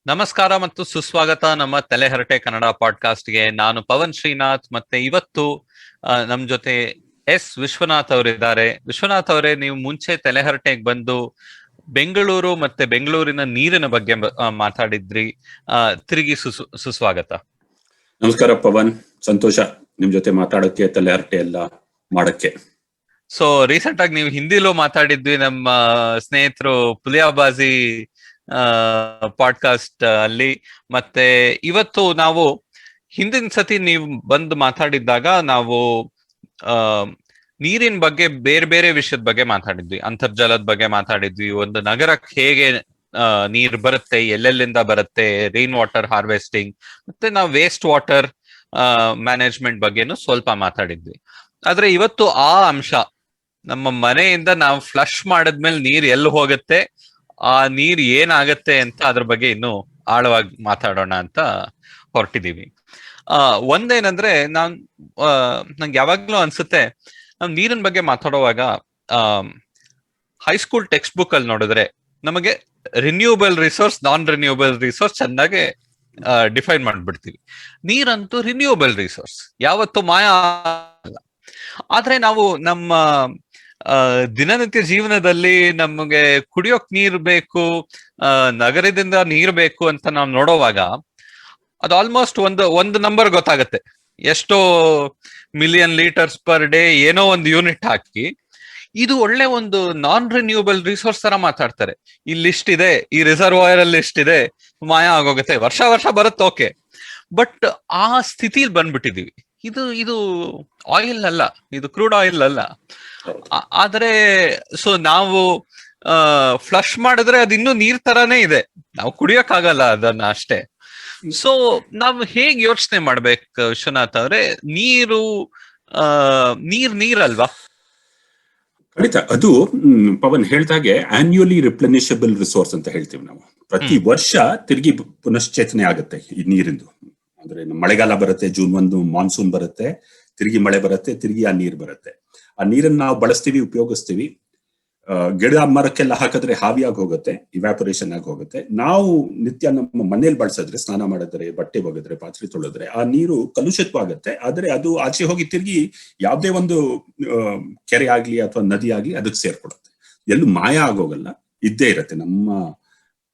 ನಮಸ್ಕಾರ ಮತ್ತು ಸುಸ್ವಾಗತ ನಮ್ಮ ತಲೆಹರಟೆ ಕನ್ನಡ ಪಾಡ್ಕಾಸ್ಟ್ಗೆ. ನಾನು ಪವನ್ ಶ್ರೀನಾಥ್. ಮತ್ತೆ ಇವತ್ತು ನಮ್ ಜೊತೆ ವಿಶ್ವನಾಥ್ ಅವರಿದ್ದಾರೆ. ವಿಶ್ವನಾಥ್ ಅವರೇ, ನೀವು ಮುಂಚೆ ತಲೆಹರಟೆಗೆ ಬಂದು ಬೆಂಗಳೂರು ಮತ್ತೆ ಬೆಂಗಳೂರಿನ ನೀರಿನ ಬಗ್ಗೆ ಮಾತಾಡಿದ್ರಿ. ತಿರುಗಿ ಸುಸ್ವಾಗತ. ನಮಸ್ಕಾರ ಪವನ್, ಸಂತೋಷ ನಿಮ್ ಜೊತೆ ಮಾತಾಡಕ್ಕೆ, ತಲೆಹರಟೆ ಎಲ್ಲ ಮಾಡಕ್ಕೆ. ಸೊ ರೀಸೆಂಟ್ ಆಗಿ ನೀವು ಹಿಂದಿಲೂ ಮಾತಾಡಿದ್ವಿ ನಮ್ಮ ಸ್ನೇಹಿತರು ಪುಲಿಯಾಬಾಜಿ ಪಾಡ್ಕಾಸ್ಟ್ ಅಲ್ಲಿ. ಮತ್ತೆ ಇವತ್ತು ನಾವು ಹಿಂದಿನ ಸತಿ ನೀವು ಬಂದು ಮಾತಾಡಿದ್ದಾಗ ನಾವು ನೀರಿನ ಬಗ್ಗೆ ಬೇರೆ ಬೇರೆ ವಿಷಯದ ಬಗ್ಗೆ ಮಾತಾಡಿದ್ವಿ. ಅಂತರ್ಜಲದ ಬಗ್ಗೆ ಮಾತಾಡಿದ್ವಿ, ಒಂದು ನಗರಕ್ಕೆ ಹೇಗೆ ನೀರ್ ಬರುತ್ತೆ, ಎಲ್ಲೆಲ್ಲಿಂದ ಬರುತ್ತೆ, ರೈನ್ ವಾಟರ್ ಹಾರ್ವೆಸ್ಟಿಂಗ್, ಮತ್ತೆ ನಾವು ವೇಸ್ಟ್ ವಾಟರ್ ಮ್ಯಾನೇಜ್ಮೆಂಟ್ ಬಗ್ಗೆನೂ ಸ್ವಲ್ಪ ಮಾತಾಡಿದ್ವಿ. ಆದ್ರೆ ಇವತ್ತು ಆ ಅಂಶ, ನಮ್ಮ ಮನೆಯಿಂದ ನಾವು ಫ್ಲಶ್ ಮಾಡಿದ್ಮೇಲೆ ನೀರ್ ಎಲ್ಲಿ ಹೋಗುತ್ತೆ, ಆ ನೀರ್ ಏನಾಗತ್ತೆ ಅಂತ ಅದ್ರ ಬಗ್ಗೆ ಇನ್ನು ಆಳವಾಗಿ ಮಾತಾಡೋಣ ಅಂತ ಹೊರಟಿದೀವಿ. ಒಂದೇನಂದ್ರೆ ನಂಗೆ ಯಾವಾಗ್ಲೂ ಅನ್ಸುತ್ತೆ, ನಾವ್ ನೀರಿನ ಬಗ್ಗೆ ಮಾತಾಡುವಾಗ ಹೈಸ್ಕೂಲ್ ಟೆಕ್ಸ್ಟ್ ಬುಕ್ ಅಲ್ಲಿ ನೋಡಿದ್ರೆ ನಮಗೆ ರಿನ್ಯೂಬಲ್ ರಿಸೋರ್ಸ್, ನಾನ್ ರಿನ್ಯೂಬಲ್ ರಿಸೋರ್ಸ್ ಚೆನ್ನಾಗಿ ಡಿಫೈನ್ ಮಾಡ್ಬಿಡ್ತೀವಿ. ನೀರಂತೂ ರಿನ್ಯೂಬಲ್ ರಿಸೋರ್ಸ್, ಯಾವತ್ತು ಮಾಯ ಆಗಲ್ಲ. ಆದ್ರೆ ನಾವು ನಮ್ಮ ದಿನನಿತ್ಯ ಜೀವನದಲ್ಲಿ ನಮಗೆ ಕುಡಿಯೋಕ್ ನೀರ್ ಬೇಕು, ನಗರದಿಂದ ನೀರ್ ಬೇಕು ಅಂತ ನಾವು ನೋಡುವಾಗ ಅದು ಆಲ್ಮೋಸ್ಟ್ ಒಂದು ನಂಬರ್ ಗೊತ್ತಾಗತ್ತೆ. ಎಷ್ಟೋ ಮಿಲಿಯನ್ ಲೀಟರ್ಸ್ ಪರ್ ಡೇ ಏನೋ ಒಂದು ಯೂನಿಟ್ ಹಾಕಿ, ಇದು ಒಳ್ಳೆ ಒಂದು ನಾನ್ ರಿನ್ಯೂಬಲ್ ರಿಸೋರ್ಸ್ ತರ ಮಾತಾಡ್ತಾರೆ. ಇಲ್ಲಿ ಇಷ್ಟಿದೆ, ಈ ರಿಸರ್ವಾಯರ್ ಅಲ್ಲಿ ಇಷ್ಟಿದೆ, ಮಾಯ ಆಗೋಗುತ್ತೆ, ವರ್ಷ ವರ್ಷ ಬರುತ್ತೆ, ಓಕೆ. ಬಟ್ ಆ ಸ್ಥಿತಿಲಿ ಬಂದ್ಬಿಟ್ಟಿದೀವಿ. ಇದು ಆಯಿಲ್ ಅಲ್ಲ, ಇದು ಕ್ರೂಡ್ ಆಯಿಲ್ ಅಲ್ಲ. ಆದ್ರೆ ಸೊ ನಾವು ಫ್ಲಶ್ ಮಾಡಿದ್ರೆ ಅದು ಇನ್ನೂ ನೀರ್ ತರಾನೇ ಇದೆ, ನಾವು ಕುಡಿಯಕ್ ಆಗಲ್ಲ ಅದನ್ನ ಅಷ್ಟೇ. ಸೊ ನಾವು ಹೇಗ್ ಯೋಚನೆ ಮಾಡ್ಬೇಕು ವಿಶ್ವನಾಥ್ ಅವ್ರೆ? ನೀರಲ್ವಾ? ಖಂಡಿತ. ಅದು ಪವನ್ ಹೇಳ್ದಾಗೆ ಆನ್ಯುಯಲಿ ರಿಪ್ಲೆನಿಷಬಲ್ ರಿಸೋರ್ಸ್ ಅಂತ ಹೇಳ್ತೀವಿ ನಾವು. ಪ್ರತಿ ವರ್ಷ ತಿರುಗಿ ಪುನಶ್ಚೇತನೆ ಆಗುತ್ತೆ ಈ ನೀರಿಂದು. ಅಂದ್ರೆ ಮಳೆಗಾಲ ಬರುತ್ತೆ, ಜೂನ್ 1 ಮಾನ್ಸೂನ್ ಬರುತ್ತೆ, ತಿರುಗಿ ಮಳೆ ಬರುತ್ತೆ, ತಿರುಗಿ ಆ ನೀರ್ ಬರುತ್ತೆ. ಆ ನೀರನ್ನ ನಾವು ಬಳಸ್ತೀವಿ, ಉಪಯೋಗಿಸ್ತೀವಿ. ಗಿಡ ಮರಕ್ಕೆಲ್ಲ ಹಾಕಿದ್ರೆ ಹಾವಿಯಾಗಿ ಹೋಗುತ್ತೆ, ಇವ್ಯಾಪೊರೇಷನ್ ಆಗಿ ಹೋಗುತ್ತೆ. ನಾವು ನಿತ್ಯ ನಮ್ಮ ಮನೇಲಿ ಬಳಸಿದ್ರೆ, ಸ್ನಾನ ಮಾಡಿದ್ರೆ, ಬಟ್ಟೆ ಒಗೆದ್ರೆ, ಪಾತ್ರೆ ತೊಳೆದ್ರೆ ಆ ನೀರು ಕಲುಷಿತವಾಗುತ್ತೆ. ಆದ್ರೆ ಅದು ಆಚೆ ಹೋಗಿ ತಿರುಗಿ ಯಾವುದೇ ಒಂದು ಕೆರೆ ಆಗ್ಲಿ ಅಥವಾ ನದಿ ಆಗ್ಲಿ ಅದಕ್ಕೆ ಸೇರ್ಕೊಡುತ್ತೆ. ಎಲ್ಲೂ ಮಾಯ ಆಗೋಗಲ್ಲ, ಇದ್ದೇ ಇರುತ್ತೆ, ನಮ್ಮ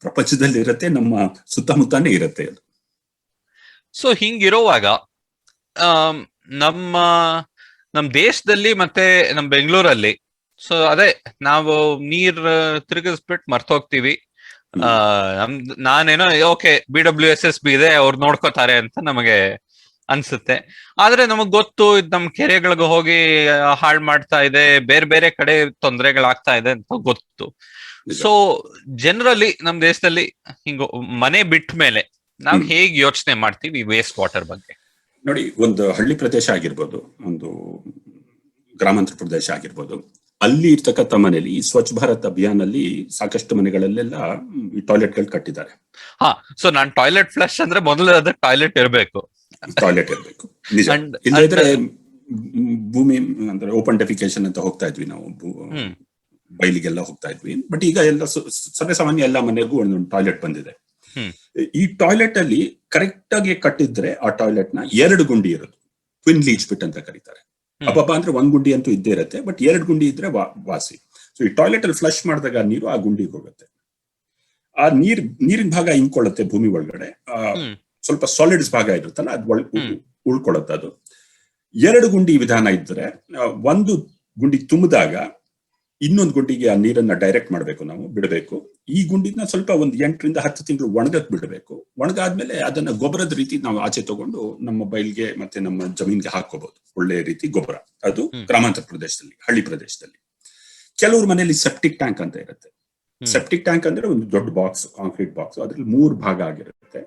ಪ್ರಪಂಚದಲ್ಲಿ ಇರುತ್ತೆ, ನಮ್ಮ ಸುತ್ತಮುತ್ತಾನೇ ಇರುತ್ತೆ ಅದು. ಸೊ ಹಿಂಗಿರುವಾಗ ನಮ್ಮ ದೇಶದಲ್ಲಿ ಮತ್ತೆ ನಮ್ಮ ಬೆಂಗಳೂರಲ್ಲಿ ಸೊ ಅದೇ ನಾವು ನೀರ್ ತಿರುಗಿಸ್ಬಿಟ್ಟು ಮರ್ತೋಗ್ತೀವಿ. ನಾನೇನೋ ಓಕೆ BWSSB ಇದೆ, ಅವ್ರು ನೋಡ್ಕೋತಾರೆ ಅಂತ ನಮಗೆ ಅನ್ಸುತ್ತೆ. ಆದ್ರೆ ನಮಗ್ ಗೊತ್ತು, ಇದು ನಮ್ ಕೆರೆಗಳಿಗೆ ಹೋಗಿ ಹಾಳು ಮಾಡ್ತಾ ಇದೆ, ಬೇರೆ ಬೇರೆ ಕಡೆ ತೊಂದರೆಗಳಾಗ್ತಾ ಇದೆ ಅಂತ ಗೊತ್ತು. ಸೊ ಜನರಲಿ ನಮ್ ದೇಶದಲ್ಲಿ ಹಿಂಗ ಮನೆ ಬಿಟ್ಟ ಮೇಲೆ ನಾವ್ ಹೇಗ್ ಯೋಚನೆ ಮಾಡ್ತೀವಿ ವೇಸ್ಟ್ ವಾಟರ್ ಬಗ್ಗೆ? ನೋಡಿ, ಒಂದು ಹಳ್ಳಿ ಪ್ರದೇಶ ಆಗಿರ್ಬೋದು, ಒಂದು ಗ್ರಾಮಾಂತರ ಪ್ರದೇಶ ಆಗಿರ್ಬೋದು, ಅಲ್ಲಿ ಇರ್ತಕ್ಕಂಥ ಮನೆಯಲ್ಲಿ ಈ ಸ್ವಚ್ಛ ಭಾರತ್ ಅಭಿಯಾನಲ್ಲಿ ಸಾಕಷ್ಟು ಮನೆಗಳಲ್ಲೆಲ್ಲ ಈ ಟಾಯ್ಲೆಟ್ಗಳು ಕಟ್ಟಿದ್ದಾರೆ. ಸೊ ನಾನ್ ಟಾಯ್ಲೆಟ್ ಫ್ಲಶ್ ಅಂದ್ರೆ ಮೊದಲು ಅದ ಟಾಯ್ಲೆಟ್ ಇರ್ಬೇಕು, ನಿಜ. ಇಲ್ಲದ್ರೆ ಭೂಮಿ ಅಂದ್ರೆ ಓಪನ್ ಡೆಫಿಕೇಶನ್ ಅಂತ ಹೋಗ್ತಾ ಇದ್ವಿ ನಾವು, ಬಯಲಿಗೆಲ್ಲ ಹೋಗ್ತಾ ಇದ್ವಿ. ಬಟ್ ಈಗ ಎಲ್ಲ ಸರ್ವಸಾಮಾನ್ಯ ಎಲ್ಲ ಮನೆಗೂ ಒಂದೊಂದು ಟಾಯ್ಲೆಟ್ ಬಂದಿದೆ. ಈ ಟಾಯ್ಲೆಟ್ ಅಲ್ಲಿ ಕರೆಕ್ಟ್ ಆಗಿ ಕಟ್ಟಿದ್ರೆ ಆ ಟಾಯ್ಲೆಟ್ ನ 2 ಗುಂಡಿ ಇರೋದು, ಟ್ವಿನ್ ಲೀಚ್ ಪಿಟ್ ಅಂತ ಕರೀತಾರೆ. ಅಬ್ಬಬ್ಬ ಅಂದ್ರೆ 1 ಗುಂಡಿ ಅಂತೂ ಇದ್ದೇ ಇರುತ್ತೆ, ಬಟ್ 2 ಗುಂಡಿ ಇದ್ರೆ ವಾಸಿ. ಸೊ ಈ ಟಾಯ್ಲೆಟ್ ಅಲ್ಲಿ ಫ್ಲಶ್ ಮಾಡಿದಾಗ ನೀರು ಆ ಗುಂಡಿಗೆ ಹೋಗುತ್ತೆ. ಆ ನೀರಿನ ಭಾಗ ಹಿಂಕೊಳ್ಳುತ್ತೆ ಭೂಮಿ ಒಳಗಡೆ. ಸ್ವಲ್ಪ ಸಾಲಿಡ್ಸ್ ಭಾಗ ಇರುತ್ತಲ್ಲ, ಅದು ಉಳ್ಕೊಳ್ಳುತ್ತೆ. ಅದು 2 ಗುಂಡಿ ವಿಧಾನ ಇದ್ರೆ, 1 ಗುಂಡಿ ತುಂಬಿದಾಗ ಇನ್ನೊಂದು ಗುಂಡಿಗೆ ಆ ನೀರನ್ನ ಡೈರೆಕ್ಟ್ ಮಾಡ್ಬೇಕು, ನಾವು ಬಿಡಬೇಕು. ಈ ಗುಂಡಿನ ಸ್ವಲ್ಪ ಒಂದು 8 ರಿಂದ 10 ತಿಂಗಳು ಒಣಗಕ್ ಬಿಡಬೇಕು. ಒಣಗಾದ್ಮೇಲೆ ಅದನ್ನ ಗೊಬ್ಬರದ ರೀತಿ ನಾವು ಆಚೆ ತಗೊಂಡು ನಮ್ಮ ಬೈಲ್ಗೆ ಮತ್ತೆ ನಮ್ಮ ಜಮೀನ್ಗೆ ಹಾಕೋಬಹುದು, ಒಳ್ಳೆ ರೀತಿ ಗೊಬ್ಬರ. ಅದು ಗ್ರಾಮಾಂತರ ಪ್ರದೇಶದಲ್ಲಿ. ಹಳ್ಳಿ ಪ್ರದೇಶದಲ್ಲಿ ಕೆಲವ್ರ ಮನೆಯಲ್ಲಿ ಸೆಪ್ಟಿಕ್ ಟ್ಯಾಂಕ್ ಅಂತ ಇರುತ್ತೆ. ಸೆಪ್ಟಿಕ್ ಟ್ಯಾಂಕ್ ಅಂದ್ರೆ ಒಂದು ದೊಡ್ಡ ಬಾಕ್ಸ್, ಕಾಂಕ್ರೀಟ್ ಬಾಕ್ಸ್. ಅದ್ರಲ್ಲಿ 3 ಭಾಗ ಆಗಿರುತ್ತೆ.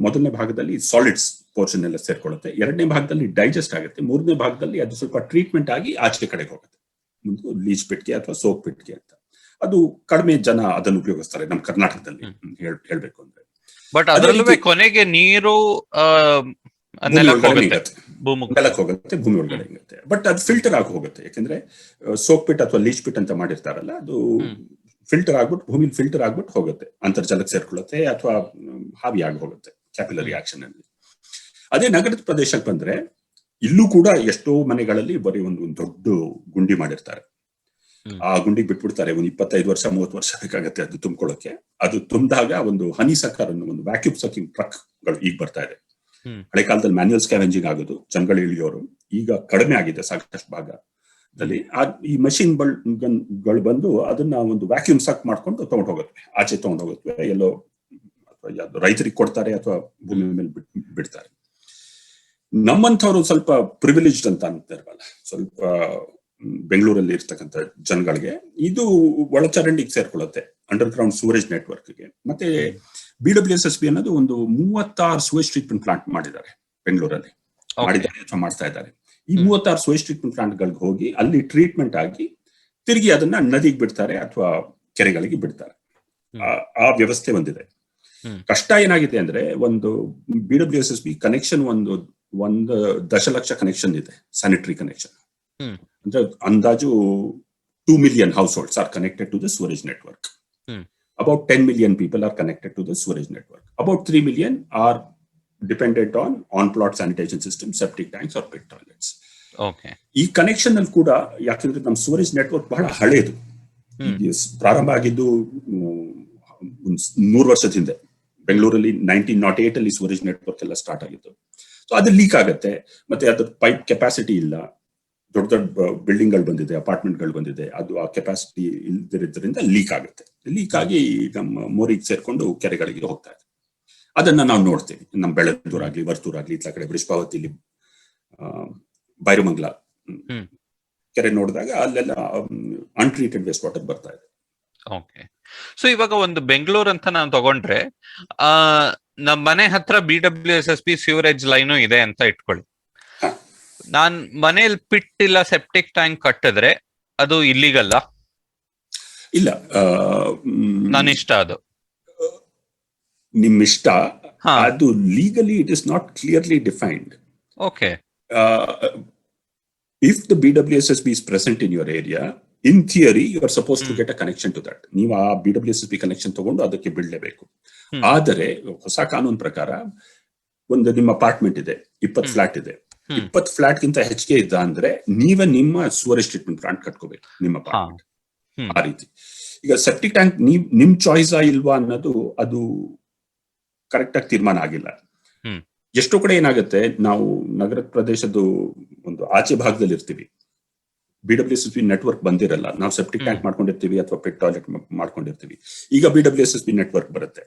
ಮೊದಲನೇ ಭಾಗದಲ್ಲಿ ಸಾಲಿಡ್ಸ್ ಪೋರ್ಷನ್ ಎಲ್ಲ ಸೇರ್ಕೊಳ್ಳುತ್ತೆ, 2ನೇ ಭಾಗದಲ್ಲಿ ಡೈಜೆಸ್ಟ್ ಆಗುತ್ತೆ, 3ನೇ ಭಾಗದಲ್ಲಿ ಅದು ಸ್ವಲ್ಪ ಟ್ರೀಟ್ಮೆಂಟ್ ಆಗಿ ಆಚೆ ಕಡೆಗೆ ಹೋಗುತ್ತೆ, ಲೀಚ್ ಪಿಟ್ಗೆ ಅಥವಾ ಸೋಪ್ ಪಿಟ್ಗೆ ಅಂತ. ಅದು ಕಡಿಮೆ ಜನ ಅದನ್ನು ಉಪಯೋಗಿಸ್ತಾರೆ ನಮ್ಮ ಕರ್ನಾಟಕದಲ್ಲಿ, ಹೇಳ್ಬೇಕು ಅಂದ್ರೆ. ಬಟ್ ಅದರಲ್ಲೂ ಕೊನೆಗೆ ನೀರು ನೆಲಕ್ಕೆ ಹೋಗುತ್ತೆ, ಭೂಮಿ ಒಳಗಡೆ ಇರುತ್ತೆ. ಬಟ್ ಅದು ಫಿಲ್ಟರ್ ಆಗಿ ಹೋಗುತ್ತೆ, ಯಾಕಂದ್ರೆ ಸೋಪ್ ಪಿಟ್ ಅಥವಾ ಲೀಚ್ ಪಿಟ್ ಅಂತ ಮಾಡಿರ್ತಾರಲ್ಲ, ಅದು ಫಿಲ್ಟರ್ ಆಗ್ಬಿಟ್ಟು ಭೂಮಿ ಫಿಲ್ಟರ್ ಆಗ್ಬಿಟ್ಟು ಹೋಗುತ್ತೆ, ಅಂತರ್ಜಲಕ್ಕೆ ಸೇರ್ಕೊಳ್ಳುತ್ತೆ ಅಥವಾ ಹಾವಿಯಾಗಿ ಹೋಗುತ್ತೆ ಕ್ಯಾಪಿಲರಿ ಆಕ್ಷನ್ ಅಲ್ಲಿ. ಅದೇ ನಗರದ ಪ್ರದೇಶಕ್ಕೆ ಬಂದ್ರೆ ಇಲ್ಲೂ ಕೂಡ ಎಷ್ಟೋ ಮನೆಗಳಲ್ಲಿ ಬರೀ ಒಂದು ದೊಡ್ಡ ಗುಂಡಿ ಮಾಡಿರ್ತಾರೆ. ಆ ಗುಂಡಿಗೆ ಬಿಟ್ಬಿಡ್ತಾರೆ. ಒಂದು 25 ವರ್ಷ 30 ವರ್ಷ ಬೇಕಾಗತ್ತೆ ಅದು ತುಂಬಿಕೊಳ್ಳೋಕೆ. ಅದು ತುಂಬಿದಾಗ ಒಂದು ಹನಿ ಸಕ್ಕರ್ ಅನ್ನು, ಒಂದು ವ್ಯಾಕ್ಯೂಮ್ ಸಕಿಂಗ್ ಟ್ರಕ್ ಗಳು ಈಗ ಬರ್ತಾ ಇದೆ. ಹಳೆ ಕಾಲದಲ್ಲಿ ಮ್ಯಾನ್ಯುಯಲ್ ಸ್ಕ್ಯಾವೆಂಜಿಂಗ್ ಆಗೋದು, ಜನಗಳು ಇಳಿಯೋರು, ಈಗ ಕಡಿಮೆ ಆಗಿದೆ ಸಾಕಷ್ಟು ಭಾಗದಲ್ಲಿ. ಈ ಮಷಿನ್ ಗಳು ಬಂದು ಅದನ್ನ ಒಂದು ವ್ಯಾಕ್ಯೂಮ್ ಸಕ್ ಮಾಡ್ಕೊಂಡು ತಗೊಂಡು ಹೋಗುತ್ತೆ, ಆಚೆ ತಗೊಂಡು ಹೋಗುತ್ತೆ, ಎಲ್ಲೋ ಅಥವಾ ರೈತರಿಗೆ ಕೊಡ್ತಾರೆ ಅಥವಾ ಭೂಮಿ ಮೇಲೆ ಬಿಡ್ತಾರೆ. ನಮ್ಮಂಥವ್ರು ಸ್ವಲ್ಪ ಪ್ರಿವಿಲೇಜ್ಡ್ ಅಂತ ಅಂತಾರಲ್ಲ, ಸ್ವಲ್ಪ ಬೆಂಗಳೂರಲ್ಲಿ ಇರ್ತಕ್ಕಂಥ ಜನಗಳಿಗೆ ಇದು ಒಳಚರಂಡಿಗೆ ಸೇರ್ಕೊಳ್ಳುತ್ತೆ, ಅಂಡರ್ ಗ್ರೌಂಡ್ ಸೂರೇಜ್ ನೆಟ್ವರ್ಕ್ಗೆ. ಮತ್ತೆ BWSSB ಅನ್ನೋದು ಒಂದು 36 ಸೂವೇಜ್ ಟ್ರೀಟ್ಮೆಂಟ್ ಪ್ಲಾಂಟ್ ಮಾಡಿದ್ದಾರೆ ಬೆಂಗಳೂರಲ್ಲಿ, ಮಾಡಿದ್ದಾರೆ ಅಥವಾ ಮಾಡ್ತಾ ಇದ್ದಾರೆ. ಈ 36 ಸೂವೇಜ್ ಟ್ರೀಟ್ಮೆಂಟ್ ಪ್ಲಾಂಟ್ ಗಳಿಗೆ ಹೋಗಿ ಅಲ್ಲಿ ಟ್ರೀಟ್ಮೆಂಟ್ ಆಗಿ ತಿರುಗಿ ಅದನ್ನ ನದಿಗೆ ಬಿಡ್ತಾರೆ ಅಥವಾ ಕೆರೆಗಳಿಗೆ ಬಿಡ್ತಾರೆ. ಆ ವ್ಯವಸ್ಥೆ ಒಂದಿದೆ. ಕಷ್ಟ ಏನಾಗಿದೆ ಅಂದ್ರೆ, ಒಂದು BWSSB ಕನೆಕ್ಷನ್ ಒಂದು 1 ದಶಲಕ್ಷ ಕನೆಕ್ಷನ್ ಇದೆ, ಸ್ಯಾನಿಟರಿ ಕನೆಕ್ಷನ್. ಅಂದ್ರೆ ಅಂದಾಜು 2 million households are connected to the sewage network. About 10 million people are connected to the sewage network. About 3 million are dependent on on-plot sanitation system, septic tanks or pit toilets. Okay. ಈ connection ಅಲ್ಲಿ ಕೂಡ ಯಾಕಂದ್ರೆ ನಮ್ಮ ಸೂರೇಜ್ network ಬಹಳ ಹಳೇದು, ಪ್ರಾರಂಭ ಆಗಿದ್ದು 100 ವರ್ಷದ ಹಿಂದೆ. ಬೆಂಗಳೂರಲ್ಲಿ 1908 ಅಲ್ಲಿ ಸೂರೇಜ್ ನೆಟ್ವರ್ಕ್ ಎಲ್ಲ ಸ್ಟಾರ್ಟ್ ಆಗಿತ್ತು. ಸೊ ಅದು ಲೀಕ್ ಆಗುತ್ತೆ, ಮತ್ತೆ ಅದ್ರ ಪೈಪ್ ಕೆಪಾಸಿಟಿ ಇಲ್ಲ, ದೊಡ್ಡ ದೊಡ್ಡ ಬಿಲ್ಡಿಂಗ್ ಗಳು ಬಂದಿದೆ, ಅಪಾರ್ಟ್ಮೆಂಟ್ ಗಳು ಬಂದಿದೆ, ಅದು ಆ ಕೆಪಾಸಿಟಿ ಇಲ್ದಿರೋದ್ರಿಂದ ಲೀಕ್ ಆಗುತ್ತೆ. ಲೀಕ್ ಆಗಿ ನಮ್ಮ ಮೋರಿಗೆ ಸೇರ್ಕೊಂಡು ಕೆರೆಗಳಿಗೆ ಹೋಗ್ತಾ ಇದೆ. ಅದನ್ನ ನಾವು ನೋಡ್ತೀವಿ, ನಮ್ಮ ಬೆಳತ್ತೂರಾಗ್ಲಿ, ವರ್ತೂರಾಗ್ಲಿ, ಇತ್ಲ ಕಡೆ ಬೃಹಸ್ಪತಿಲಿ, ಬೈರಮಂಗಲ ಕೆರೆ ನೋಡಿದಾಗ ಅಲ್ಲೆಲ್ಲ ಅನ್ಟ್ರೀಟೆಡ್ ವೇಸ್ಟ್ ವಾಟರ್ ಬರ್ತಾ ಇದೆ. ಓಕೆ. ಸೊ ಇವಾಗ ಒಂದು ಬೆಂಗಳೂರು ಅಂತ ನಾವು ತಗೊಂಡ್ರೆ, ನಮ್ಮ ಮನೆ ಹತ್ರ BWSSB ಸ್ಯೂರೇಜ್ ಲೈನು ಇದೆ ಅಂತ ಇಟ್ಕೊಳ್ಳಿ. ನಾನ್ ಮನೇಲಿ ಪಿಟ್ ಇಲ್ಲ ಸೆಪ್ಟಿಕ್ ಟ್ಯಾಂಕ್ ಕಟ್ಟಿದ್ರೆ ಅದು ಇಲ್ಲಿಗಲ್ಲ? ಇಲ್ಲ, ನನ್ನ ಇಷ್ಟ, ಅದು ನಿಮ್ ಇಷ್ಟ. ಅದು legally it is not clearly defined. Okay. If the BWSSB is present in your area, in theory you are supposed to get a connection to that. ನೀವು ಆ BWSSB ಕನೆಕ್ಷನ್ ತಗೊಂಡು ಅದಕ್ಕೆ ಬಿಡಲೇಬೇಕು. ಆದರೆ ಹೊಸ ಕಾನೂನು ಪ್ರಕಾರ ಒಂದು ನಿಮ್ಮ ಅಪಾರ್ಟ್ಮೆಂಟ್ ಇದೆ, 20 ಫ್ಲಾಟ್ ಇದೆ, 20 ಫ್ಲಾಟ್ ಗಿಂತ ಹೆಚ್ಚಿಗೆ ಇದ್ದ ಅಂದ್ರೆ ನೀವೇ ನಿಮ್ಮ ಸೂರೇಜ್ ಟ್ರೀಟ್ಮೆಂಟ್ ಪ್ಲಾಂಟ್ ಕಟ್ಕೋಬೇಕು ನಿಮ್ಮ ಅಪಾರ್ಟ್ಮೆಂಟ್. ಆ ರೀತಿ. ಈಗ ಸೆಪ್ಟಿಕ್ ಟ್ಯಾಂಕ್ ನಿಮ್ ಚಾಯ್ಸ್ ಇಲ್ವಾ ಅನ್ನೋದು ಅದು ಕರೆಕ್ಟ್ ಆಗಿ ತೀರ್ಮಾನ ಆಗಿಲ್ಲ. ಎಷ್ಟೋ ಕಡೆ ಏನಾಗುತ್ತೆ, ನಾವು ನಗರ ಪ್ರದೇಶದ ಒಂದು ಆಚೆ ಭಾಗದಲ್ಲಿ ಇರ್ತೀವಿ, BWSSB ನೆಟ್ವರ್ಕ್ ಬಂದಿರಲ್ಲ, ನಾವು ಸೆಪ್ಟಿಕ್ ಟ್ಯಾಂಕ್ ಮಾಡ್ಕೊಂಡಿರ್ತೀವಿ ಅಥವಾ ಪೆಟ್ ಟಾಯ್ಲೆಟ್ ಮಾಡ್ಕೊಂಡಿರ್ತೀವಿ. ಈಗ BWSSB ನೆಟ್ವರ್ಕ್ ಬರುತ್ತೆ,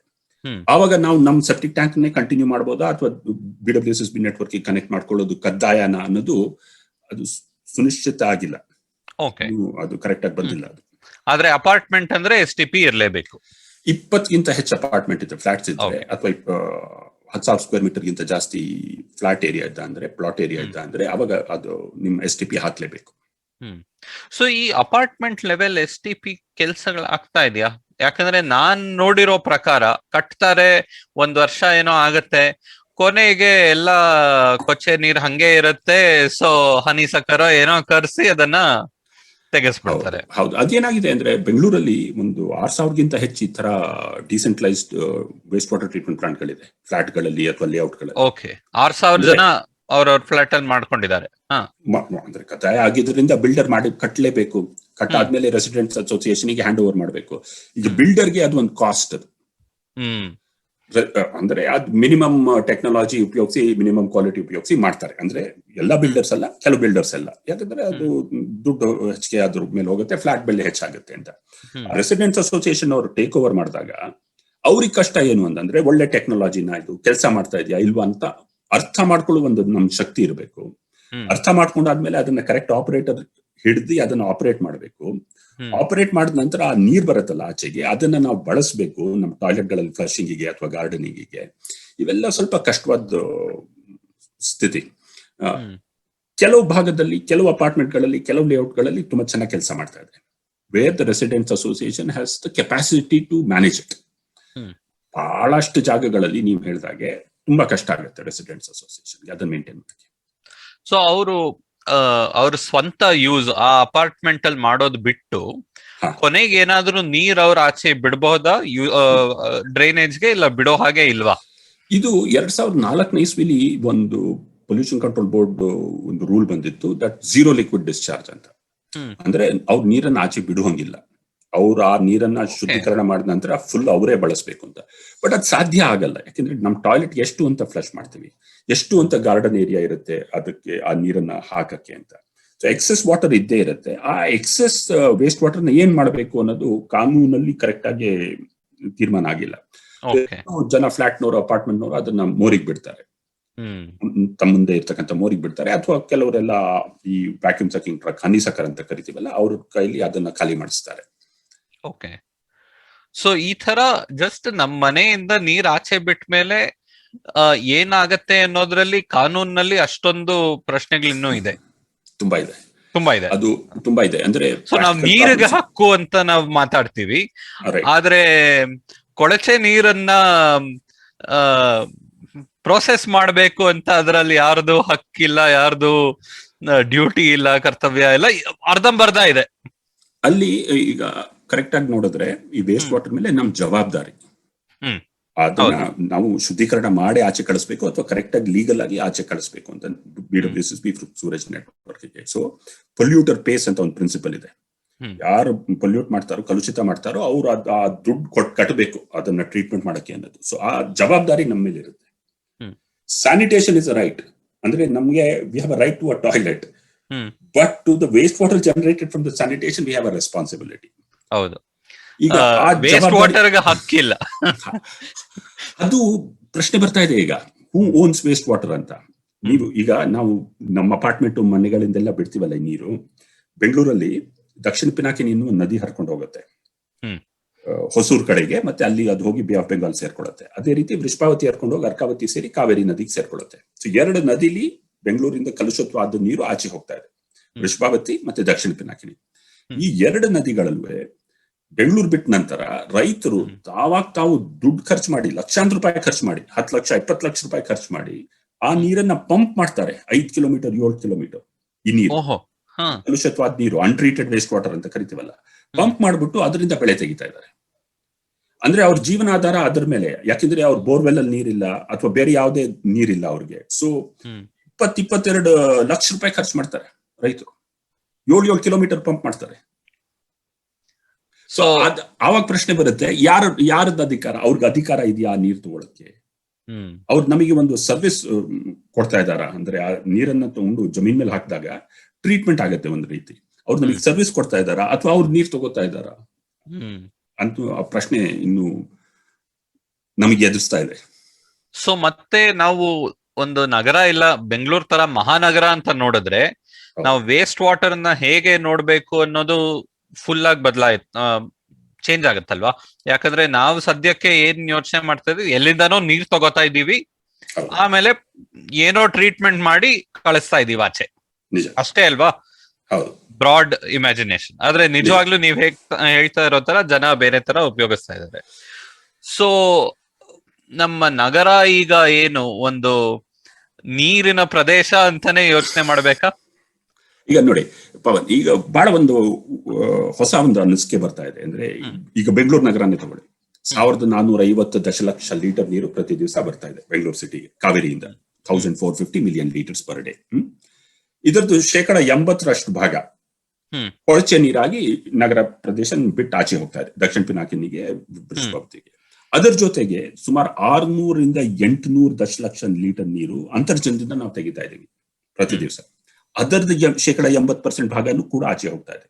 ಆವಾಗ ನಾವು ನಮ್ ಸೆಪ್ಟಿಕ್ ಟ್ಯಾಂಕ್ ನೇ ಕಂಟಿನ್ಯೂ ಮಾಡಬಹುದಾ ಅಥವಾ BWSSB ನೆಟ್ವರ್ಕ್ ಕನೆಕ್ಟ್ ಮಾಡ್ಕೊಳ್ಳೋದು ಕಡ್ಡಾಯನ ಅನ್ನೋದು ಅದು ಸುನಿಶ್ಚಿತ ಆಗಿಲ್ಲ. ಅದು ಕರೆಕ್ಟ್ ಆಗಿ ಬಂದಿಲ್ಲ. ಅದು ಆದ್ರೆ ಅಪಾರ್ಟ್ಮೆಂಟ್ ಅಂದ್ರೆ STP ಇರಲೇಬೇಕು. 20ಗಿಂತ ಹೆಚ್ಚು ಅಪಾರ್ಟ್ಮೆಂಟ್ ಇದೆ, ಫ್ಲಾಟ್ಸ್ ಇದ್ರೆ, ಅಥವಾ 10,000 ಸ್ಕ್ವೇರ್ ಮೀಟರ್ ಗಿಂತ ಜಾಸ್ತಿ ಫ್ಲಾಟ್ ಏರಿಯಾ ಇದ್ದ ಅಂದ್ರೆ, ಪ್ಲಾಟ್ ಏರಿಯಾ ಇದ್ದ ಅಂದ್ರೆ, ಅವಾಗ ಅದು ನಿಮ್ಮ STP ಹಾಕ್ಲೇಬೇಕು. ಸೊ ಈ ಅಪಾರ್ಟ್ಮೆಂಟ್ ಲೆವೆಲ್ STP ಕೆಲಸಗಳು ಆಗ್ತಾ ಇದೆಯಾ? ಯಾಕಂದ್ರೆ ನಾನ್ ನೋಡಿರೋ ಪ್ರಕಾರ ಕಟ್ತಾರೆ, 1 ವರ್ಷ ಏನೋ ಆಗತ್ತೆ, ಕೊನೆಗೆ ಎಲ್ಲ ಕೊಚ್ಚೆ ನೀರ್ ಹಂಗೆ ಇರುತ್ತೆ. ಸೊ ಹನಿ ಸಕ್ಕರ ಏನೋ ಕರ್ಸಿ ಅದನ್ನ ತೆಗೆಸ್ಬಿಡ್ತಾರೆ. ಹೌದು. ಅದೇನಾಗಿದೆ ಅಂದ್ರೆ, ಬೆಂಗಳೂರಲ್ಲಿ ಒಂದು 6,000ಗಿಂತ ಹೆಚ್ಚು ಈ ತರ decentralised waste water treatment plant ಗಳಿದೆ, ಫ್ಲಾಟ್ ಗಳಲ್ಲಿ ಅಥವಾ ಲೇಔಟ್ ಗಳಲ್ಲಿ. ಓಕೆ, 6,000 ಜನ ಅವ್ರವ್ರ ಫ್ಲಾಟ್ ಅಲ್ಲಿ ಮಾಡ್ಕೊಂಡಿದ್ದಾರೆ. ಅಂದ್ರೆ ಕಡ್ಡಾಯ ಆಗಿದ್ರಿಂದ ಬಿಲ್ಡರ್ ಮಾಡಿ ಕಟ್ಟಲೇಬೇಕು. ಕಟ್ಟಾದ್ಮೇಲೆ ರೆಸಿಡೆಂಟ್ಸ್ ಅಸೋಸಿಯೇಷನ್ ಗೆ ಹ್ಯಾಂಡ್ ಓವರ್ ಮಾಡಬೇಕು. ಈಗ ಬಿಲ್ಡರ್ಗೆ ಅದು ಒಂದು ಕಾಸ್ಟ್. ಅದು ಅಂದ್ರೆ ಅದು ಮಿನಿಮಮ್ ಟೆಕ್ನಾಲಜಿ ಉಪಯೋಗಿಸಿ, ಮಿನಿಮಮ್ ಕ್ವಾಲಿಟಿ ಉಪಯೋಗಿಸಿ ಮಾಡ್ತಾರೆ. ಅಂದ್ರೆ ಎಲ್ಲಾ ಬಿಲ್ಡರ್ಸ್ ಅಲ್ಲ, ಕೆಲವು ಬಿಲ್ಡರ್ಸ್ ಎಲ್ಲ. ಯಾಕಂದ್ರೆ ಅದು ದುಡ್ಡು ಹೆಚ್ಚಿಗೆ ಅದ್ರ ಮೇಲೆ ಹೋಗುತ್ತೆ, ಫ್ಲಾಟ್ ಬೆಲೆ ಹೆಚ್ಚಾಗುತ್ತೆ ಅಂತ. ರೆಸಿಡೆಂಟ್ಸ್ ಅಸೋಸಿಯೇಷನ್ ಅವರು ಟೇಕ್ ಓವರ್ ಮಾಡಿದಾಗ ಅವ್ರಿಗೆ ಕಷ್ಟ ಏನು ಅಂತಂದ್ರೆ, ಒಳ್ಳೆ ಟೆಕ್ನಾಲಜಿನ ಇದು ಕೆಲಸ ಮಾಡ್ತಾ ಇದೆಯಾ ಇಲ್ವಾ ಅಂತ ಅರ್ಥ ಮಾಡ್ಕೊಳ್ಳೋ ಒಂದು ನಮ್ ಶಕ್ತಿ ಇರಬೇಕು. ಅರ್ಥ ಮಾಡ್ಕೊಂಡಾದ್ಮೇಲೆ ಅದನ್ನ ಕರೆಕ್ಟ್ ಆಪರೇಟರ್ ಹಿಡಿದು ಅದನ್ನ ಆಪರೇಟ್ ಮಾಡಬೇಕು. ಆಪರೇಟ್ ಮಾಡಿದ ನಂತರ ಆ ನೀರ್ ಬರುತ್ತಲ್ಲ ಆಚೆಗೆ, ಅದನ್ನ ನಾವು ಬಳಸಬೇಕು ನಮ್ಮ ಟಾಯ್ಲೆಟ್ ಗಳಲ್ಲಿ ಫ್ಲಶಿಂಗಿಗೆ ಅಥವಾ ಗಾರ್ಡನಿಂಗಿಗೆ. ಇವೆಲ್ಲ ಸ್ವಲ್ಪ ಕಷ್ಟವಾದ ಸ್ಥಿತಿ. ಕೆಲವು ಭಾಗದಲ್ಲಿ, ಕೆಲವು ಅಪಾರ್ಟ್ಮೆಂಟ್ ಗಳಲ್ಲಿ, ಕೆಲವು ಲೇಔಟ್ ಗಳಲ್ಲಿ ತುಂಬಾ ಚೆನ್ನಾಗಿ ಕೆಲಸ ಮಾಡ್ತಾ ಇದೆ, where the residents association has the capacity to manage it. ಬಹಳಷ್ಟು ಜಾಗಗಳಲ್ಲಿ ನೀವು ಹೇಳಿದಾಗೆ ತುಂಬಾ ಕಷ್ಟ ಆಗುತ್ತೆ ರೆಸಿಡೆಂಟ್ಸ್ ಅಸೋಸಿಯೇಷನ್ ಅದನ್ನ ಮೇಂಟೈನ್ ಮಾಡಕ್ಕೆ. ಸೊ ಅವ್ರ ಸ್ವಂತ ಯೂಸ್ ಆ ಅಪಾರ್ಟ್ಮೆಂಟ್ ಅಲ್ಲಿ ಮಾಡೋದು ಬಿಟ್ಟು ಹಾ. ಕೊನೆಗೆ ಏನಾದ್ರೂ ನೀರ್ ಅವ್ರ ಆಚೆ ಬಿಡಬಹುದಾ ಡ್ರೈನೇಜ್ಗೆ, ಇಲ್ಲ ಬಿಡೋ ಹಾಗೆ ಇಲ್ವಾ? ಇದು 2004ನೇ ಇಸ್ವಿಲಿ ಒಂದು ಪೊಲ್ಯೂಷನ್ ಕಂಟ್ರೋಲ್ ಬೋರ್ಡ್ ಒಂದು ರೂಲ್ ಬಂದಿತ್ತು, ದಟ್ ಝೀರೋ ಲಿಕ್ವಿಡ್ ಡಿಸ್ಚಾರ್ಜ್ ಅಂತ. ಅಂದ್ರೆ ಅವ್ರ ನೀರನ್ನ ಆಚೆ ಬಿಡುವಂಗಿಲ್ಲ, ಅವ್ರು ಆ ನೀರನ್ನ ಶುದ್ಧೀಕರಣ ಮಾಡಿದ ನಂತರ ಫುಲ್ ಅವರೇ ಬಳಸಬೇಕು ಅಂತ. ಬಟ್ ಅದು ಸಾಧ್ಯ ಆಗಲ್ಲ, ಯಾಕಂದ್ರೆ ನಮ್ ಟಾಯ್ಲೆಟ್ ಎಷ್ಟು ಅಂತ ಫ್ಲಶ್ ಮಾಡ್ತೀವಿ, ಎಷ್ಟು ಅಂತ ಗಾರ್ಡನ್ ಏರಿಯಾ ಇರುತ್ತೆ ಅದಕ್ಕೆ ಆ ನೀರನ್ನ ಹಾಕಕ್ಕೆ ಅಂತ. ಸೊ ಎಕ್ಸೆಸ್ ವಾಟರ್ ಇದ್ದೇ ಇರುತ್ತೆ. ಆ ಎಕ್ಸೆಸ್ ವೇಸ್ಟ್ ವಾಟರ್ನ ಏನ್ ಮಾಡಬೇಕು ಅನ್ನೋದು ಕಾನೂನಲ್ಲಿ ಕರೆಕ್ಟ್ ಆಗಿ ತೀರ್ಮಾನ ಆಗಿಲ್ಲ. ಜನ ಫ್ಲಾಟ್ನವರು, ಅಪಾರ್ಟ್ಮೆಂಟ್ನವರು ಅದನ್ನ ಮೋರಿಗೆ ಬಿಡ್ತಾರೆ, ತಮ್ಮ ಮುಂದೆ ಇರ್ತಕ್ಕಂಥ ಮೋರಿಗೆ ಬಿಡ್ತಾರೆ, ಅಥವಾ ಕೆಲವರೆಲ್ಲ ಈ ವ್ಯಾಕ್ಯೂಮ್ ಸಕಿಂಗ್ ಟ್ರಕ್, ಹನಿ ಸಕರ್ ಅಂತ ಕರಿತೀವಲ್ಲ, ಅವ್ರ ಕೈಲಿ ಅದನ್ನ ಖಾಲಿ ಮಾಡಿಸ್ತಾರೆ. ಓಕೆ. ಸೊ ಈ ತರ ಜಸ್ಟ್ ನಮ್ ಮನೆಯಿಂದ ನೀರ್ ಆಚೆ ಬಿಟ್ಟ ಮೇಲೆ ಏನಾಗತ್ತೆ ಅನ್ನೋದ್ರಲ್ಲಿ ಕಾನೂನಲ್ಲಿ ಅಷ್ಟೊಂದು ಪ್ರಶ್ನೆಗಳಿನ್ನೂ ಇದೆ. ತುಂಬಾ ಇದೆ. ಅದು ತುಂಬಾ ಇದೆ. ಅಂದ್ರೆ ನಾವ್ ನೀರಿಗೆ ಹಕ್ಕು ಅಂತ ನಾವ್ ಮಾತಾಡ್ತೀವಿ, ಆದ್ರೆ ಕೊಳಚೆ ನೀರನ್ನ ಪ್ರೋಸೆಸ್ ಮಾಡ್ಬೇಕು ಅಂತ ಅದರಲ್ಲಿ ಯಾರ್ದು ಹಕ್ಕಿಲ್ಲ, ಯಾರ್ದು ಡ್ಯೂಟಿ ಇಲ್ಲ, ಕರ್ತವ್ಯ ಇಲ್ಲ, ಅರ್ಧಂಬರ್ಧ ಇದೆ. ಅಲ್ಲಿ ಈಗ ಕರೆಕ್ಟ್ ಆಗಿ ನೋಡಿದ್ರೆ ಈ ವೇಸ್ಟ್ ವಾಟರ್ ಮೇಲೆ ನಮ್ ಜವಾಬ್ದಾರಿ. ಅದನ್ನ ನಾವು ಶುದ್ಧೀಕರಣ ಮಾಡಿ ಆಚೆ ಕಳಿಸ್ಬೇಕು, ಅಥವಾ ಕರೆಕ್ಟ್ ಆಗಿ ಲೀಗಲ್ ಆಗಿ ಆಚೆ ಕಳಿಸ್ಬೇಕು ಅಂತ BWSSB ಸೂರಜ್ ನೆಟ್ವರ್ಕ್ ಗೆ. ಸೊ ಪೊಲ್ಯೂಟರ್ ಪೇಸ್ ಅಂತ ಒಂದು ಪ್ರಿನ್ಸಿಪಲ್ ಇದೆ. ಯಾರು ಪೊಲ್ಯೂಟ್ ಮಾಡ್ತಾರೋ, ಕಲುಷಿತ ಮಾಡ್ತಾರೋ, ಅವ್ರು ಆ ದುಡ್ಡು ಕಟ್ಟಬೇಕು ಅದನ್ನ ಟ್ರೀಟ್ಮೆಂಟ್ ಮಾಡಕ್ಕೆ ಅನ್ನೋದು. ಸೊ ಆ ಜವಾಬ್ದಾರಿ ನಮ್ಮ ಮೇಲೆ ಇರುತ್ತೆ. ಸ್ಯಾನಿಟೇಷನ್ ಇಸ್ ಅ ರೈಟ್, ಅಂದ್ರೆ ನಮ್ಗೆ we have a right to a toilet, but to the waste water generated from the sanitation we have a responsibility. ಹೌದು, ಈಗ ವೇಸ್ಟ್ ವಾಟರ್ಗೆ ಹಕ್ಕಿಲ್ಲ. ಅದು ಪ್ರಶ್ನೆ ಬರ್ತಾ ಇದೆ ಈಗ, ಹೂ ಓನ್ಸ್ ವೇಸ್ಟ್ ವಾಟರ್ ಅಂತ. ನೀವು ಈಗ ನಾವು ನಮ್ಮ ಅಪಾರ್ಟ್ಮೆಂಟ್ ಮನೆಗಳಿಂದೆಲ್ಲ ಬಿಡ್ತೀವಲ್ಲ ಈ ನೀರು, ಬೆಂಗಳೂರಲ್ಲಿ ದಕ್ಷಿಣ ಪಿನಾಕಿನಿ ಇನ್ನೂ ನದಿ ಹರ್ಕೊಂಡು ಹೋಗುತ್ತೆ ಹೊಸೂರ್ ಕಡೆಗೆ, ಮತ್ತೆ ಅಲ್ಲಿ ಅದು ಹೋಗಿ ಬೇ ಆಫ್ ಬೆಂಗಾಲ್ ಸೇರ್ಕೊಳ್ಳುತ್ತೆ. ಅದೇ ರೀತಿ ವೃಷಭಾವತಿ ಹರ್ಕೊಂಡು ಹೋಗಿ ಅರ್ಕಾವತಿ ಸೇರಿ ಕಾವೇರಿ ನದಿಗೆ ಸೇರ್ಕೊಳ್ಳುತ್ತೆ. ಸೊ 2 ನದಿಲಿ ಬೆಂಗಳೂರಿಂದ ಕಲುಷಿತವಾದ ನೀರು ಆಚೆ ಹೋಗ್ತಾ ಇದೆ, ವೃಷಭಾವತಿ ಮತ್ತೆ ದಕ್ಷಿಣ ಪಿನಾಕಿನಿ. ಈ 2 ನದಿಗಳಲ್ಲೂ ಬೆಂಗಳೂರು ಬಿಟ್ಟ ನಂತರ ರೈತರು ತಾವು ದುಡ್ಡು ಖರ್ಚು ಮಾಡಿ, ಲಕ್ಷಾಂತರ ರೂಪಾಯಿ ಖರ್ಚು ಮಾಡಿ, 10 ಲಕ್ಷ 20 ಲಕ್ಷ ರೂಪಾಯಿ ಖರ್ಚು ಮಾಡಿ ಆ ನೀರನ್ನ ಪಂಪ್ ಮಾಡ್ತಾರೆ. 5 ಕಿಲೋಮೀಟರ್ 7 ಕಿಲೋಮೀಟರ್ ಈ ನೀರು, ಕಲುಷಿತವಾದ ನೀರು, ಅನ್ಟ್ರೀಟೆಡ್ ವೇಸ್ಟ್ ವಾಟರ್ ಅಂತ ಕರಿತೀವಲ್ಲ, ಪಂಪ್ ಮಾಡ್ಬಿಟ್ಟು ಅದರಿಂದ ಬೆಳೆ ತೆಗಿತಾ ಇದ್ದಾರೆ. ಅಂದ್ರೆ ಅವ್ರ ಜೀವನಾಧಾರ ಅದ್ರ ಮೇಲೆ, ಯಾಕಂದ್ರೆ ಅವ್ರ ಬೋರ್ವೆಲ್ ಅಲ್ಲಿ ನೀರಿಲ್ಲ ಅಥವಾ ಬೇರೆ ಯಾವುದೇ ನೀರಿಲ್ಲ ಅವ್ರಿಗೆ. ಸೊ 22 ಲಕ್ಷ ರೂಪಾಯಿ ಖರ್ಚು ಮಾಡ್ತಾರೆ ರೈತರು, 7 ಕಿಲೋಮೀಟರ್ ಪಂಪ್ ಮಾಡ್ತಾರೆ. ಸೊ ಆವಾಗ ಪ್ರಶ್ನೆ ಬರುತ್ತೆ, ಯಾರದ್ದು ಅಧಿಕಾರ? ಅವ್ರಿಗೆ ಅಧಿಕಾರ ಇದೆಯಾ ಆ ನೀರು ತಗೊಳಕ್ಕೆ? ಅವ್ರು ನಮಗೆ ಒಂದು ಸರ್ವಿಸ್ ಕೊಡ್ತಾ ಇದಾರ? ಅಂದ್ರೆ ಆ ನೀರನ್ನ ತಗೊಂಡು ಜಮೀನ್ ಮೇಲೆ ಹಾಕಿದಾಗ ಟ್ರೀಟ್ಮೆಂಟ್ ಆಗತ್ತೆ ಒಂದ್ ರೀತಿ, ಅವ್ರು ನಮಗೆ ಸರ್ವಿಸ್ ಕೊಡ್ತಾ ಇದಾರಾ ಅಥವಾ ಅವ್ರು ನೀರ್ ತಗೋತಾ ಇದಾರಾ ಅಂತೂ ಆ ಪ್ರಶ್ನೆ ಇನ್ನು ನಮಗೆ ಎದುರಿಸ್ತಾ ಇದೆ. ಸೊ ಮತ್ತೆ ನಾವು ಒಂದು ನಗರ ಇಲ್ಲ ಬೆಂಗಳೂರು ತರ ಮಹಾನಗರ ಅಂತ ನೋಡಿದ್ರೆ ನಾವು ವೇಸ್ಟ್ ವಾಟರ್ ನ ಹೇಗೆ ನೋಡ್ಬೇಕು ಅನ್ನೋದು ಫುಲ್ ಆಗಿ ಚೇಂಜ್ ಆಗತ್ತಲ್ವಾ? ಯಾಕಂದ್ರೆ ನಾವು ಸದ್ಯಕ್ಕೆ ಏನ್ ಯೋಚನೆ ಮಾಡ್ತಾ ಇದೀವಿ, ಎಲ್ಲಿಂದಾನೋ ನೀರ್ ತಗೋತಾ ಇದೀವಿ, ಆಮೇಲೆ ಏನೋ ಟ್ರೀಟ್ಮೆಂಟ್ ಮಾಡಿ ಕಳಿಸ್ತಾ ಇದೀವಿ ಆಚೆ, ಅಷ್ಟೇ ಅಲ್ವಾ? Broad imagination. ಆದ್ರೆ ನಿಜವಾಗ್ಲೂ ನೀವ್ ಹೇಳ್ತಾ ಇರೋ ತರ ಜನ ಬೇರೆ ತರ ಉಪಯೋಗಿಸ್ತಾ ಇದ್ದಾರೆ. ಸೊ ನಮ್ಮ ನಗರ ಈಗ ಏನು ಒಂದು ನೀರಿನ ಪ್ರದೇಶ ಅಂತಾನೆ ಯೋಚನೆ ಮಾಡ್ಬೇಕಾ? ಈಗ ನೋಡಿ ಪವನ್, ಈಗ ಬಹಳ ಒಂದು ಹೊಸ ಒಂದು ಅನಿಸಿಕೆ ಬರ್ತಾ ಇದೆ. ಅಂದ್ರೆ ಈಗ ಬೆಂಗಳೂರು ನಗರನೇ ತಗೊಳ್ಳಿ, 1450 ದಶಲಕ್ಷ ಲೀಟರ್ ನೀರು ಪ್ರತಿ ದಿವಸ ಬರ್ತಾ ಇದೆ ಬೆಂಗಳೂರು ಸಿಟಿಗೆ ಕಾವೇರಿಯಿಂದ, 1450 ಮಿಲಿಯನ್ ಲೀಟರ್ಸ್ ಪರ್ ಡೇ. ಇದರದ್ದು 80% ಭಾಗ ಕೊಳಚೆ ನೀರಾಗಿ ನಗರ ಪ್ರದೇಶ ಬಿಟ್ಟು ಆಚೆ ಹೋಗ್ತಾ ಇದೆ, ದಕ್ಷಿಣ ಪಿನಾಕಿನಿಗೆ, ವೃಷಭಾವತಿಗೆ. ಅದರ ಜೊತೆಗೆ ಸುಮಾರು 600 ರಿಂದ 800 ದಶಲಕ್ಷ ಲೀಟರ್ ನೀರು ಅಂತರ್ಜಲದಿಂದ ನಾವು ತೆಗಿತಾ ಇದೀವಿ ಪ್ರತಿ ದಿವಸ. ಅದರದ್ದು 80% ಭಾಗನೂ ಕೂಡ ಆಚೆ ಹೋಗ್ತಾ ಇದೆ.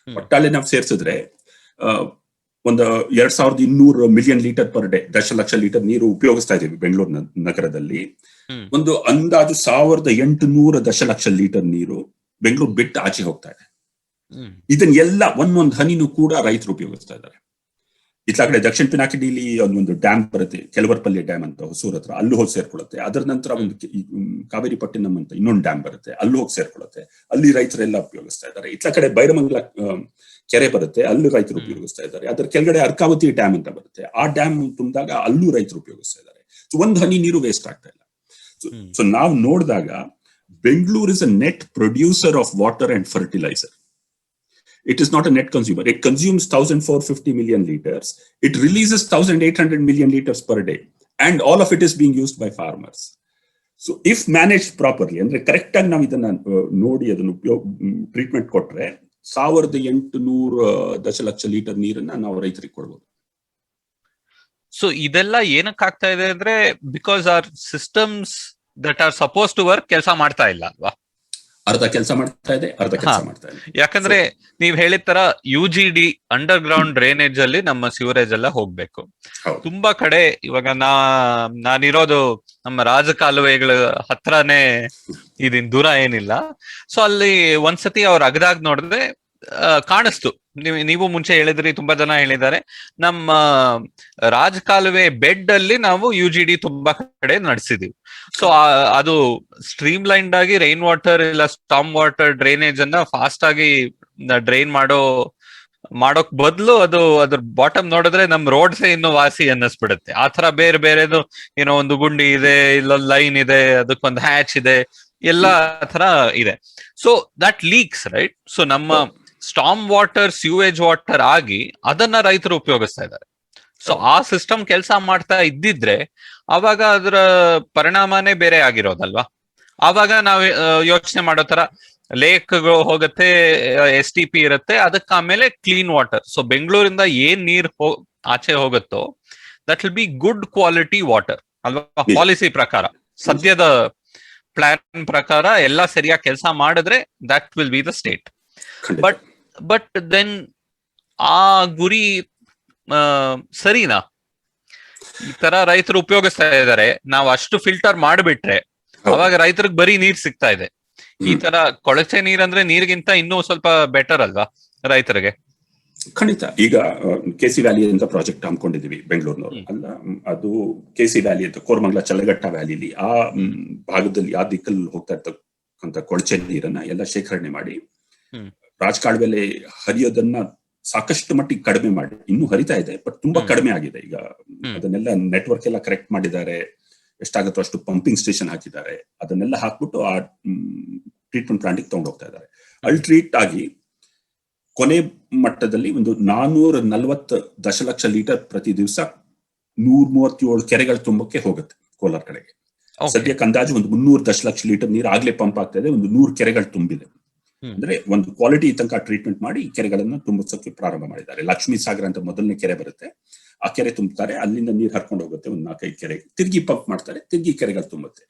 ಒಟ್ಟಾರೆ ನಾವು ಸೇರಿಸಿದ್ರೆ ಒಂದು 2200 ಮಿಲಿಯನ್ ಲೀಟರ್ ಪರ್ ಡೇ, ದಶಲಕ್ಷ ಲೀಟರ್ ನೀರು ಉಪಯೋಗಿಸ್ತಾ ಇದೀವಿ ಬೆಂಗಳೂರು ನಗರದಲ್ಲಿ. ಒಂದು ಅಂದಾಜು 1800 ದಶಲಕ್ಷ ಲೀಟರ್ ನೀರು ಬೆಂಗಳೂರು ಬಿಟ್ಟು ಆಚೆ ಹೋಗ್ತಾ ಇದೆ. ಇದನ್ನೆಲ್ಲ ಒಂದೊಂದು ಹನಿನೂ ಕೂಡ ರೈತರು ಉಪಯೋಗಿಸ್ತಾ ಇದ್ದಾರೆ. ಇತ್ಲ ಕಡೆ ದಕ್ಷಿಣ ಪಿನಾಕಿನಿಲಿ ಒಂದು ಡ್ಯಾಮ್ ಬರುತ್ತೆ, ಕೆಲವರ್ಪಲ್ಲಿ ಡ್ಯಾಮ್ ಅಂತ ಹೊಸೂರ್ ಹತ್ರ, ಅಲ್ಲೂ ಹೋಗಿ ಸೇರ್ಕೊಳ್ಳುತ್ತೆ. ಅದರ ನಂತರ ಒಂದು ಕಾವೇರಿ ಪಟ್ಟಿನಂ ಅಂತ ಇನ್ನೊಂದು ಡ್ಯಾಮ್ ಬರುತ್ತೆ, ಅಲ್ಲೂ ಹೋಗಿ ಸೇರ್ಕೊಳ್ಳುತ್ತೆ. ಅಲ್ಲಿ ರೈತರೆಲ್ಲ ಉಪಯೋಗಿಸ್ತಾ ಇದ್ದಾರೆ. ಇತ್ಲ ಕಡೆ ಬೈರಮಂಗಲ ಕೆರೆ ಬರುತ್ತೆ, ಅಲ್ಲೂ ರೈತರು ಉಪಯೋಗಿಸ್ತಾ ಇದ್ದಾರೆ. ಅದರ ಕೆಳಗಡೆ ಅರ್ಕಾವತಿ ಡ್ಯಾಮ್ ಅಂತ ಬರುತ್ತೆ, ಆ ಡ್ಯಾಮ್ ತುಂಬಿದಾಗ ಅಲ್ಲೂ ರೈತರು ಉಪಯೋಗಿಸ್ತಾ ಇದ್ದಾರೆ. ಸೊ ಒಂದ್ ಹನಿ ನೀರು ವೇಸ್ಟ್ ಆಗ್ತಾ ಇಲ್ಲ. ಸೊ ನಾವು ನೋಡಿದಾಗ Bengaluru is a net producer of water and fertiliser. It is not a net consumer. It consumes 1,450 million liters. It releases 1,800 million liters per day. And all of it is being used by farmers. So if managed properly, ಅಂದ್ರೆ correct ಆಗಿ ನಾವು ಇದನ್ನ ನೋಡಿ ಅದನ್ನು treatment ಕೊಟ್ರೆ 1,800 ದಶಲಕ್ಷ litre ನೀರನ್ನ ನಾವು ರೈತರಿಗೆ ಕೊಡ್ಬೋದು. ಸೊ ಇದೆಲ್ಲ ಏನಕ್ಕೆ ಆಗ್ತಾ ಇದೆ ಅಂದ್ರೆ because our systems that are suppose to work ಕೆಲಸ ಮಾಡ್ತಾ ಇಲ್ಲ ಅಲ್ವಾ? ಅರ್ಧ ಕೆಲಸ ಮಾಡ್ತಾ ಇದೆ, ಅರ್ಧ ಕೆಲಸ ಮಾಡ್ತಾ ಇದೆ. ಯಾಕಂದ್ರೆ ನೀವ್ ಹೇಳಿದ ತರ UGD ಅಂಡರ್ ಗ್ರೌಂಡ್ ಡ್ರೈನೇಜ್ ಅಲ್ಲಿ ನಮ್ಮ ಸಿವರೇಜ್ ಎಲ್ಲ ಹೋಗ್ಬೇಕು. ತುಂಬಾ ಕಡೆ ಇವಾಗ ನಾನಿರೋದು ನಮ್ಮ ರಾಜಕಾಲುವೆಗಳ ಹತ್ರನೇ ಇದನ್ ದೂರ ಏನಿಲ್ಲ. ಸೊ ಅಲ್ಲಿ ಒಂದ್ಸತಿ ಅವ್ರು ಅಗದಾಗ ನೋಡಿದ್ರೆ ಕಾಣಿಸ್ತು. ನೀವು ಮುಂಚೆ ಹೇಳಿದ್ರಿ, ತುಂಬಾ ಜನ ಹೇಳಿದ್ದಾರೆ, ನಮ್ಮ ರಾಜಕಾಲುವೆ ಬೆಡ್ ಅಲ್ಲಿ ನಾವು UGD ತುಂಬಾ ಕಡೆ ನಡೆಸಿದೀವಿ. ಸೊ ಅದು ಸ್ಟ್ರೀಮ್ ಲೈನ್ಡ್ ಆಗಿ ರೈನ್ ವಾಟರ್ ಇಲ್ಲ ಸ್ಟಾಮ್ ವಾಟರ್ ಡ್ರೈನೇಜ್ ಅನ್ನ ಫಾಸ್ಟ್ ಆಗಿ ಡ್ರೈನ್ ಮಾಡೋಕ್ ಬದಲು ಅದ್ರ ಬಾಟಮ್ ನೋಡಿದ್ರೆ ನಮ್ ರೋಡ್ಸ್ ಇನ್ನು ವಾಸಿ ಅನ್ನಿಸ್ಬಿಡುತ್ತೆ. ಆತರ ಬೇರೆ ಬೇರೆದು ಏನೋ ಒಂದು ಗುಂಡಿ ಇದೆ, ಇಲ್ಲೊಂದು ಲೈನ್ ಇದೆ, ಅದಕ್ಕೊಂದು ಹ್ಯಾಚ್ ಇದೆ, ಎಲ್ಲಾ ತರ ಇದೆ. So that leaks right. So ನಮ್ಮ ಸ್ಟಾಮ್ ವಾಟರ್ ಸ್ಯೂವೇಜ್ ವಾಟರ್ ಆಗಿ ಅದನ್ನ ರೈತರು ಉಪಯೋಗಿಸ್ತಾ ಇದ್ದಾರೆ. ಸೊ ಆ ಸಿಸ್ಟಮ್ ಕೆಲಸ ಮಾಡ್ತಾ ಇದ್ದಿದ್ರೆ ಅವಾಗ ಅದರ ಪರಿಣಾಮನೇ ಬೇರೆ ಆಗಿರೋದಲ್ವಾ? ಆವಾಗ ನಾವು ಯೋಚನೆ ಮಾಡೋ ತರ ಲೇಕ್ಗಳು ಹೋಗುತ್ತೆ, STP ಇರುತ್ತೆ, ಅದಕ್ಕೆ ಆಮೇಲೆ ಕ್ಲೀನ್ ವಾಟರ್. ಸೊ ಬೆಂಗಳೂರಿಂದ ಏನ್ ನೀರ್ ಆಚೆ ಹೋಗುತ್ತೋ that will be good quality water ಅಲ್ವಾ? ಪಾಲಿಸಿ ಪ್ರಕಾರ, ಸದ್ಯದ ಪ್ಲಾನ್ ಪ್ರಕಾರ ಎಲ್ಲ ಸರಿಯಾಗಿ ಕೆಲಸ ಮಾಡಿದ್ರೆ that will be the state. But then ಆ ಗುರಿ ಸರಿನಾ? ಈ ತರ ರೈತರು ಉಪಯೋಗಿಸ್ತಾ ಇದ್ದಾರೆ. ನಾವು ಅಷ್ಟು ಫಿಲ್ಟರ್ ಮಾಡಿಬಿಟ್ರೆ ಅವಾಗ ರೈತರಿಗೆ ಬರೀ ನೀರ್ ಸಿಗ್ತಾ ಇದೆ. ಈ ತರ ಕೊಳಚೆ ನೀರಂದ್ರೆ ನೀರಿಗಿಂತ ಇನ್ನೂ ಸ್ವಲ್ಪ ಬೆಟರ್ ಅಲ್ವಾ ರೈತರಿಗೆ? ಖಂಡಿತ. ಈಗ KC ವ್ಯಾಲಿ ಅಂತ ಪ್ರಾಜೆಕ್ಟ್ ಹಮ್ಮಿಕೊಂಡಿದೀವಿ ಬೆಂಗಳೂರಿನವರು ಅಲ್ಲ, ಅದು KC ವ್ಯಾಲಿ ಅಂತ ಕೋರಮಂಗಲ ಚಲ್ಲಘಟ್ಟ ವ್ಯಾಲಿಲಿ ಆ ಭಾಗದಲ್ಲಿ ಆ ದಿಕ್ಕಲ್ಲಿ ಹೋಗ್ತಾ ಇರ್ತಕ್ಕಂಥ ಕೊಳಚೆ ನೀರನ್ನ ಎಲ್ಲ ಶೇಖರಣೆ ಮಾಡಿ ರಾಜಕಾಲುವೆಲೆ ಹರಿಯೋದನ್ನ ಸಾಕಷ್ಟು ಮಟ್ಟಿಗೆ ಕಡಿಮೆ ಮಾಡಿ, ಇನ್ನೂ ಹರಿತಾ ಇದೆ ಬಟ್ ತುಂಬಾ ಕಡಿಮೆ ಆಗಿದೆ. ಈಗ ಅದನ್ನೆಲ್ಲ ನೆಟ್ವರ್ಕ್ ಎಲ್ಲ ಕರೆಕ್ಟ್ ಮಾಡಿದ್ದಾರೆ, ಎಷ್ಟಾಗುತ್ತೋ ಅಷ್ಟು ಪಂಪಿಂಗ್ ಸ್ಟೇಷನ್ ಹಾಕಿದ್ದಾರೆ, ಅದನ್ನೆಲ್ಲ ಹಾಕ್ಬಿಟ್ಟು ಆ ಟ್ರೀಟ್ಮೆಂಟ್ ಪ್ಲಾಂಟಿಗೆ ತಗೊಂಡು ಹೋಗ್ತಾ ಇದ್ದಾರೆ. ಅಲ್ಲಿ ಟ್ರೀಟ್ ಆಗಿ ಕೊನೆ ಮಟ್ಟದಲ್ಲಿ ಒಂದು 440 ದಶಲಕ್ಷ ಲೀಟರ್ ಪ್ರತಿ ದಿವಸ 137 ಕೆರೆಗಳ ತುಂಬಕ್ಕೆ ಹೋಗುತ್ತೆ ಕೋಲಾರ ಕಡೆಗೆ. ಸದ್ಯಕ್ಕೆ ಅಂದಾಜು ಒಂದು 300 ದಶಲಕ್ಷ ಲೀಟರ್ ನೀರು ಆಗ್ಲೇ ಪಂಪ್ ಆಗ್ತಾ ಇದೆ, ಒಂದು 100 ಕೆರೆಗಳು ತುಂಬಿದೆ. ಅಂದ್ರೆ ಒಂದು ಕ್ವಾಲಿಟಿ ತನಕ ಟ್ರೀಟ್ಮೆಂಟ್ ಮಾಡಿ ಈ ಕೆರೆಗಳನ್ನ ತುಂಬಿಸೋಕೆ ಪ್ರಾರಂಭ ಮಾಡಿದ್ದಾರೆ. ಲಕ್ಷ್ಮೀ ಸಾಗರ ಅಂತ ಮೊದಲನೇ ಕೆರೆ ಬರುತ್ತೆ, ಆ ಕೆರೆ ತುಂಬುತ್ತಾರೆ, ಅಲ್ಲಿಂದ ನೀರು ಹರ್ಕೊಂಡು ಹೋಗುತ್ತೆ ಒಂದು 4-5 ಕೆರೆಗೆ, ತಿರ್ಗಿ ಪಂಪ್ ಮಾಡ್ತಾರೆ, ತಿರ್ಗಿ ಕೆರೆಗಳು ತುಂಬುತ್ತೆ.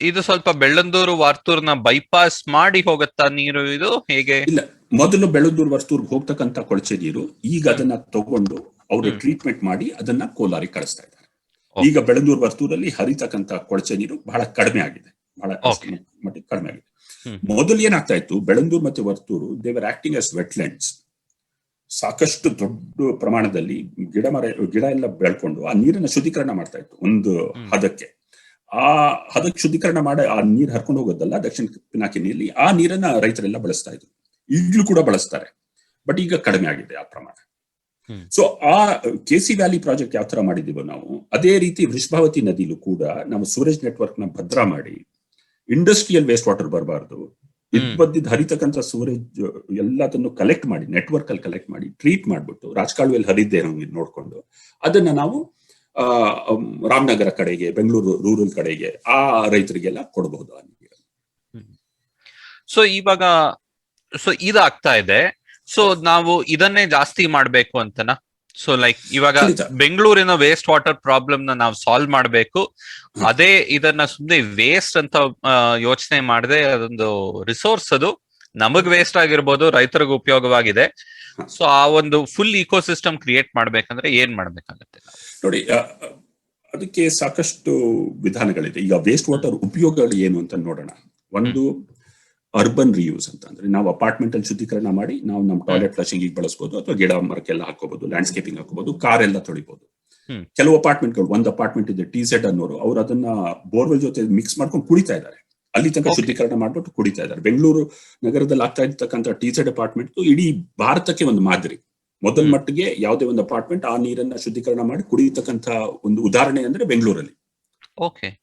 ಇದು ಸ್ವಲ್ಪ ಬೆಳ್ಳಂದೂರು ವಾರ್ತೂರ್ನ ಬೈಪಾಸ್ ಮಾಡಿ ಹೋಗುತ್ತಾ ನೀರು? ಇದು ಹೇಗೆ? ಇಲ್ಲ, ಮೊದಲು ಬೆಳ್ಳಂದೂರು ವರ್ತೂರ್ಗೆ ಹೋಗ್ತಕ್ಕಂತ ಕೊಳಚೆ ನೀರು ಈಗ ಅದನ್ನ ತಗೊಂಡು ಅವರು ಟ್ರೀಟ್ಮೆಂಟ್ ಮಾಡಿ ಅದನ್ನ ಕೋಲಾರಿಗೆ ಕಳಿಸ್ತಾ ಇದ್ದಾರೆ. ಈಗ ಬೆಳ್ಳಂದೂರು ವರ್ತೂರಲ್ಲಿ ಹರಿತಕ್ಕಂತ ಕೊಳಚೆ ನೀರು ಬಹಳ ಕಡಿಮೆ ಆಗಿದೆ, ಬಹಳ ಮಟ್ಟಿಗೆ ಕಡಿಮೆ ಆಗಿದೆ. ಮೊದಲು ಏನಾಗ್ತಾ ಇತ್ತು, ಬೆಳ್ಳಂದೂರು ಮತ್ತೆ Varthur they were acting as wetlands. ಸಾಕಷ್ಟು ದೊಡ್ಡ ಪ್ರಮಾಣದಲ್ಲಿ ಗಿಡ ಎಲ್ಲ ಬೆಳ್ಕೊಂಡು ಆ ನೀರನ್ನ ಶುದ್ಧೀಕರಣ ಮಾಡ್ತಾ ಇತ್ತು ಒಂದು ಹದಕ್ಕೆ. ಆ ಹದಕ್ಕೆ ಶುದ್ಧೀಕರಣ ಮಾಡಿ ಆ ನೀರು ಹರ್ಕೊಂಡು ಹೋಗೋದಲ್ಲ ದಕ್ಷಿಣ ಪಿನಾಕಿನಿಯಲ್ಲಿ, ಆ ನೀರನ್ನ ರೈತರೆಲ್ಲ ಬಳಸ್ತಾ ಇದ್ರು, ಈಗಲೂ ಕೂಡ ಬಳಸ್ತಾರೆ, ಬಟ್ ಈಗ ಕಡಿಮೆ ಆಗಿದೆ ಆ ಪ್ರಮಾಣ. ಸೊ ಆ KC ವ್ಯಾಲಿ ಪ್ರಾಜೆಕ್ಟ್ ಯಾವ ತರ ಮಾಡಿದೀವೋ ನಾವು, ಅದೇ ರೀತಿ ವೃಷಭಾವತಿ ನದಿಲೂ ಕೂಡ ನಾವು ಸೂರೇಜ್ ನೆಟ್ವರ್ಕ್ ನ ಭದ್ರ ಮಾಡಿ ಇಂಡಸ್ಟ್ರಿಯಲ್ ವೇಸ್ಟ್ ವಾಟರ್ ಬರಬಾರ್ದು, ಇದ್ದಿದ್ದ ಹರಿತಕ್ಕಂಥ ಸೂರೇಜ್ ಎಲ್ಲದನ್ನು ಕಲೆಕ್ಟ್ ಮಾಡಿ ನೆಟ್ವರ್ಕ್ ಅಲ್ಲಿ ಕಲೆಕ್ಟ್ ಮಾಡಿ ಟ್ರೀಟ್ ಮಾಡ್ಬಿಟ್ಟು ರಾಜಕಾಲುವೆಯಲ್ಲಿ ಹರಿದ್ದೇ ನೋಡ್ಕೊಂಡು ಅದನ್ನ ನಾವು ರಾಮನಗರ ಕಡೆಗೆ, ಬೆಂಗಳೂರು ರೂರಲ್ ಕಡೆಗೆ ಆ ರೈತರಿಗೆಲ್ಲ ಕೊಡಬಹುದು. ಸೊ ಇವಾಗ ಇದಾಗ್ತಾ ಇದೆ. ಸೊ ನಾವು ಇದನ್ನೇ ಜಾಸ್ತಿ ಮಾಡ್ಬೇಕು ಅಂತನಾ? ಸೊ ಲೈಕ್ ಇವಾಗ ಬೆಂಗಳೂರಿನ ವೇಸ್ಟ್ ವಾಟರ್ ಪ್ರಾಬ್ಲಮ್ ನ ನಾವು ಸಾಲ್ವ್ ಮಾಡ್ಬೇಕು, ಅದೇ ಇದನ್ನ ಸುಮ್ಮನೆ ವೇಸ್ಟ್ ಅಂತ ಯೋಚನೆ ಮಾಡದೆ ಅದೊಂದು ರಿಸೋರ್ಸ್, ಅದು ನಮಗ್ ವೇಸ್ಟ್ ಆಗಿರ್ಬೋದು, ರೈತರಿಗೂ ಉಪಯೋಗವಾಗಿದೆ. ಸೊ ಆ ಒಂದು ಫುಲ್ ಇಕೋಸಿಸ್ಟಮ್ ಕ್ರಿಯೇಟ್ ಮಾಡ್ಬೇಕಂದ್ರೆ ಏನ್ ಮಾಡ್ಬೇಕಾಗತ್ತೆ? ನೋಡಿ, ಅದಕ್ಕೆ ಸಾಕಷ್ಟು ವಿಧಾನಗಳಿದೆ. ಈಗ ವೇಸ್ಟ್ ವಾಟರ್ ಉಪಯೋಗಗಳು ಏನು ಅಂತ ನೋಡೋಣ. ಒಂದು ಅರ್ಬನ್ ರಿಯೂಸ್ ಅಂತ, ಅಂದ್ರೆ ನಾವು ಅಪಾರ್ಟ್ಮೆಂಟ್ ಅಲ್ಲಿ ಶುದ್ಧೀಕರಣ ಮಾಡಿ ನಾವು ನಮ್ಮ ಟಾಯ್ಲೆಟ್ ಫ್ಲಶಿಂಗ್ ಬಳಸಬಹುದು, ಅಥವಾ ಗಿಡ ಮರಕ್ಕೆಲ್ಲ ಹಾಕೋಬಹುದು, ಲ್ಯಾಂಡ್ಸ್ಕೇಪಿಂಗ್ ಹಾಕೋಬಹುದು, ಕಾರ್ ಎಲ್ಲ ತೊಳಿಬಹುದು. ಕೆಲವು ಅಪಾರ್ಟ್ಮೆಂಟ್ಗಳು, ಒಂದು ಅಪಾರ್ಟ್ಮೆಂಟ್ ಇದೆ TZ ಅನ್ನೋರು, ಅವ್ರು ಅದನ್ನ ಬೋರ್ವೆಲ್ ಜೊತೆ ಮಿಕ್ಸ್ ಮಾಡ್ಕೊಂಡು ಕುಡಿತಾ ಇದ್ದಾರೆ, ಅಲ್ಲಿ ತನಕ ಶುದ್ಧೀಕರಣ ಮಾಡ್ಬಿಟ್ಟು ಕುಡಿತಾ ಇದ್ದಾರೆ. ಬೆಂಗಳೂರು ನಗರದಲ್ಲಿ ಆಗ್ತಾ ಇರ್ತಕ್ಕಂಥ TZ ಅಪಾರ್ಟ್ಮೆಂಟ್ ಇಡೀ ಭಾರತಕ್ಕೆ ಒಂದು ಮಾದರಿ. ಮೊದಲ ಮಟ್ಟಿಗೆ ಯಾವುದೇ ಒಂದು ಅಪಾರ್ಟ್ಮೆಂಟ್ ಆ ನೀರನ್ನ ಶುದ್ಧೀಕರಣ ಮಾಡಿ ಕುಡಿಯತಕ್ಕಂತ ಒಂದು ಉದಾಹರಣೆ ಅಂದ್ರೆ ಬೆಂಗಳೂರಲ್ಲಿ.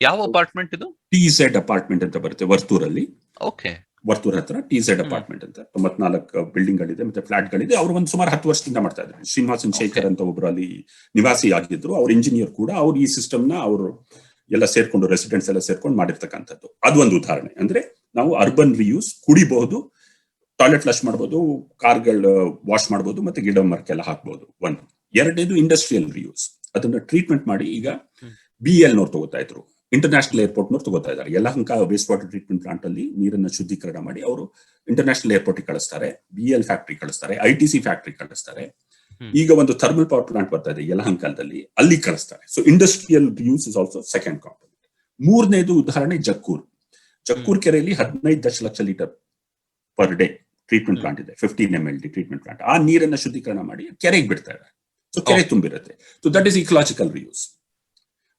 ಯಾವ ಅಪಾರ್ಟ್ಮೆಂಟ್ ಇದು? TZ ಅಪಾರ್ಟ್ಮೆಂಟ್ ಅಂತ ಬರುತ್ತೆ ವರ್ತೂರಲ್ಲಿ. ವರ್ತೂರ್ ಹತ್ರ TZ ಅಪಾರ್ಟ್ಮೆಂಟ್ ಅಂತ 94 ಬಿಲ್ಡಿಂಗ್ ಗಳಿದೆ ಮತ್ತೆ ಫ್ಲಾಟ್ ಗಳಿದೆ. ಅವ್ರು ಒಂದು ಸುಮಾರು 10 ವರ್ಷದಿಂದ ಮಾಡ್ತಾ ಇದ್ದಾರೆ. ಶ್ರೀನಿವಾಸನ್ ಶೇಖರ್ ಅಂತ ಒಬ್ರು ಅಲ್ಲಿ ನಿವಾಸಿ ಆಗಿದ್ರು, ಅವ್ರ ಇಂಜಿನಿಯರ್ ಕೂಡ. ಅವ್ರು ಈ ಸಿಸ್ಟಮ್ ನ ಅವರು ಎಲ್ಲ ಸೇರ್ಕೊಂಡು, ರೆಸಿಡೆಂಟ್ಸ್ ಎಲ್ಲ ಸೇರ್ಕೊಂಡು ಮಾಡಿರ್ತಕ್ಕಂಥದ್ದು. ಅದು ಒಂದು ಉದಾಹರಣೆ. ಅಂದ್ರೆ ನಾವು ಅರ್ಬನ್ ರಿಯೂಸ್, ಕುಡಿಬಹುದು, ಟಾಯ್ಲೆಟ್ ಫ್ಲಶ್ ಮಾಡಬಹುದು, ಕಾರ್ಗಳು ವಾಶ್ ಮಾಡಬಹುದು, ಮತ್ತೆ ಗಿಡ ಮರಕ್ಕೆಲ್ಲ ಹಾಕ್ಬಹುದು. ಒಂದು. ಎರಡನೇದು ಇಂಡಸ್ಟ್ರಿಯಲ್ ರಿಯೂಸ್. ಅದನ್ನ ಟ್ರೀಟ್ಮೆಂಟ್ ಮಾಡಿ ಈಗ BEL ನವ್ರು ತಗೋತಾ ಇದ್ರು, ಇಂಟರ್ನ್ಯಾಷನಲ್ ಏರ್ಪೋರ್ಟ್ ನವ್ರು ತಗೋತಾ ಇದ್ದಾರೆ. Yelahanka waste water treatment plant ಅಲ್ಲಿ ನೀರನ್ನ ಶುದ್ಧೀಕರಣ ಮಾಡಿ ಅವರು ಇಂಟರ್ನ್ಯಾಷನಲ್ ಏರ್ಪೋರ್ಟ್ ಕಳಿಸ್ತಾರೆ, BEL ಫ್ಯಾಕ್ಟರಿ ಕಳಿಸ್ತಾರೆ, ITC ಫ್ಯಾಕ್ಟರಿ ಕಳಿಸ್ತಾರೆ. ಈಗ ಒಂದು ಥರ್ಮಲ್ ಪವರ್ ಪ್ಲಾಂಟ್ ಬರ್ತಾ ಇದೆ ಯಲಹಂಕದಲ್ಲಿ, ಅಲ್ಲಿ ಕಳಿಸ್ತಾರೆ. So industrial reuse is also second component. ಮೂರನೇದು ಉದಾಹರಣೆ ಜಕ್ಕೂರ್ ಕೆರೆಯಲ್ಲಿ 15 ದಶಲಕ್ಷ litre per day treatment plant ಇದೆ, 15 MLD ಟ್ರೀಟ್ಮೆಂಟ್ ಪ್ಲಾಂಟ್. ಆ ನೀರನ್ನ ಶುದ್ಧೀಕರಣ ಮಾಡಿ ಕೆರೆಗೆ ಬಿಡ್ತಾ ಇದ್ದಾರೆ. ಸೊ ಕೆರೆ ತುಂಬಿರುತ್ತೆ. So that is ecological reuse.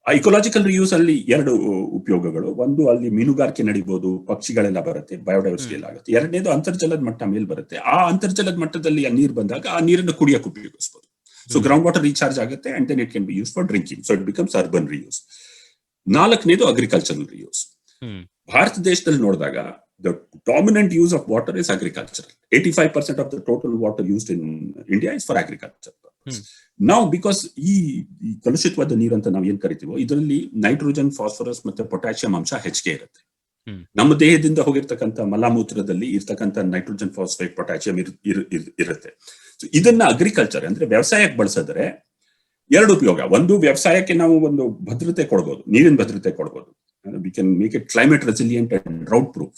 ಆ ಇಕಲಾಜಿಕಲ್ ರಿಯೂಸ್ ಅಲ್ಲಿ ಎರಡು ಉಪಯೋಗಗಳು. ಒಂದು, ಅಲ್ಲಿ ಮೀನುಗಾರಿಕೆ ನಡೀಬಹುದು, ಪಕ್ಷಿಗಳೆಲ್ಲ ಬರುತ್ತೆ, ಬಯೋಡೈವರ್ಸಿಟಿ ಎಲ್ಲ ಆಗುತ್ತೆ. ಎರಡನೇದು, ಅಂತರ್ಜಲದ ಮಟ್ಟ ಮೇಲ್ ಬರುತ್ತೆ. ಆ ಅಂತರ್ಜಲದ ಮಟ್ಟದಲ್ಲಿ ಆ ನೀರು ಬಂದಾಗ ಆ ನೀರನ್ನು ಕುಡಿಯಕ್ಕೆ ಉಪಯೋಗಿಸಬಹುದು. ಸೊ ಗ್ರೌಂಡ್ ವಾಟರ್ ರೀಚಾರ್ಜ್ ಆಗುತ್ತೆ and then it can be use for drinking. So it becomes urban reuse. ನಾಲ್ಕನೇದು ಅಗ್ರಿಕಲ್ಚರಲ್ ರಿಯೂಸ್. ಭಾರತ ದೇಶದಲ್ಲಿ ನೋಡಿದಾಗ the dominant use of water is agricultural. 85% of the total water used in India is for agriculture purpose. Now, because ಈ ಕಲುಷಿತವಾದ ನೀರು ಅಂತ ನಾವು ಏನ್ ಕರಿತೀವೋ, ಇದರಲ್ಲಿ nitrogen, phosphorus ಮತ್ತೆ ಪೊಟ್ಯಾಷಿಯಂ ಅಂಶ ಹೆಚ್ಚಿಗೆ ಇರುತ್ತೆ. ನಮ್ಮ ದೇಹದಿಂದ ಹೋಗಿರ್ತಕ್ಕಂಥ ಮಲಮೂತ್ರದಲ್ಲಿ ಇರ್ತಕ್ಕಂಥ ನೈಟ್ರೋಜನ್, ಫಾಸ್ಫೇಟ್, ಪೊಟ್ಯಾಷಿಯಂ ಇರುತ್ತೆ. ಇದನ್ನ ಅಗ್ರಿಕಲ್ಚರ್ ಅಂದ್ರೆ ವ್ಯವಸಾಯಕ್ಕೆ ಬಳಸಿದ್ರೆ ಎರಡು ಉಪಯೋಗ. ಒಂದು, ವ್ಯವಸಾಯಕ್ಕೆ ನಾವು ಒಂದು ಭದ್ರತೆ ಕೊಡ್ಬೋದು, ನೀರಿನ ಭದ್ರತೆ ಕೊಡ್ಬೋದು. We can make it climate resilient and drought proof.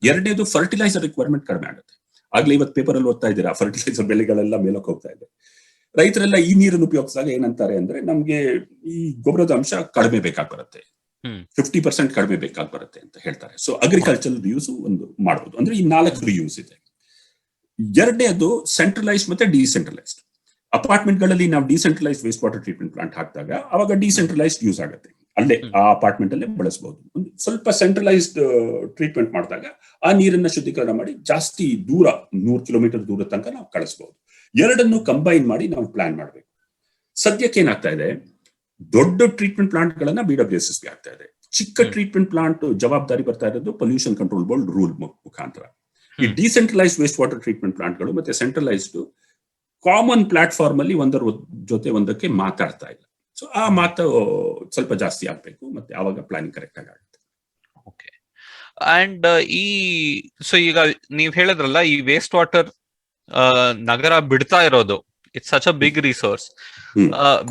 ಎರಡನೇದು, ಫರ್ಟಿಲೈಸರ್ ರಿಕ್ವೈರ್ಮೆಂಟ್ ಕಡಿಮೆ ಆಗುತ್ತೆ. ಆಗ್ಲೇ ಇವತ್ತು ಪೇಪರ್ ಅಲ್ಲಿ ಓದ್ತಾ ಇದ್ದೀರಾ, ಫರ್ಟಿಲೈಸರ್ ಬೆಲೆಗಳೆಲ್ಲ ಮೇಲಕ್ಕೆ ಹೋಗ್ತಾ ಇದೆ. ರೈತರೆಲ್ಲ ಈ ನೀರನ್ನು ಉಪಯೋಗಿಸಿದಾಗ ಏನಂತಾರೆ ಅಂದ್ರೆ, ನಮ್ಗೆ ಈ ಗೊಬ್ಬರದ ಅಂಶ ಕಡಿಮೆ ಬೇಕಾಗಿ ಬರುತ್ತೆ, 50% ಕಡಿಮೆ ಬೇಕಾಗಿ ಬರುತ್ತೆ ಅಂತ ಹೇಳ್ತಾರೆ. ಸೊ ಅಗ್ರಿಕಲ್ಚರಲ್ ರಿಯೂಸ್ ಒಂದು ಮಾಡಬಹುದು. ಅಂದ್ರೆ ಈ 4 ರಿಯೂಸ್ ಇದೆ. ಎರಡನೇದು ಸೆಂಟ್ರಲೈಸ್ಡ್ ಮತ್ತೆ ಡಿಸೆಂಟ್ರಲೈಸ್ಡ್. ಅಪಾರ್ಟ್ಮೆಂಟ್ ಗಳಲ್ಲಿ ನಾವು decentralised waste water treatment plant ಹಾಕಿದಾಗ ಅವಾಗ ಡಿಸೆಂಟ್ರಲೈಸ್ಡ್ ಯೂಸ್ ಆಗುತ್ತೆ, ಅಲ್ಲೇ ಆ ಅಪಾರ್ಟ್ಮೆಂಟ್ ಅಲ್ಲೇ ಬಳಸಬಹುದು. ಸ್ವಲ್ಪ ಸೆಂಟ್ರಲೈಸ್ಡ್ ಟ್ರೀಟ್ಮೆಂಟ್ ಮಾಡಿದಾಗ ಆ ನೀರನ್ನ ಶುದ್ಧೀಕರಣ ಮಾಡಿ ಜಾಸ್ತಿ ದೂರ, 100 ಕಿಲೋಮೀಟರ್ ದೂರ ತನಕ ನಾವು ಕಳಿಸಬಹುದು. ಎರಡನ್ನು ಕಂಬೈನ್ ಮಾಡಿ ನಾವು ಪ್ಲಾನ್ ಮಾಡಬೇಕು. ಸದ್ಯಕ್ಕೆ ಏನಾಗ್ತಾ ಇದೆ, ದೊಡ್ಡ ಟ್ರೀಟ್ಮೆಂಟ್ ಪ್ಲಾಂಟ್ ಗಳನ್ನ BWSS ಆಗ್ತಾ ಇದೆ. ಚಿಕ್ಕ ಟ್ರೀಟ್ಮೆಂಟ್ ಪ್ಲಾಂಟ್ ಜವಾಬ್ದಾರಿ ಬರ್ತಾ ಇರೋದು ಪೊಲ್ಯೂಷನ್ ಕಂಟ್ರೋಲ್ ಬೋರ್ಡ್ ರೂಲ್ ಮುಖಾಂತರ. ಈ decentralised waste water treatment plant ಗಳು ಮತ್ತೆ ಸೆಂಟ್ರಲೈಸ್ಡ್ ಕಾಮನ್ ಪ್ಲಾಟ್ಫಾರ್ಮ್ ಅಲ್ಲಿ ಒಂದರ ಜೊತೆ ಒಂದಕ್ಕೆ ಮಾತಾಡ್ತಾ ಇಲ್ಲ. ಸೊ ಆ ಮಾತು ಸ್ವಲ್ಪ ಜಾಸ್ತಿ ಆಗ್ಬೇಕು, ಮತ್ತೆ ಆವಾಗ ಪ್ಲಾನಿಂಗ್ ಕರೆಕ್ಟ್ ಆಗುತ್ತೆ. ಓಕೆ. ಅಂಡ್ ಈಗ ನೀವ್ ಹೇಳಿದ್ರಲ್ಲ, ಈ ವೇಸ್ಟ್ ವಾಟರ್ ನಗರ ಬಿಡ್ತಾ ಇರೋದು, it's such a big resource.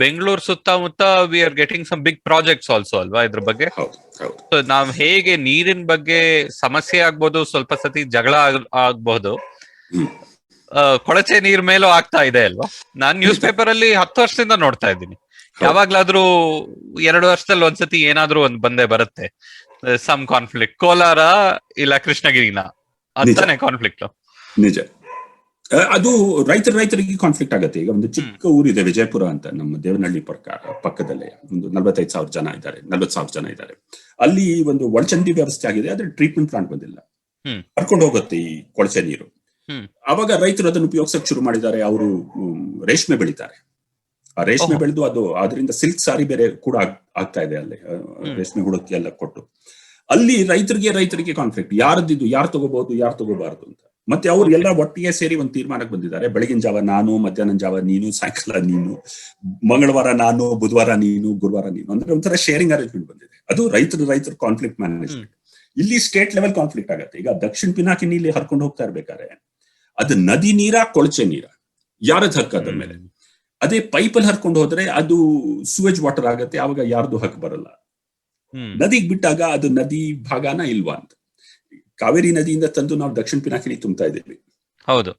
Bengaluru ಸುತ್ತಮುತ್ತ we are getting some big projects also ಅಲ್ವಾ ಇದ್ರ ಬಗ್ಗೆ? ಸೊ ನಾವ್ ಹೇಗೆ ನೀರಿನ ಬಗ್ಗೆ ಸಮಸ್ಯೆ ಆಗ್ಬೋದು, ಸ್ವಲ್ಪ ಸತಿ ಜಗಳ ಆಗ್ಬಹುದು, ಕೊಳಚೆ ನೀರ್ ಮೇಲೂ ಆಗ್ತಾ ಇದೆ ಅಲ್ವಾ? ನಾನ್ ನ್ಯೂಸ್ ಪೇಪರ್ ಅಲ್ಲಿ 10 ವರ್ಷದಿಂದ ನೋಡ್ತಾ ಇದ್ದೀನಿ. ಯಾವಾಗ್ಲಾದ್ರೂ 2 ವರ್ಷದಲ್ಲಿ ಒಂದ್ಸತಿ ಏನಾದ್ರೂ ಒಂದ್ ಬಂದೇ ಬರುತ್ತೆ, ಸಮ್ ಕಾನ್ಫ್ಲಿಕ್ಟ್. ಕೋಲಾರ ಇಲ್ಲ ಕೃಷ್ಣಗಿರಿನ ಅಂತಾನೆ ಕಾನ್ಫ್ಲಿಕ್ಟ್. ನಿಜ. ಅದು ರೈತರಿಗೆ ಕಾನ್ಫ್ಲಿಕ್ಟ್ ಆಗುತ್ತೆ. ಈಗ ಒಂದು ಚಿಕ್ಕ ಊರಿದೆ ವಿಜಯಪುರ ಅಂತ, ನಮ್ಮ ದೇವನಹಳ್ಳಿ ಪಕ್ಕದಲ್ಲೇ. ಒಂದು 45,000 ಜನ ಇದ್ದಾರೆ, 40,000 ಜನ ಇದ್ದಾರೆ. ಅಲ್ಲಿ ಒಂದು ಒಳಚಂಡಿ ವ್ಯವಸ್ಥೆ ಆಗಿದೆ, ಆದ್ರೆ ಟ್ರೀಟ್ಮೆಂಟ್ ಪ್ಲಾಂಟ್ ಬಂದಿಲ್ಲ. ಕರ್ಕೊಂಡು ಹೋಗುತ್ತೆ ಈ ಕೊಳಚೆ ನೀರು. ಅವಾಗ ರೈತರು ಅದನ್ನು ಉಪಯೋಗಿಸಕ್ ಶುರು ಮಾಡಿದ್ದಾರೆ. ಅವರು ರೇಷ್ಮೆ ಬೆಳಿತಾರೆ. ಆ ರೇಷ್ಮೆ ಬೆಳೆದು ಅದರಿಂದ ಸಿಲ್ಕ್ ಸಾರಿ ಬೇರೆ ಕೂಡ ಆಗ್ತಾ ಇದೆ ಅಲ್ಲಿ, ರೇಷ್ಮೆ ಹುಡುಕಿ ಎಲ್ಲ ಕೊಟ್ಟು. ಅಲ್ಲಿ ರೈತರಿಗೆ ಕಾನ್ಫ್ಲಿಕ್ಟ್, ಯಾರದಿದ್ದು, ಯಾರು ತಗೋಬಹುದು, ಯಾರು ತಗೋಬಾರದು ಅಂತ. ಮತ್ತೆ ಅವ್ರು ಎಲ್ಲ ಒಟ್ಟಿಗೆ ಸೇರಿ ಒಂದು ತೀರ್ಮಾನಕ್ಕೆ ಬಂದಿದ್ದಾರೆ. ಬೆಳಗಿನ ಜಾವ ನಾನು, ಮಧ್ಯಾಹ್ನ ಜಾವ ನೀನು, ಸಾಯಂಕಾಲ ನೀನು, ಮಂಗಳವಾರ ನಾನು, ಬುಧವಾರ ನೀನು, ಗುರುವಾರ ನೀನು, ಅಂದ್ರೆ ಒಂಥರ ಶೇರಿಂಗ್ ಅರೇಂಜ್ಮೆಂಟ್ ಬಂದಿದೆ. ಅದು ರೈತರ ಕಾನ್ಫ್ಲಿಕ್ಟ್ ಮ್ಯಾನೇಜ್ಮೆಂಟ್. ಇಲ್ಲಿ ಸ್ಟೇಟ್ ಲೆವೆಲ್ ಕಾನ್ಫ್ಲಿಕ್ಟ್ ಆಗುತ್ತೆ. ಈಗ ದಕ್ಷಿಣ ಪಿನಾಕಿನಿಲಿ ಹರ್ಕೊಂಡು ಹೋಗ್ತಾ ಇರ್ಬೇಕಾದ್ರೆ ಅದು ನದಿ ನೀರ, ಕೊಳಚೆ ನೀರ, ಯಾರದ್ ಹಕ್ಕ ಅದ್ರ ಮೇಲೆ? ಅದೇ ಪೈಪಲ್ಲಿ ಹರ್ಕೊಂಡು ಹೋದ್ರೆ ಅದು ಸುವೇಜ್ ವಾಟರ್ ಆಗತ್ತೆ, ಆವಾಗ ಯಾರ್ದು ಹಕ್ ಬರಲ್ಲ. ನದಿಗೆ ಬಿಟ್ಟಾಗ ಅದು ನದಿ ಭಾಗನ ಇಲ್ವಾ ಅಂತ. ಕಾವೇರಿ ನದಿಯಿಂದ ತಂದು ನಾವು ದಕ್ಷಿಣ ಪಿನಾಕಿನಿ ತುಂಬ್ತಾ ಇದ್ದೀವಿ. ಹೌದು,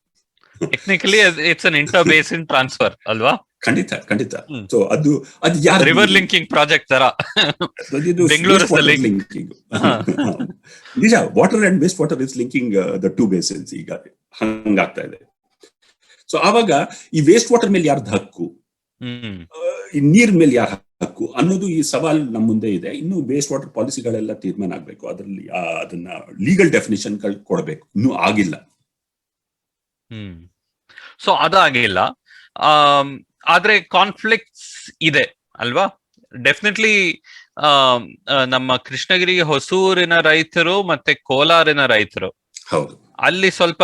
technically it's an inter basin transfer ಅಲ್ವಾ? ಖಂಡಿತ. ಸೊ ಅದು ಯಾರು ರಿವರ್ ಲಿಂಕಿಂಗ್ ಪ್ರಾಜೆಕ್ಟ್ ತರ ಬೆಂಗಳೂರು ಲಿಂಕಿಂಗ್. ನಿಜ, water and waste water is linking the 2 basins. ಈಗ ಹಂಗಾಗ್ತಾ ಇದೆ. ಸೊ ಆವಾಗ ಈ ವೇಸ್ಟ್ ವಾಟರ್ ಮೇಲೆ ಯಾರ್ದು ಹಕ್ಕು, ಈ ನೀರ್ ಮೇಲೆ ಯಾರ ಹಕ್ಕು ಅನ್ನೋದು ಈ ಸವಾಲ್ ನಮ್ಮ ಮುಂದೆ ಇದೆ. ಇನ್ನು ವೇಸ್ಟ್ ವಾಟರ್ ಪಾಲಿಸಿಗಳೆಲ್ಲ ತೀರ್ಮಾನ ಆಗ್ಬೇಕು, ಅದರಲ್ಲಿ ಅದನ್ನ ಲೀಗಲ್ ಡೆಫಿನಿಷನ್ ಕೊಡಬೇಕು. ಇನ್ನೂ ಆಗಿಲ್ಲ. ಸೊ ಅದಾಗಿಲ್ಲ. ಆದ್ರೆ ಕಾನ್ಫ್ಲಿಕ್ಟ್ಸ್ ಇದೆ ಅಲ್ವಾ? ಡೆಫಿನೆಟ್ಲಿ ನಮ್ಮ ಕೃಷ್ಣಗಿರಿ, ಹೊಸೂರಿನ ರೈತರು ಮತ್ತೆ ಕೋಲಾರಿನ ರೈತರು ಹೌದು. ಅಲ್ಲಿ ಸ್ವಲ್ಪ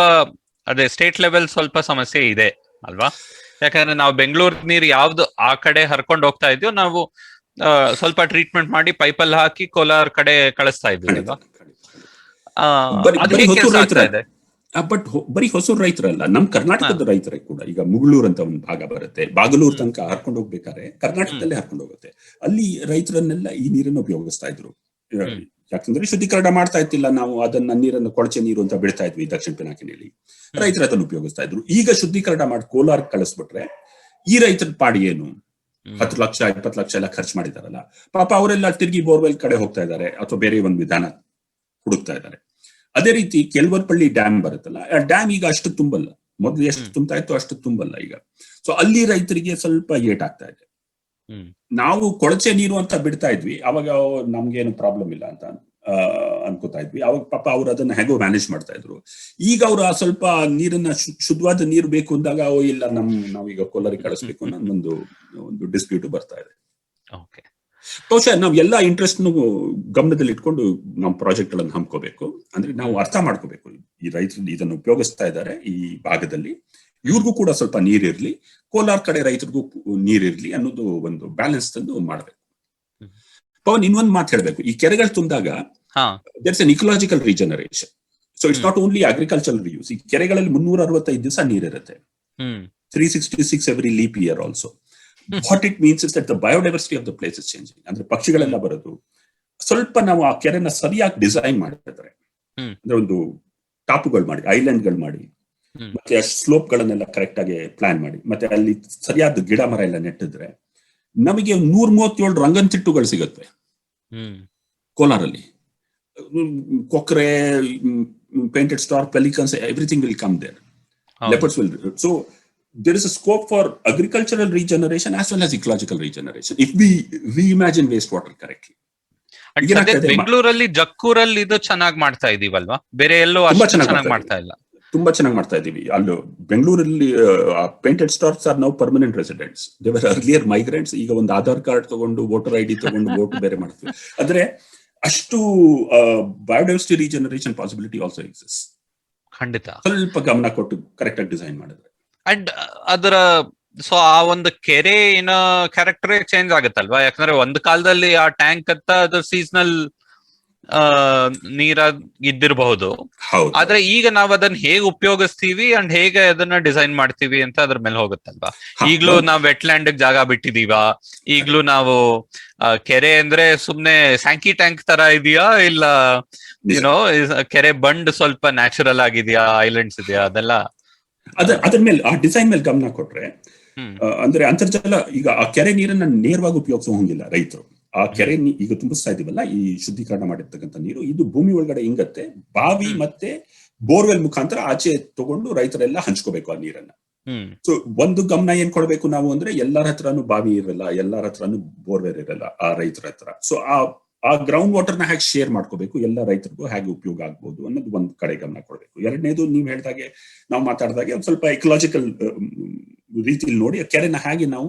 ಅದೇ ಸ್ಟೇಟ್ ಲೆವೆಲ್ ಸ್ವಲ್ಪ ಸಮಸ್ಯೆ ಇದೆ ಅಲ್ವಾ? ಯಾಕಂದ್ರೆ ನಾವು ಬೆಂಗಳೂರು ನೀರು ಯಾವ್ದು ಆ ಕಡೆ ಹರ್ಕೊಂಡು ಹೋಗ್ತಾ ಇದೆಯೋ ನಾವು ಸ್ವಲ್ಪ ಟ್ರೀಟ್ಮೆಂಟ್ ಮಾಡಿ ಪೈಪಲ್ಲಿ ಹಾಕಿ ಕೋಲಾರ ಕಡೆ ಕಳಿಸ್ತಾ ಇದೀವಿ ಖಂಡಿತ ಅಲ್ವಾ? ಖಂಡಿತ ಖಂಡಿತ. ಅದು ಬರೀ ಹೇಗೆ ಹೊಸೂರು ಕೆಲಸ ರೈತರ, ಆಗ್ತಾ ಇದೆ? ಬಟ್ ಬರೀ ಹೊಸೂರು ರೈತರಲ್ಲ, ನಮ್ ಹಾ. ಕರ್ನಾಟಕದ ರೈತರೇ ಕೂಡ. ಈಗ ಮುಗಳೂರು ಅಂತ ಒಂದು ಭಾಗ ಬರುತ್ತೆ, ಬಾಗಲೂರು ಹ್ಮ್ ತನಕ ಹರ್ಕೊಂಡು ಹೋಗ್ಬೇಕಾದ್ರೆ ಹ್ಮ್ ಕರ್ನಾಟಕದಲ್ಲೇ ಹರ್ಕೊಂಡು ಹೋಗುತ್ತೆ. ಅಲ್ಲಿ ರೈತರನ್ನೆಲ್ಲ ಈ ನೀರನ್ನು ಉಪಯೋಗಿಸ್ತಾ ಇದ್ರು. ಹ್ಮ್ ಯಾಕಂದ್ರೆ ಶುದ್ಧೀಕರಣ ಮಾಡ್ತಾ ಇತ್ತಿಲ್ಲ ನಾವು, ಅದನ್ನ ನೀರನ್ನು ಕೊಳಚೆ ನೀರು ಅಂತ ಬಿಡ್ತಾ ಇದ್ವಿ ದಕ್ಷಿಣ ಪಿನಾಕಿನಲ್ಲಿ. ಹ್ಮ್ ರೈತರ ಅದನ್ನು ಉಪಯೋಗಿಸ್ತಾ ಇದ್ರು. ಈಗ ಶುದ್ಧೀಕರಣ ಮಾಡಿ ಕೋಲಾರ ಕಳಿಸ್ಬಿಟ್ರೆ ಈ ರೈತರ ಪಾಡಿ ಏನು? ಹ್ಮ್ 10 ಲಕ್ಷ 20 ಲಕ್ಷ ಎಲ್ಲ ಖರ್ಚು ಮಾಡಿದಾರಲ್ಲ, ಪಾಪ ಅವರೆಲ್ಲ ತಿರುಗಿ ಬೋರ್ವೆಲ್ ಕಡೆ ಹೋಗ್ತಾ ಇದ್ದಾರೆ ಅಥವಾ ಬೇರೆ ಒಂದು ವಿಧಾನ ಹುಡುಕ್ತಾ ಇದ್ದಾರೆ. ಅದೇ ರೀತಿ ಕೆಲ್ವರ್ಪಳ್ಳಿ ಡ್ಯಾಮ್ ಬರುತ್ತಲ್ಲ, ಆ ಡ್ಯಾಮ್ ಈಗ ಅಷ್ಟು ತುಂಬಲ್ಲ. ಮೊದಲು ಎಷ್ಟು ಹ್ಮ್ ತುಂಬ್ತಾ ಇತ್ತು ಅಷ್ಟು ತುಂಬಲ್ಲ ಈಗ. ಸೊ ಅಲ್ಲಿ ರೈತರಿಗೆ ಸ್ವಲ್ಪ ಏಟಾಗ್ತಾ ಇದೆ. ಹ್ಮ್ ನಾವು ಕೊಳಚೆ ನೀರು ಅಂತ ಬಿಡ್ತಾ ಇದ್ವಿ, ಅವಾಗ ನಮ್ಗೇನು ಪ್ರಾಬ್ಲಮ್ ಇಲ್ಲ ಅಂತ ಅನ್ಕೋತಾ ಇದ್ವಿ. ಅವಾಗ ಪಾಪ ಅವ್ರು ಅದನ್ನ ಹೇಗೋ ಮ್ಯಾನೇಜ್ ಮಾಡ್ತಾ ಇದ್ರು. ಈಗ ಅವ್ರು ಆ ಸ್ವಲ್ಪ ನೀರನ್ನ ಶುದ್ಧವಾದ ನೀರು ಬೇಕು ಅಂದಾಗ ಇಲ್ಲ ನಾವೀಗ ಕೋಲಾರಿಗೆ ಕಳಿಸ್ಬೇಕು ಅನ್ನೋ ಒಂದು ಡಿಸ್ಪ್ಯೂಟ್ ಬರ್ತಾ ಇದೆ. ಓಕೆ. ಬಹುಶಃ ನಾವ್ ಎಲ್ಲಾ ಇಂಟ್ರೆಸ್ಟ್ ಗಮನದಲ್ಲಿ ಇಟ್ಕೊಂಡು ನಾವು ಪ್ರಾಜೆಕ್ಟ್ ಗಳನ್ನು ಹಮ್ಕೋಬೇಕು. ಅಂದ್ರೆ ನಾವು ಹ್ಮ್ ಅರ್ಥ ಮಾಡ್ಕೋಬೇಕು, ಈ ರೈತರು ಇದನ್ನು ಉಪಯೋಗಿಸ್ತಾ ಇದ್ದಾರೆ ಈ ಭಾಗದಲ್ಲಿ, ಹ್ಮ್ ಇವ್ರಿಗೂ ಕೂಡ ಸ್ವಲ್ಪ ನೀರಿರ್ಲಿ, ಕೋಲಾರ ಕಡೆ ರೈತರಿಗೂ ನೀರಿರ್ಲಿ ಅನ್ನೋದು ಒಂದು ಬ್ಯಾಲೆನ್ಸ್ ತಂದು ಮಾಡ್ಬೇಕು. ಹ್ಮ್ ಪವನ್, ಇನ್ನೊಂದು ಮಾತು ಹೇಳ್ಬೇಕು. ಈ ಕೆರೆಗಳು ತುಂಬಿದಾಗ ಹಾ. There's an ecological regeneration. So it's hmm not only agricultural reuse. ಈ ಕೆರೆಗಳಲ್ಲಿ 365 ದಿವಸ ನೀರಿರುತ್ತೆ, hmm 366 every leap year also. What it means is that the biodiversity of the place is changing. ಅಂದ್ರೆ ಪಕ್ಷಿಗಳೆಲ್ಲ ಹ್ಮ್ ಬರೋದು. ಸ್ವಲ್ಪ ನಾವು ಆ ಕೆರೆನ ಸರಿಯಾಗಿ ಡಿಸೈನ್ ಮಾಡಿದ್ರೆ, ಹ್ಮ್ ಅಂದ್ರೆ ಒಂದು ಟಾಪುಗಳು ಮಾಡಿ, ಐಲ್ಯಾಂಡ್ಗಳು ಮಾಡಿ, ಹ್ಮ್ ಮತ್ತೆ ಆ ಸ್ಲೋಪ್ ಗಳನ್ನೆಲ್ಲ ಕರೆಕ್ಟ್ ಆಗಿ ಪ್ಲಾನ್ ಮಾಡಿ, ಮತ್ತೆ ಅಲ್ಲಿ ಸರಿಯಾದ ಗಿಡ ಮರ ಎಲ್ಲ ನೆಟ್ಟಿದ್ರೆ ನಮಗೆ 137 ರಂಗನತಿಟ್ಟುಗಳು ಸಿಗುತ್ತೆ ಹ್ಮ್ ಕೋಲಾರಲ್ಲಿ. ಕೊಕ್ರೆ, painted stork, pelicans, everything will come there. ಹೌದು. Leopards will. So there is a scope for agricultural regeneration as well as ecological regeneration if we reimagine wastewater correctly. And ಈಗ ಸದ್ಯಕ್ಕೆ ಏನಾಗ್ತದೆ, ಬೆಂಗಳೂರಲ್ಲಿ ಜಕ್ಕೂರಲ್ಲಿ ಇದು ಚೆನ್ನಾಗಿ ಮಾಡ್ತಾ ಇದೀವಲ್ವಾ? ಬೇರೆ ಎಲ್ಲೂ ತುಂಬಾ ಅಷ್ಟು ಚೆನ್ನಾಗಿ ಚೆನ್ನಾಗಿ ಮಾಡ್ತಾ ಮಾಡ್ತಾ ಇದೀವಿ, ಇಲ್ಲ. ತುಂಬಾ ಚೆನ್ನಾಗಿ ಮಾಡ್ತಾ ಇದೀವಿ. ಅಲ್ಲಿ ಬೆಂಗಳೂರಲ್ಲಿ painted stars are now permanent residents. They were earlier migrants. ಈಗ ಒಂದು ಆಧಾರ್ ಕಾರ್ಡ್ ತಗೊಂಡು ವೋಟರ್ ಐಡಿ ತಗೊಂಡು ವೋಟ್ ಬೇರೆ ಮಾಡ್ತೀವಿ. ಅಂದ್ರೆ ಅಷ್ಟು biodiversity regeneration possibility also exist. ಖಂಡಿತ. ಸ್ವಲ್ಪ ಗಮನ ಕೊಟ್ಟು ಕರೆಕ್ಟ್ ಆಗಿ ಡಿಸೈನ್ ಮಾಡಿದ್ರೆ. ಅಂಡ್ ಅದರ ಸೊ ಆ ಒಂದು ಕೆರೆ ಏನೋ ಕ್ಯಾರೆಕ್ಟರ್ ಚೇಂಜ್ ಆಗುತ್ತಲ್ವಾ? ಯಾಕಂದ್ರೆ ಒಂದು ಕಾಲದಲ್ಲಿ ಆ ಟ್ಯಾಂಕ್ ಅಂತ ಅದು ಸೀಸನಲ್ ನೀರ ಇದ್ದಿರಬಹುದು. ಹೌದು. ಆದ್ರೆ ಈಗ ನಾವ್ ಅದನ್ನ ಹೇಗೆ ಉಪಯೋಗಿಸ್ತೀವಿ ಅಂಡ್ ಹೇಗೆ ಅದನ್ನ ಡಿಸೈನ್ ಮಾಡ್ತೀವಿ ಅಂತ ಅದ್ರ ಮೇಲೆ ಹೋಗುತ್ತಲ್ವಾ? ಈಗ್ಲೂ ನಾವ್ ವೆಟ್ಲ್ಯಾಂಡ್ ಜಾಗ ಬಿಟ್ಟಿದೀವ? ಈಗ್ಲೂ ನಾವು ಕೆರೆ ಅಂದ್ರೆ ಸುಮ್ನೆ ಸ್ಯಾಂಕಿ ಟ್ಯಾಂಕ್ ತರ ಇದೆಯಾ, ಇಲ್ಲ ಯುನೋ ಕೆರೆ ಬಂಡ್ ಸ್ವಲ್ಪ ನ್ಯಾಚುರಲ್ ಆಗಿದೆಯಾ, ಐಲ್ಯಾಂಡ್ಸ್ ಇದೆಯಾ, ಅದೆಲ್ಲ ಅದ್ರ ಮೇಲೆ, ಆ ಡಿಸೈನ್ ಮೇಲೆ ಗಮನ ಕೊಟ್ರೆ, ಹ್ಮ್ ಅಂದ್ರೆ ಅಂತರ್ಜಲ, ಈಗ ಆ ಕೆರೆ ನೀರನ್ನ ನೇರವಾಗಿ ಉಪಯೋಗಿಸೋ ಹಂಗಿಲ್ಲ ರೈತರು. ಆ ಕೆರೆ ಈಗ ತುಂಬಿಸ್ತಾ ಇದೀವಲ್ಲ, ಈ ಶುದ್ಧೀಕರಣ ಮಾಡಿರ್ತಕ್ಕಂಥ ನೀರು ಇದು ಭೂಮಿ ಒಳಗಡೆ ಹಿಂಗತ್ತೆ, ಬಾವಿ ಮತ್ತೆ ಬೋರ್ವೆಲ್ ಮುಖಾಂತರ ಆಚೆ ತಗೊಂಡು ರೈತರೆಲ್ಲ ಹಂಚ್ಕೋಬೇಕು ಆ ನೀರನ್ನ. ಸೊ ಒಂದು ಗಮನ ಏನ್ ಕೊಡ್ಬೇಕು ನಾವು ಅಂದ್ರೆ, ಎಲ್ಲರ ಹತ್ರನು ಬಾವಿ ಇರಲ್ಲ, ಎಲ್ಲರ ಹತ್ರನು ಬೋರ್ವೆಲ್ ಇರಲ್ಲ ಆ ರೈತರ ಹತ್ರ. ಸೊ ಆ ಗ್ರೌಂಡ್ ವಾಟರ್ ನ ಹೇಗೆ ಶೇರ್ ಮಾಡ್ಕೋಬೇಕು, ಎಲ್ಲ ರೈತರಿಗೂ ಹೇಗೆ ಉಪಯೋಗ ಆಗ್ಬೋದು ಅನ್ನೋದು ಒಂದ್ ಕಡೆ ಗಮನ ಕೊಡ್ಬೇಕು. ಎರಡನೇದು, ನೀವ್ ಹೇಳ್ದಾಗೆ, ನಾವು ಮಾತಾಡಿದಾಗೆ ಒಂದ್ ಸ್ವಲ್ಪ ಎಕಲಾಜಿಕಲ್ ರೀತಿಯಲ್ಲಿ ನೋಡಿ ಕೆರೆನ ಹೇಗೆ ನಾವು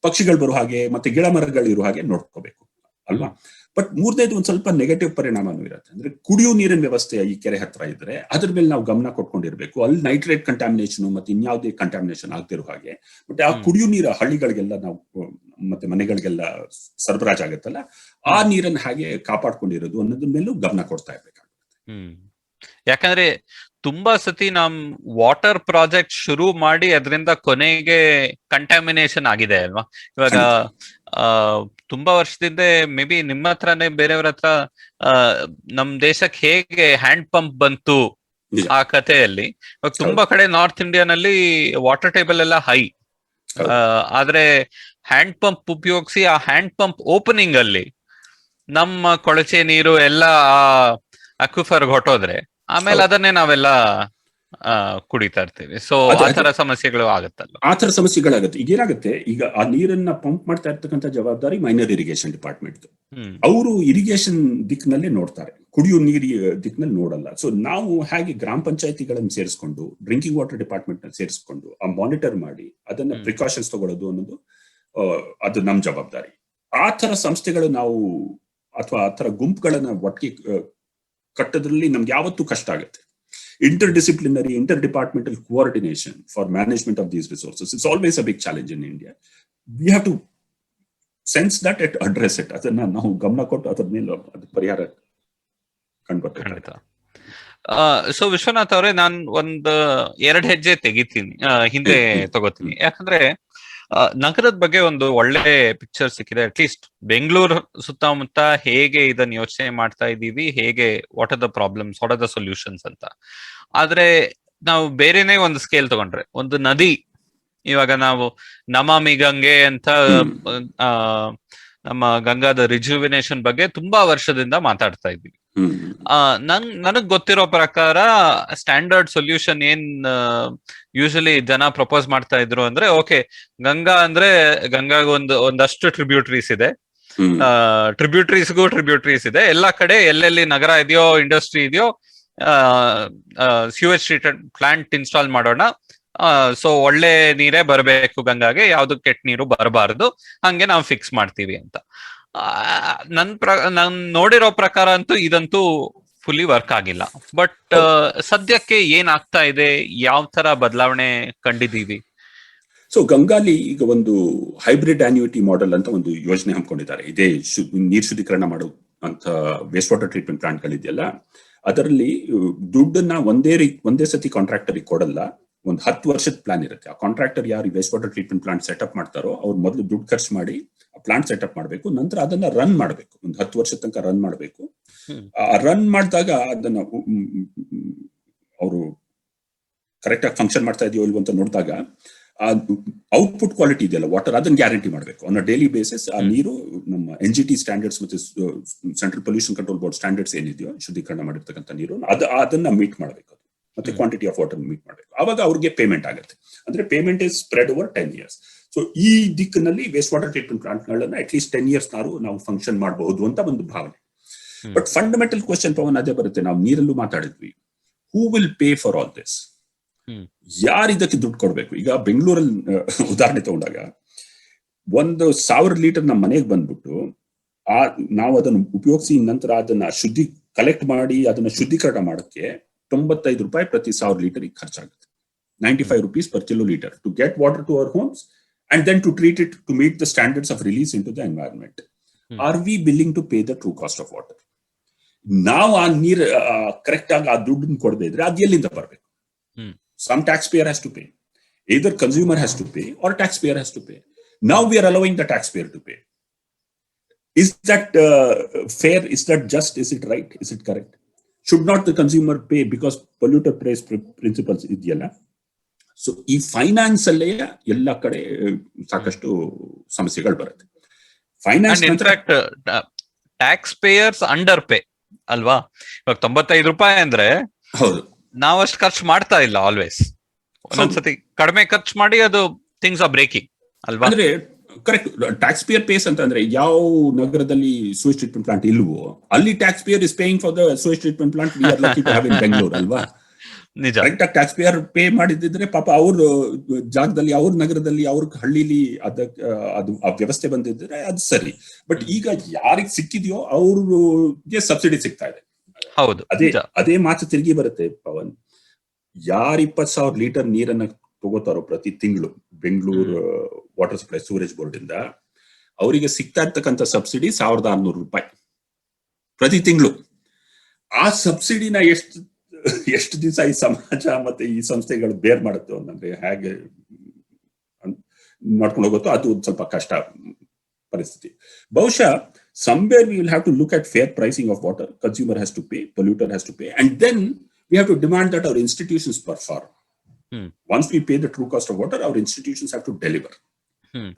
ಪಕ್ಷಿಗಳು ಬರೋ ಹಾಗೆ ಮತ್ತೆ ಗಿಡ ಮರಗಳು ಇರೋ ಹಾಗೆ ನೋಡ್ಕೋಬೇಕು ಅಲ್ವಾ? ಬಟ್ ಮೂರನೇದು ಒಂದ್ ಸ್ವಲ್ಪ ನೆಗೆಟಿವ್ ಪರಿಣಾಮನೂ ಇರುತ್ತೆ. ಅಂದ್ರೆ ಕುಡಿಯೋ ನೀರಿನ ವ್ಯವಸ್ಥೆ ಈ ಕೆರೆ ಹತ್ರ ಇದ್ರೆ ಅದ್ರ ಮೇಲೆ ನಾವು ಗಮನ ಕೊಟ್ಕೊಂಡಿರ್ಬೇಕು. ಅಲ್ಲಿ ನೈಟ್ರೇಟ್ ಕಂಟಾಮಿನೇಷನ್ ಮತ್ತೆ ಇನ್ಯಾವುದೇ ಕಂಟಾಮಿನೇಷನ್ ಆಗ್ತಿರೋ ಹಾಗೆ. ಮತ್ತೆ ಆ ಕುಡಿಯೋ ನೀರು ಹಳ್ಳಿಗಳಿಗೆಲ್ಲ ನಾವು ಮತ್ತೆ ಮನೆಗಳಿಗೆಲ್ಲ ಸರಬರಾಜ್ ಆಗುತ್ತಲ್ಲ, ಆ ನೀರನ್ನು ಹಾಗೆ ಕಾಪಾಡ್ಕೊಂಡಿರೋದು ಅನ್ನೋದ್ರ ಮೇಲೂ ಗಮನ ಕೊಡ್ತಾ ಇರ್ಬೇಕಾಗುತ್ತೆ. ಯಾಕಂದ್ರೆ ತುಂಬಾ ಸತಿ ನಮ್ ವಾಟರ್ ಪ್ರಾಜೆಕ್ಟ್ ಶುರು ಮಾಡಿ ಅದರಿಂದ ಕೊನೆಗೆ ಕಂಟಾಮಿನೇಷನ್ ಆಗಿದೆ ಅಲ್ವಾ? ಇವಾಗ ತುಂಬಾ ವರ್ಷದಿಂದ ಮೇ ಬಿ ನಿಮ್ಮ ಹತ್ರನೇ ಬೇರೆಯವ್ರ ಹತ್ರ ನಮ್ ದೇಶಕ್ಕೆ ಹೇಗೆ ಹ್ಯಾಂಡ್ ಪಂಪ್ ಬಂತು ಆ ಕಥೆಯಲ್ಲಿ, ಇವಾಗ ತುಂಬಾ ಕಡೆ ನಾರ್ತ್ ಇಂಡಿಯಾನಲ್ಲಿ ವಾಟರ್ ಟೇಬಲ್ ಎಲ್ಲ ಹೈ, ಆದ್ರೆ ಹ್ಯಾಂಡ್ ಪಂಪ್ ಉಪಯೋಗಿಸಿ ಆ ಹ್ಯಾಂಡ್ ಪಂಪ್ ಓಪನಿಂಗ್ ಅಲ್ಲಿ ನಮ್ಮ ಕೊಳಚೆ ನೀರು ಎಲ್ಲ ಅಕ್ವಿಫರ್ ಹೊಟ್ಟೋದ್ರೆ ಆಮೇಲೆ ಅದನ್ನೇ ನಾವೆಲ್ಲ ಕುಡಿತಾ ಇರ್ತೀವಿ. ಸೊ ಆ ತರ ಸಮಸ್ಯೆಗಳು ಆಗುತ್ತಲ್ಲ. ಆ ತರ ಸಮಸ್ಯೆಗಳಾಗುತ್ತೆ. ಈಗ ಏನಾಗುತ್ತೆ, ಈಗ ಆ ನೀರನ್ನ ಪಂಪ್ ಮಾಡ್ತಾ ಇರ್ತಕ್ಕಂಥ ಜವಾಬ್ದಾರಿ ಮೈನರ್ ಇರಿಗೇಷನ್ ಡಿಪಾರ್ಟ್ಮೆಂಟ್. ಅವರು ಇರಿಗೇಷನ್ ದಿಕ್ಕಿನಲ್ಲೇ ನೋಡ್ತಾರೆ, ಕುಡಿಯೋ ನೀರು ದಿಕ್ಕಿನಲ್ಲಿ ನೋಡಲ್ಲ. ಸೊ ನಾವು ಹೇಗೆ ಗ್ರಾಮ ಪಂಚಾಯತಿಗಳನ್ನು ಸೇರಿಸ್ಕೊಂಡು, ಡ್ರಿಂಕಿಂಗ್ ವಾಟರ್ ಡಿಪಾರ್ಟ್ಮೆಂಟ್ ನ ಸೇರಿಸ್ಕೊಂಡು ಆ ಮಾನಿಟರ್ ಮಾಡಿ ಅದನ್ನ ಪ್ರಿಕಾಷನ್ಸ್ ತಗೊಳ್ಳೋದು ಅನ್ನೋದು ಅದು ನಮ್ ಜವಾಬ್ದಾರಿ. ಆ ತರ ಸಂಸ್ಥೆಗಳು ನಾವು ಅಥವಾ ಆ ತರ ಗುಂಪುಗಳನ್ನ ಒಟ್ಟಿಗೆ ಕಟ್ಟೋದ್ರಲ್ಲಿ ನಮ್ಗೆ ಯಾವತ್ತೂ ಕಷ್ಟ ಆಗುತ್ತೆ. interdisciplinary, interdepartmental coordination for management of these resources. It's always a big challenge in India. We have to sense that and address it. ಅದನ್ನ ನಾವು ಗಮನ ಕೊಟ್ಟು ಅದ್ರ ಮೇಲೆ ಅದು ಪರಿಹಾರ ಖಂಡಿತ. ಸೊ ವಿಶ್ವನಾಥ್ ಅವರೇ, ನಾನು ಒಂದು 2 ಹೆಜ್ಜೆ ಹಿಂದೆ ತಗೋತೀನಿ. ಯಾಕಂದ್ರೆ ನಗರದ ಬಗ್ಗೆ ಒಂದು ಒಳ್ಳೆ ಪಿಕ್ಚರ್ ಸಿಕ್ಕಿದೆ. ಅಟ್ಲೀಸ್ಟ್ ಬೆಂಗಳೂರು ಸುತ್ತಮುತ್ತ ಹೇಗೆ ಇದನ್ನ ಯೋಚನೆ ಮಾಡ್ತಾ ಇದ್ದೀವಿ, ಹೇಗೆ what are the problems, what are the solutions ಅಂತ. ಆದ್ರೆ ನಾವು ಬೇರೆನೆ ಒಂದು ಸ್ಕೇಲ್ ತಗೊಂಡ್ರೆ, ಒಂದು ನದಿ, ಇವಾಗ ನಾವು ನಮಾಮಿ ಗಂಗೆ ಅಂತ ನಮ್ಮ ಗಂಗಾದ ರಿಜುವಿನೇಷನ್ ಬಗ್ಗೆ ತುಂಬಾ ವರ್ಷದಿಂದ ಮಾತಾಡ್ತಾ ಇದ್ದೀವಿ. ನನಗ್ ಗೊತ್ತಿರೋ ಪ್ರಕಾರ ಸ್ಟ್ಯಾಂಡರ್ಡ್ ಸೊಲ್ಯೂಷನ್ ಏನ್ ಯೂಶಲಿ ಜನ ಪ್ರಪೋಸ್ ಮಾಡ್ತಾ ಇದ್ರು ಅಂದ್ರೆ, ಓಕೆ, ಗಂಗಾ ಅಂದ್ರೆ ಗಂಗಾಗ ಒಂದಷ್ಟು ಟ್ರಿಬ್ಯೂಟರೀಸ್ ಇದೆ, ಟ್ರಿಬ್ಯೂಟರೀಸ್ ಇದೆ, ಎಲ್ಲಾ ಕಡೆ ಎಲ್ಲೆಲ್ಲಿ ನಗರ ಇದೆಯೋ, ಇಂಡಸ್ಟ್ರಿ ಇದೆಯೋ, ಸ್ಯೂವೇಜ್ ಟ್ರೀಟ್ಮೆಂಟ್ ಪ್ಲಾಂಟ್ ಇನ್ಸ್ಟಾಲ್ ಮಾಡೋಣ. ಸೊ ಒಳ್ಳೆ ನೀರೇ ಬರಬೇಕು ಗಂಗಾಗೆ, ಯಾವ್ದು ಕೆಟ್ಟ ನೀರು ಬರಬಾರದು, ಹಂಗೆ ನಾವು ಫಿಕ್ಸ್ ಮಾಡ್ತೀವಿ ಅಂತ. ನನ್ ನೋಡಿರೋ ಪ್ರಕಾರ ಅಂತೂ ಇದಂತೂ ಫುಲ್ಲಿ ವರ್ಕ್ ಆಗಿಲ್ಲ. ಬಟ್ ಸದ್ಯಕ್ಕೆ ಏನಾಗ್ತಾ ಇದೆ, ಯಾವ ತರ ಬದಲಾವಣೆ ಕಂಡಿದೀವಿ? ಸೊ ಗಂಗಾಲಿ ಈಗ ಒಂದು ಹೈಬ್ರಿಡ್ ಆನ್ಯುಯಿಟಿ ಮಾಡೆಲ್ ಅಂತ ಒಂದು ಯೋಜನೆ ಹಮ್ಮಿಕೊಂಡಿದ್ದಾರೆ. ಇದೇ ನೀರ್ ಶುದ್ಧೀಕರಣ ಮಾಡೋ ಅಂತ ವೇಸ್ಟ್ ವಾಟರ್ ಟ್ರೀಟ್ಮೆಂಟ್ ಪ್ಲಾಂಟ್ ಗಳಿದೆಯಲ್ಲ, ಅದರಲ್ಲಿ ದುಡ್ಡನ್ನ ಒಂದೇ ಸತಿ ಕಾಂಟ್ರಾಕ್ಟರ್ ಕೊಡಲ್ಲ. ಒಂದು 10 ವರ್ಷದ ಪ್ಲಾನ್ ಇರುತ್ತೆ. ಆ ಕಾಂಟ್ರಾಕ್ಟರ್ ಯಾರು waste water treatment plant setup ಮಾಡ್ತಾರೋ ಅವ್ರು ಮೊದಲು ದುಡ್ಡು ಖರ್ಚು ಮಾಡಿ ಆ ಪ್ಲಾಂಟ್ ಸೆಟಪ್ ಮಾಡಬೇಕು. ನಂತರ ಅದನ್ನ ರನ್ ಮಾಡಬೇಕು, ಒಂದು 10 ವರ್ಷದ ತನಕ ರನ್ ಮಾಡಬೇಕು. ಆ ರನ್ ಮಾಡಿದಾಗ ಅದನ್ನ ಅವರು ಕರೆಕ್ಟ್ ಆಗಿ ಫಂಕ್ಷನ್ ಮಾಡ್ತಾ ಇದೆಯೋ ಇಲ್ವೋ ಅಂತ ನೋಡಿದಾಗ ಆ ಔಟ್ಪುಟ್ ಕ್ವಾಲಿಟಿ ಇದೆಯಲ್ಲ ವಾಟರ್, ಅದನ್ನ ಗ್ಯಾರಂಟಿ ಮಾಡಬೇಕು ಆನ್ ಅ ಡೈಲಿ ಬೇಸಿಸ್. ಆ ನೀರು ನಮ್ಮ NGT ಸ್ಟ್ಯಾಂಡರ್ಡ್ಸ್ ಮತ್ತೆ central pollution control board standards ಏನಿದೆಯೋ ಶುದ್ಧೀಕರಣ ಮಾಡಿರ್ತಕ್ಕಂಥ ನೀರು, ಅದನ್ನ ಮೀಟ್ ಮಾಡಬೇಕು, ಮತ್ತೆ ಕ್ವಾಂಟಿಟಿ ಆಫ್ ವಾಟರ್ ಮೀಟ್ ಮಾಡಬೇಕು. ಆವಾಗ ಅವ್ರಿಗೆ ಪೇಮೆಂಟ್ ಆಗುತ್ತೆ. ಅಂದ್ರೆ payment is spread over 10 years. So ಈ ದಿಕ್ಕಿನಲ್ಲಿ ವೇಸ್ಟ್ ವಾಟರ್ ಟ್ರೀಟ್ಮೆಂಟ್ ಪ್ಲಾಂಟ್ ಗಳನ್ನ ಅಟ್ಲೀಸ್ಟ್ 10 years ನಾವು ಫಂಕ್ಷನ್ ಮಾಡಬಹುದು ಅಂತ ಒಂದು ಭಾವನೆ. ಬಟ್ ಫಂಡಮೆಂಟಲ್ ಕ್ವಶನ್ ಪವನ್ ಅದೇ ಬರುತ್ತೆ. ನಾವು ನೀರಲ್ಲೂ ಮಾತಾಡಿದ್ವಿ, who will pay for all this? ಯಾರು ಇದಕ್ಕೆ ದುಡ್ಡು ಕೊಡ್ಬೇಕು? ಈಗ ಬೆಂಗಳೂರಲ್ಲಿ ಉದಾಹರಣೆ ತಗೊಂಡಾಗ 1,000 ಲೀಟರ್ ನಮ್ಮ ಮನೆಗೆ ಬಂದ್ಬಿಟ್ಟು ನಾವು ಅದನ್ನು ಉಪಯೋಗಿಸಿ ನಂತರ ಅದನ್ನ ಕಲೆಕ್ಟ್ ಮಾಡಿ ಅದನ್ನ ಶುದ್ಧೀಕರಣ ಮಾಡಕ್ಕೆ 95 ರೂಪಾಯಿ ಪ್ರತಿ 1000 ಲೀಟರ್ ಖರ್ಚಾಗುತ್ತೆ. 95 rupees per kiloliter to get water to our homes and then to treat it to meet the standards of release into the environment. Are we willing to pay the true cost of water? ನಾವು ಆ ನೀರು correct ಆಗಿ ಆ ದುಡ್ಡನ್ನು ಕೊಡದೇ ಇದ್ರೆ ಅದು ಎಲ್ಲಿಂದ ಬರಬೇಕು? Some taxpayer has to pay. Either consumer has to pay or taxpayer has to pay. Now we are allowing the taxpayer to pay. Is that fair? Is that just? Is it right? Is it correct? Should not the consumer pay because polluter pays principles ಇದೆಯಲ್ಲ? So ಈ finance ಅಲ್ಲೇ ಎಲ್ಲ ಕಡೆ ಸಾಕಷ್ಟು ಸಮಸ್ಯೆಗಳು ಬರುತ್ತೆ. Finance tax payers under pay ಅಲ್ವಾ? ಇವಾಗ 95 ರೂಪಾಯಿ ಅಂದ್ರೆ ಹೌದು, ನಾವಷ್ಟು ಖರ್ಚು ಮಾಡ್ತಾ ಇಲ್ಲ. ಆಲ್ವೇಸ್ ಒಂದೊಂದ್ಸತಿ ಕಡಿಮೆ ಖರ್ಚು ಮಾಡಿ ಅದು ಥಿಂಗ್ಸ್ ಆರ್ ಬ್ರೇಕಿಂಗ್ ಅಲ್ವಾ? ಅಂದ್ರೆ ಕರೆಕ್ಟ್. ಟ್ಯಾಕ್ಸ್ ಪೇಯರ್ ಪೇಸ್ ಅಂತ ಅಂದ್ರೆ ಯಾವ ನಗರದಲ್ಲಿ ಸೂಯೇಜ್ ಟ್ರೀಟ್ಮೆಂಟ್ ಪ್ಲಾಂಟ್ ಇಲ್ವೋ ಅಲ್ಲಿ tax payer is paying for the sewage treatment plant. We are lucky to have in Bengaluru ಅಲ್ವಾ? ನಿಜ. ಕರೆಕ್ಟ್ ಆಗಿ ಟ್ಯಾಕ್ಸ್ ಪೇಯರ್ ಪೇ ಮಾಡಿದ್ರೆ ಪಾಪ ಅವ್ರ ಜಾಗದಲ್ಲಿ, ಅವ್ರ ನಗರದಲ್ಲಿ, ಅವ್ರ ಹಳ್ಳಿಲಿ ಅದು ಆ ವ್ಯವಸ್ಥೆ ಬಂದಿದ್ರೆ ಅದು ಸರಿ. ಬಟ್ ಈಗ ಯಾರಿಗೆ ಸಿಕ್ಕಿದೆಯೋ ಅವ್ರಿಗೆ ಸಬ್ಸಿಡಿ ಸಿಗ್ತಾ ಇದೆ. ಹೌದು, ಅದೇ ಮಾತು ತಿರುಗಿ ಬರುತ್ತೆ ಪವನ್. ಯಾರು 20,000 ಲೀಟರ್ ನೀರನ್ನ ತಗೋತಾರೋ ಪ್ರತಿ ತಿಂಗಳು ಬೆಂಗಳೂರು ವಾಟರ್ ಸಪ್ಲೈ ಸೂರೇಜ್ ಬೋರ್ಡ್ ಇಂದ, ಅವರಿಗೆ ಸಿಗ್ತಾ ಇರ್ತಕ್ಕಂಥ ಸಬ್ಸಿಡಿ 1,600 ರೂಪಾಯಿ ಪ್ರತಿ ತಿಂಗಳು. ಆ ಸಬ್ಸಿಡಿನ ಎಷ್ಟು ದಿವಸ ಈ ಸಮಾಜ ಮತ್ತೆ ಈ ಸಂಸ್ಥೆಗಳು ಬೇರ್ ಮಾಡುತ್ತೋ ಅಂದ್ರೆ ಹೇಗೆ ಮಾಡ್ಕೊಂಡು ಹೋಗುತ್ತೋ ಅದು ಸ್ವಲ್ಪ ಕಷ್ಟ ಪರಿಸ್ಥಿತಿ. ಬಹುಶಃ somewhere we will have to look at fair pricing of water. Consumer has to pay, polluter has to pay, and then we have to demand that our institutions perform. Once we pay the true cost of water, our institutions have to deliver.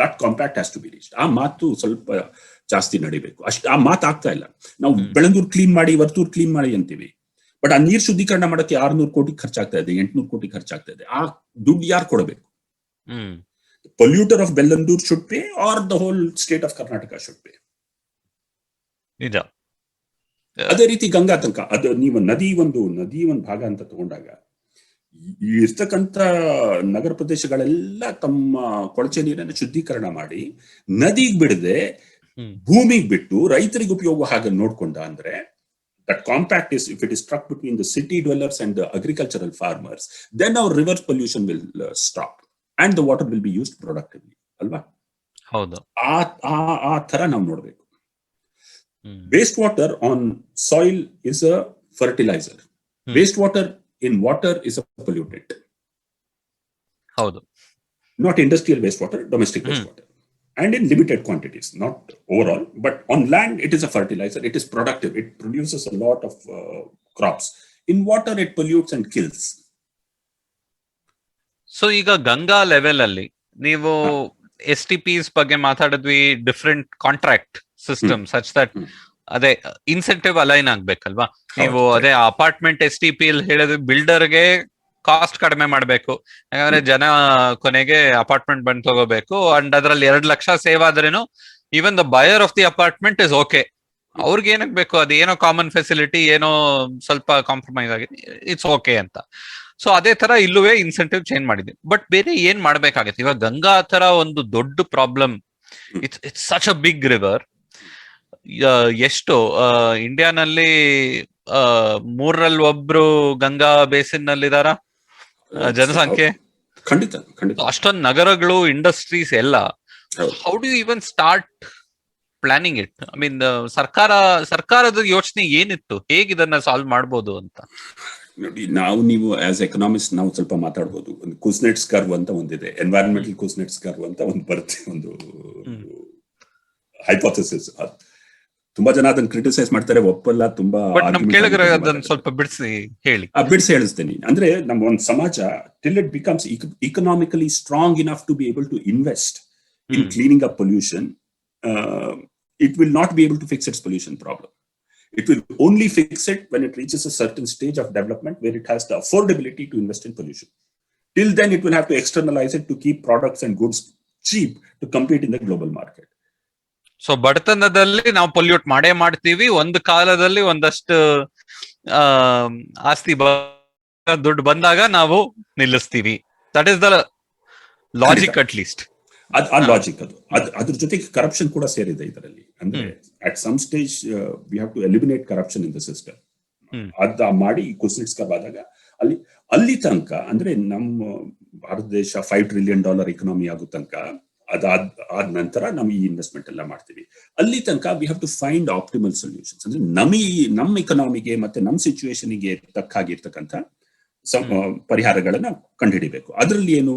That compact has to be reached. ಆ ಮಾತು ಸ್ವಲ್ಪ ಜಾಸ್ತಿ ನಡಿಬೇಕು. ಆ ಮಾತು ಆಗ್ತಾ ಇಲ್ಲ. ನಾವು ಬೆಳಂದೂರು ಕ್ಲೀನ್ ಮಾಡಿ, ವರ್ತೂರು ಕ್ಲೀನ್ ಮಾಡಿ ಅಂತೀವಿ. ಬಟ್ ಆ ನೀರ್ ಶುದ್ಧೀಕರಣ ಮಾಡಕ್ಕೆ 600 ಕೋಟಿ ಖರ್ಚಾಗ್ತಾ ಇದೆ, 800 ಕೋಟಿ ಖರ್ಚಾಗ್ತಾ ಇದೆ. ಆ ದುಡ್ಡು ಯಾರು ಕೊಡಬೇಕು? Polluter of Bellandur should pay or the whole state of Karnataka should pay. ನಿಜ. ಅದೇ ರೀತಿ ಗಂಗಾ ತನಕ ಅದು ನೀವು ನದಿ ಒಂದು ಭಾಗ ಅಂತ ತಗೊಂಡಾಗ ಇರ್ತಕ್ಕಂಥ ನಗರ ಪ್ರದೇಶಗಳೆಲ್ಲ ತಮ್ಮ ಕೊಳಚೆ ನೀರನ್ನು ಶುದ್ಧೀಕರಣ ಮಾಡಿ ನದಿಗೆ ಬಿಡದೆ ಭೂಮಿಗೆ ಬಿಟ್ಟು ರೈತರಿಗೆ ಉಪಯೋಗ ಹಾಗೆ ನೋಡ್ಕೊಂಡ ಅಂದ್ರೆ That compact is, if it is struck between the city dwellers and the agricultural farmers, then our river pollution will stop and the water will be used productively. Alva? ಹೌದು. ಆ ತರ ನಾವು ನೋಡ್ಬೇಕು. Waste water on soil is a fertilizer. Waste water in water is a pollutant. ಹೌದು. Not industrial wastewater, domestic wastewater. And in limited quantities, not overall, but on land it is a fertilizer. It is productive. It produces a lot of crops. In water it pollutes and kills. So ಈಗ Ganga level ಅಲ್ಲಿ ನೀವು STPs ಬಗ್ಗೆ ಮಾತಾಡಿದ್ವಿ, different contract system such that ಅದೇ incentive align ಆಗ್ಬೇಕಲ್ವಾ. ನೀವು ಅದೇ apartment STP ಹೇಳಿದ್ರೆ ಬಿಲ್ಡರ್ಗೆ ಕಾಸ್ಟ್ ಕಡಿಮೆ ಮಾಡ್ಬೇಕು, ಯಾಕಂದ್ರೆ ಜನ ಕೊನೆಗೆ ಅಪಾರ್ಟ್ಮೆಂಟ್ ಬಂದು ತಗೋಬೇಕು. ಅಂಡ್ ಅದ್ರಲ್ಲಿ 2 ಲಕ್ಷ ಸೇವ್ ಆದ್ರೇನು even the buyer of the apartment is okay. ಅವ್ರಿಗೆ ಏನಕ್ ಬೇಕು, ಅದು ಏನೋ ಕಾಮನ್ ಫೆಸಿಲಿಟಿ, ಏನೋ ಸ್ವಲ್ಪ ಕಾಂಪ್ರಮೈಸ್ ಆಗಿದೆ, ಇಟ್ಸ್ ಓಕೆ ಅಂತ. ಸೊ ಅದೇ ತರ ಇಲ್ಲುವೇ ಇನ್ಸೆಂಟಿವ್ ಚೇಂಜ್ ಮಾಡಿದ್ವಿ. ಬಟ್ ಬೇರೆ ಏನ್ ಮಾಡ್ಬೇಕಾಗತ್ತೆ ಇವಾಗ? ಗಂಗಾ ತರ ಒಂದು ದೊಡ್ಡ problem, it's such a big river. ಎಷ್ಟು ಇಂಡಿಯಾನಲ್ಲಿ 3ರಲ್ಲಿ 1 ಗಂಗಾ ಬೇಸಿನ್ ನಲ್ಲಿ ಇದಾರ ಜನಸಂಖ್ಯೆ? ಖಂಡಿತ ಖಂಡಿತ. ಅಷ್ಟೊಂದು ನಗರಗಳು, ಇಂಡಸ್ಟ್ರೀಸ್ ಎಲ್ಲ. How do you even start planning it? I mean ಸರ್ಕಾರದ ಯೋಚನೆ ಏನಿತ್ತು, ಹೇಗೆ ಇದನ್ನ ಸಾಲ್ವ್ ಮಾಡ್ಬೋದು ಅಂತ? ನೋಡಿ, ನೀವು ಆಸ್ ಎಕನಾಮಿಸ್ಟ್ ನಾವು ಸ್ವಲ್ಪ ಮಾತಾಡ್ಬೋದು. ಒಂದು ಕುಸ್ನೆಟ್ಸ್ ಕರ್ವ್ ಅಂತ ಒಂದಿದೆ, ಎನ್ವೈರನ್ಮೆಂಟಲ್ ಕುಸ್ನೆಟ್ಸ್ ಕರ್ವ್ ಅಂತ ಒಂದು ಬರುತ್ತೆ, ಒಂದು ಹೈಪೋಥೆಸಿಸ್. ತುಂಬಾ ಜನ ಅದನ್ನ ಕ್ರಿಟಿಸೈಸ್ ಮಾಡ್ತಾರೆ, ಒಪ್ಪಲ್ಲ. ತುಂಬಾ ಸ್ವಲ್ಪ ಬಿಡಿಸಿ ಹೇಳಿ. ಬಿಡಿಸಿ ಹೇಳಿಸ್ತೇನೆ. ಅಂದ್ರೆ ನಮ್ಮ ಒಂದು ಸಮಾಜ till it becomes economically strong enough to be able to invest in cleaning up pollution, it will not be able to fix its pollution problem. It will only fix it when it reaches a certain stage of development where it has the affordability to invest in pollution. Till then, it will have to externalize it to keep products and goods cheap to compete in the global market. So ಬಡತನದಲ್ಲಿ ನಾವು pollute ಮಾಡೇ ಮಾಡ್ತೀವಿ. ಒಂದು ಕಾಲದಲ್ಲಿ ಒಂದಷ್ಟು ಆಸ್ತಿ ದುಡ್ಡು ಬಂದಾಗ ನಾವು ನಿಲ್ಲಿಸ್ತೀವಿ. That is the logic, at least. ಆ ಲಾಜಿಕ್ ಅದು. ಅದ್ರ ಜೊತೆಗೆ ಕರಪ್ಷನ್ ಕೂಡ ಸೇರಿದೆ ಇದರಲ್ಲಿ. ಅಂದ್ರೆ at some stage we have to eliminate corruption in the system. ಅದ ಮಾಡಿ ಕುಸ್ನೆಟ್ಸ್ ಕರ್ವ್ ಆದಾಗ ಅಲ್ಲಿ ತನಕ, ಅಂದ್ರೆ ನಮ್ಮ ಭಾರತ ದೇಶ $5 trillion ಇಕನಾಮಿ ಆಗೋ ತನಕ, ಆದ ನಂತರ ನಾವು ಈ ಇನ್ವೆಸ್ಟ್ಮೆಂಟ್ ಎಲ್ಲ ಮಾಡ್ತೀವಿ. ಅಲ್ಲಿ ತನಕ we have to find optimal solutions. ಅಂದ್ರೆ ನಮ್ಮ ಇಕನಾಮಿಗೆ ಮತ್ತೆ ನಮ್ಮ ಸಿಚುವೇಶನ್ಗೆ ತಕ್ಕಾಗಿರ್ತಕ್ಕಂಥ ಪರಿಹಾರಗಳನ್ನ ಕಂಡುಹಿಡಿಬೇಕು. ಅದರಲ್ಲಿ ಏನು,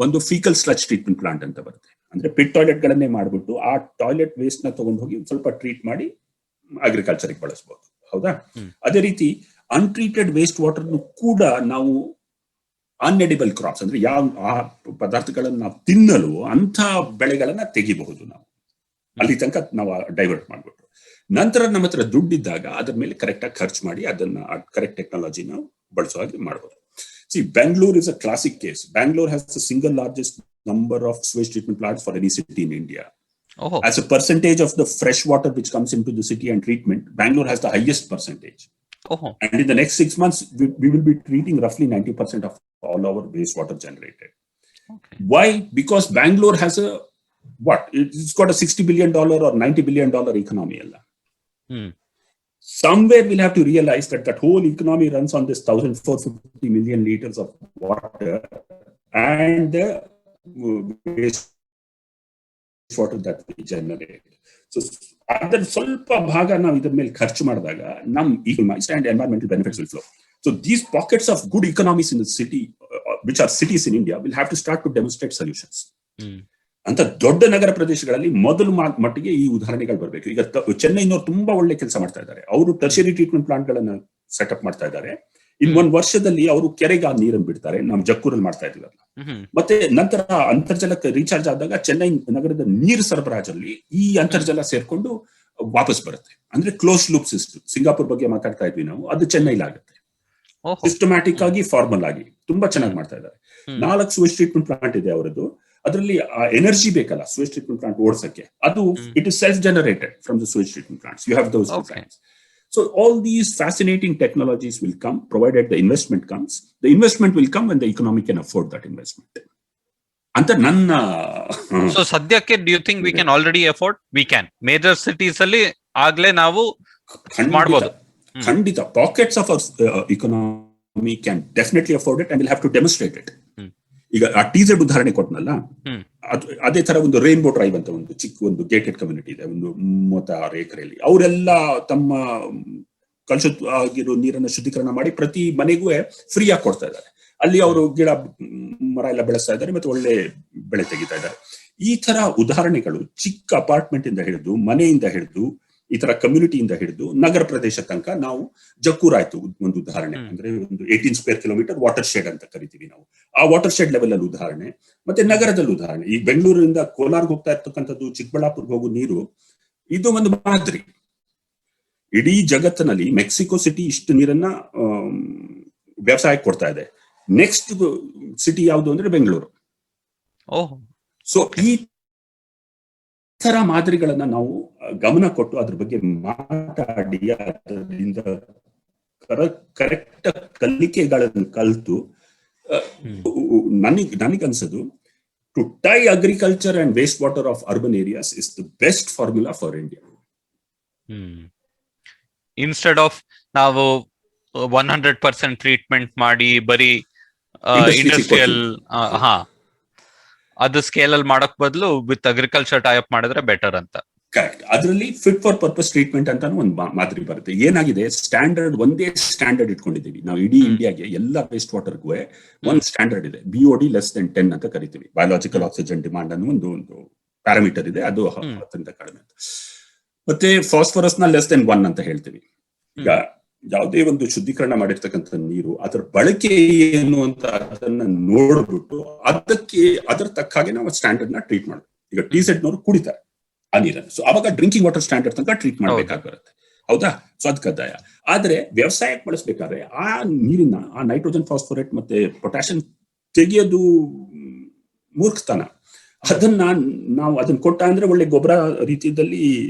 ಒಂದು ಫೀಕಲ್ ಸ್ಲಚ್ ಟ್ರೀಟ್ಮೆಂಟ್ ಪ್ಲಾಂಟ್ ಅಂತ ಬರುತ್ತೆ. ಅಂದ್ರೆ ಪಿಟ್ ಟಾಯ್ಲೆಟ್ ಗಳನ್ನೇ ಮಾಡ್ಬಿಟ್ಟು ಆ ಟಾಯ್ಲೆಟ್ ವೇಸ್ಟ್ ನ ತಗೊಂಡು ಹೋಗಿ ಸ್ವಲ್ಪ ಟ್ರೀಟ್ ಮಾಡಿ ಅಗ್ರಿಕಲ್ಚರ್ಗೆ ಬಳಸಬಹುದು. ಹೌದಾ? ಅದೇ ರೀತಿ ಅನ್ಟ್ರೀಟೆಡ್ ವೇಸ್ಟ್ ವಾಟರ್ ಕೂಡ ನಾವು ಅನ್ಎಡಿಬಲ್ ಕ್ರಾಪ್ಸ್, ಅಂದ್ರೆ ಯಾವ ಆ ಪದಾರ್ಥಗಳನ್ನ ನಾವು ತಿನ್ನಲು ಅಂತ ಬೆಳೆಗಳನ್ನ ತೆಗಿಬಹುದು ನಾವು. ಅಲ್ಲಿ ತನಕ ನಾವು ಡೈವರ್ಟ್ ಮಾಡ್ಬಿಟ್ಟು ನಂತರ ನಮ್ಮ ಹತ್ರ ದುಡ್ಡಿದ್ದಾಗ ಅದ್ರ ಮೇಲೆ ಕರೆಕ್ಟ್ ಆಗಿ ಖರ್ಚು ಮಾಡಿ ಅದನ್ನ ಕರೆಕ್ಟ್ ಟೆಕ್ನಾಲಜಿನ ಬಳಸೋ ಹಾಗೆ ಮಾಡಬಹುದು. See, Bangalore is a classic case. Bangalore has the single largest number of sewage treatment plants for any city in India. Oh. As a percentage of the fresh water which comes into the city and treatment, Bangalore has the highest percentage. Oh. And in the next 6 months, we will be treating roughly 90% of all our wastewater generated. Okay. Why? Because Bangalore has it's got a $60 billion or $90 billion economy. Somewhere we'll have to realize that whole economy runs on this 1,450 million liters of water and the wastewater that we generate. So, ಅದರ ಸ್ವಲ್ಪ ಭಾಗ ನಾವು ಇದರ ಮೇಲೆ ಖರ್ಚು ಮಾಡಿದಾಗ ನಮ್ಮ economic and environmental benefits will flow. So these pockets of good economies in the city, which are cities in India, will have to start to demonstrate solutions. ಅಂತ ದೊಡ್ಡ ನಗರ ಪ್ರದೇಶಗಳಲ್ಲಿ ಮೊದಲು ಮಟ್ಟಿಗೆ ಈ ಉದಾಹರಣೆಗಳು ಬರಬೇಕು. ಈಗ ಚೆನ್ನೈನವರು ತುಂಬಾ ಒಳ್ಳೆ ಕೆಲಸ ಮಾಡ್ತಾ ಇದ್ದಾರೆ. ಅವರು ಟರ್ಷರಿ ಟ್ರೀಟ್ಮೆಂಟ್ ಪ್ಲಾಂಟ್ ಗಳನ್ನ ಸೆಟಪ್ ಮಾಡ್ತಾ ಇದ್ದಾರೆ. ಇನ್ನೊಂದು ವರ್ಷದಲ್ಲಿ ಅವರು ಕೆರೆಗೆ ಆ ನೀರನ್ನು ಬಿಡ್ತಾರೆ. ನಾವು ಜಕ್ಕೂರಲ್ಲಿ ಮಾಡ್ತಾ ಇದೀವಲ್ಲ. ಮತ್ತೆ ನಂತರ ಅಂತರ್ಜಲಕ್ಕೆ ರೀಚಾರ್ಜ್ ಆದಾಗ ಚೆನ್ನೈ ನಗರದ ನೀರು ಸರಬರಾಜಲ್ಲಿ ಈ ಅಂತರ್ಜಲ ಸೇರ್ಕೊಂಡು ವಾಪಸ್ ಬರುತ್ತೆ. ಅಂದ್ರೆ ಕ್ಲೋಸ್ ಲೂಪ್ ಸಿಸ್ಟಮ್. ಸಿಂಗಾಪುರ್ ಬಗ್ಗೆ ಮಾತಾಡ್ತಾ ಇದ್ವಿ ನಾವು, ಅದು ಚೆನ್ನೈಲಿ ಆಗುತ್ತೆ. ಸಿಸ್ಟಮ್ಯಾಟಿಕ್ ಆಗಿ, ಫಾರ್ಮಲ್ ಆಗಿ ತುಂಬಾ ಚೆನ್ನಾಗಿ ಮಾಡ್ತಾ ಇದ್ದಾರೆ. 4 sewage ಟ್ರೀಟ್ಮೆಂಟ್ ಪ್ಲಾಂಟ್ ಇದೆ ಅವರದ್ದು. ಅದರಲ್ಲಿ ಎನರ್ಜಿ ಬೇಕಲ್ಲ sewage treatment plant ಓಡಿಸಕ್ಕೆ, ಅದು it is self generated from the sewage treatment plants. You have those designs. So all these fascinating technologies will come provided the investment comes. The investment will come when the economy can afford that investment. ಅಂತ ನನ್ನ so ಸದ್ಯಕ್ಕೆ do you think we can already afford? We can. Major cities ಅಲ್ಲಿ ಆಗ್ಲೇ ನಾವು ಮಾಡಬಹುದು. ಖಂಡಿತ pockets of our economy can definitely afford it and will have to demonstrate it. ಈಗ ಆ TZ ಉದಾಹರಣೆ ಕೊಟ್ಟನಲ್ಲ, ಅದೇ ತರ ಒಂದು ರೈನ್ಬೋ ಟ್ರೈಬ್ ಅಂತ ಒಂದು ಚಿಕ್ಕ ಒಂದು ಗೇಟೆಡ್ ಕಮ್ಯುನಿಟಿ ಇದೆ, ಒಂದು 36 ಎಕರೆಯಲ್ಲಿ. ಅವರೆಲ್ಲ ತಮ್ಮ ಕಲುಷಿತ ಆಗಿರೋ ನೀರನ್ನು ಶುದ್ಧೀಕರಣ ಮಾಡಿ ಪ್ರತಿ ಮನೆಗೂ ಫ್ರೀ ಆಗಿ ಕೊಡ್ತಾ ಇದ್ದಾರೆ. ಅಲ್ಲಿ ಅವರು ಗಿಡ ಮರ ಎಲ್ಲ ಬೆಳೆಸ್ತಾ ಇದ್ದಾರೆ ಮತ್ತೆ ಒಳ್ಳೆ ಬೆಳೆ ತೆಗಿತಾ ಇದ್ದಾರೆ. ಈ ತರ ಉದಾಹರಣೆಗಳು ಚಿಕ್ಕ ಅಪಾರ್ಟ್ಮೆಂಟ್ ಇಂದ ಹಿಡಿದು, ಮನೆಯಿಂದ ಹಿಡಿದು, ಈ ತರ ಕಮ್ಯುನಿಟಿಯಿಂದ ಹಿಡಿದು ನಗರ ಪ್ರದೇಶ ತನಕ ನಾವು ಜಕ್ಕೂರ್ ಆಯ್ತು ಒಂದು ಉದಾಹರಣೆ. ಅಂದ್ರೆ ಒಂದು 18 ಸ್ಕ್ವೇರ್ ಕಿಲೋಮೀಟರ್ ವಾಟರ್ ಶೆಡ್ ಅಂತ ಕರಿತೀವಿ ನಾವು. ಆ ವಾಟರ್ ಶೆಡ್ ಲೆವೆಲ್ ಅಲ್ಲಿ ಉದಾಹರಣೆ, ಮತ್ತೆ ನಗರದಲ್ಲಿ ಉದಾಹರಣೆ. ಈ ಬೆಂಗಳೂರಿನಿಂದ ಕೋಲಾರ್ಗೆ ಹೋಗ್ತಾ ಇರ್ತಕ್ಕಂಥದ್ದು, ಚಿಕ್ಕಬಳ್ಳಾಪುರ್ಗೆ ಹೋಗೋ ನೀರು, ಇದು ಒಂದು ಮಾದರಿ. ಇಡೀ ಜಗತ್ತಿನಲ್ಲಿ ಮೆಕ್ಸಿಕೋ ಸಿಟಿ ಇಷ್ಟು ನೀರನ್ನ ವ್ಯವಸಾಯಕ್ಕೆ ಕೊಡ್ತಾ ಇದೆ. ನೆಕ್ಸ್ಟ್ ಸಿಟಿ ಯಾವುದು ಅಂದ್ರೆ ಬೆಂಗಳೂರು. ಸೊ ಈ ತರ ಮಾದರಿಗಳನ್ನ ನಾವು ಗಮನ ಕೊಟ್ಟು ಅದ್ರ ಬಗ್ಗೆ ಮಾತಾಡಿ ಅದರಿಂದ ಕರೆಕ್ಟ್ ಕಲಿಕೆಗಳನ್ನು ಕಲಿತು ನನಗನ್ಸದು to tie agriculture and waste water of urban areas is the best formula for India. Instead of ನಾವು 100% ಟ್ರೀಟ್ಮೆಂಟ್ ಮಾಡಿ ಬರೀ ಇಂಡಸ್ಟ್ರಿಯಲ್ ಅದು ಸ್ಕೇಲ್ ಅಲ್ಲಿ ಮಾಡಕ್ ಬದಲು ವಿತ್ ಅಗ್ರಿಕಲ್ಚರ್ ಟೈ ಅಪ್ ಮಾಡಿದ್ರೆ ಬೆಟರ್ ಅಂತ. ಕರೆಕ್ಟ್. ಅದರಲ್ಲಿ ಫಿಟ್ ಫಾರ್ ಪರ್ಪಸ್ ಟ್ರೀಟ್ಮೆಂಟ್ ಅಂತ ಒಂದು ಮಾದರಿ ಬರುತ್ತೆ. ಏನಾಗಿದೆ, ಸ್ಟ್ಯಾಂಡರ್ಡ್ ಒಂದೇ ಸ್ಟ್ಯಾಂಡರ್ಡ್ ಇಟ್ಕೊಂಡಿದ್ದೀವಿ ನಾವು ಇಡೀ ಇಂಡಿಯಾಗೆ. ಎಲ್ಲ ವೇಸ್ಟ್ ವಾಟರ್ಗೂ ಒಂದು ಸ್ಟ್ಯಾಂಡರ್ಡ್ ಇದೆ, BOD ಲೆಸ್ ದೆನ್ 10 ಅಂತ ಕರಿತೀವಿ. ಬಯೋಲಾಜಿಕಲ್ ಆಕ್ಸಿಜನ್ ಡಿಮಾಂಡ್ ಅನ್ನೋ ಒಂದು ಪ್ಯಾರಾಮೀಟರ್ ಇದೆ, ಅದು 10 ಕಡಿಮೆ ಅಂತ. ಮತ್ತೆ ಫಾಸ್ಫರಸ್ ನ ಲೆಸ್ ದೆನ್ 1 ಅಂತ ಹೇಳ್ತೀವಿ. ಈಗ ಯಾವುದೇ ಒಂದು ಶುದ್ಧೀಕರಣ ಮಾಡಿರ್ತಕ್ಕಂಥ ನೀರು ಅದರ ಬಳಕೆ ಏನು ಅಂತ ಅದನ್ನ ನೋಡ್ಬಿಟ್ಟು ಅದರ ತಕ್ಕ ಹಾಗೆ ನಾವು ಸ್ಟ್ಯಾಂಡರ್ಡ್ ನ ಟ್ರೀಟ್ ಮಾಡ್ಬೇಕು. ಈಗ TZ ನವರು ಕುಡಿತಾರೆ ಆ ನೀರನ್ನು, ಸೊ ಅವಾಗ ಡ್ರಿಂಕಿಂಗ್ ವಾಟರ್ ಸ್ಟ್ಯಾಂಡರ್ಡ್ ತನಕ ಟ್ರೀಟ್ ಮಾಡ್ಬೇಕಾಗಿರುತ್ತೆ, ಹೌದಾ? ಸೊ ಅದ್ ಕಡ್ಡಾಯ. ಆದ್ರೆ ವ್ಯವಸಾಯಕ್ಕೆ ಬಳಸ್ಬೇಕಾದ್ರೆ ಆ ನೀರಿನ ಆ ನೈಟ್ರೋಜನ್, ಫಾಸ್ಫರೇಟ್ ಮತ್ತೆ ಪೊಟ್ಯಾಷಿಯಂ ತೆಗೆಯೋದು ಮೂರ್ಖತನ. ನಾವು ಅದನ್ನ ಕೊಟ್ಟ ಅಂದ್ರೆ ಒಳ್ಳೆ ಗೊಬ್ಬರ ರೀತಿಯಲ್ಲಿ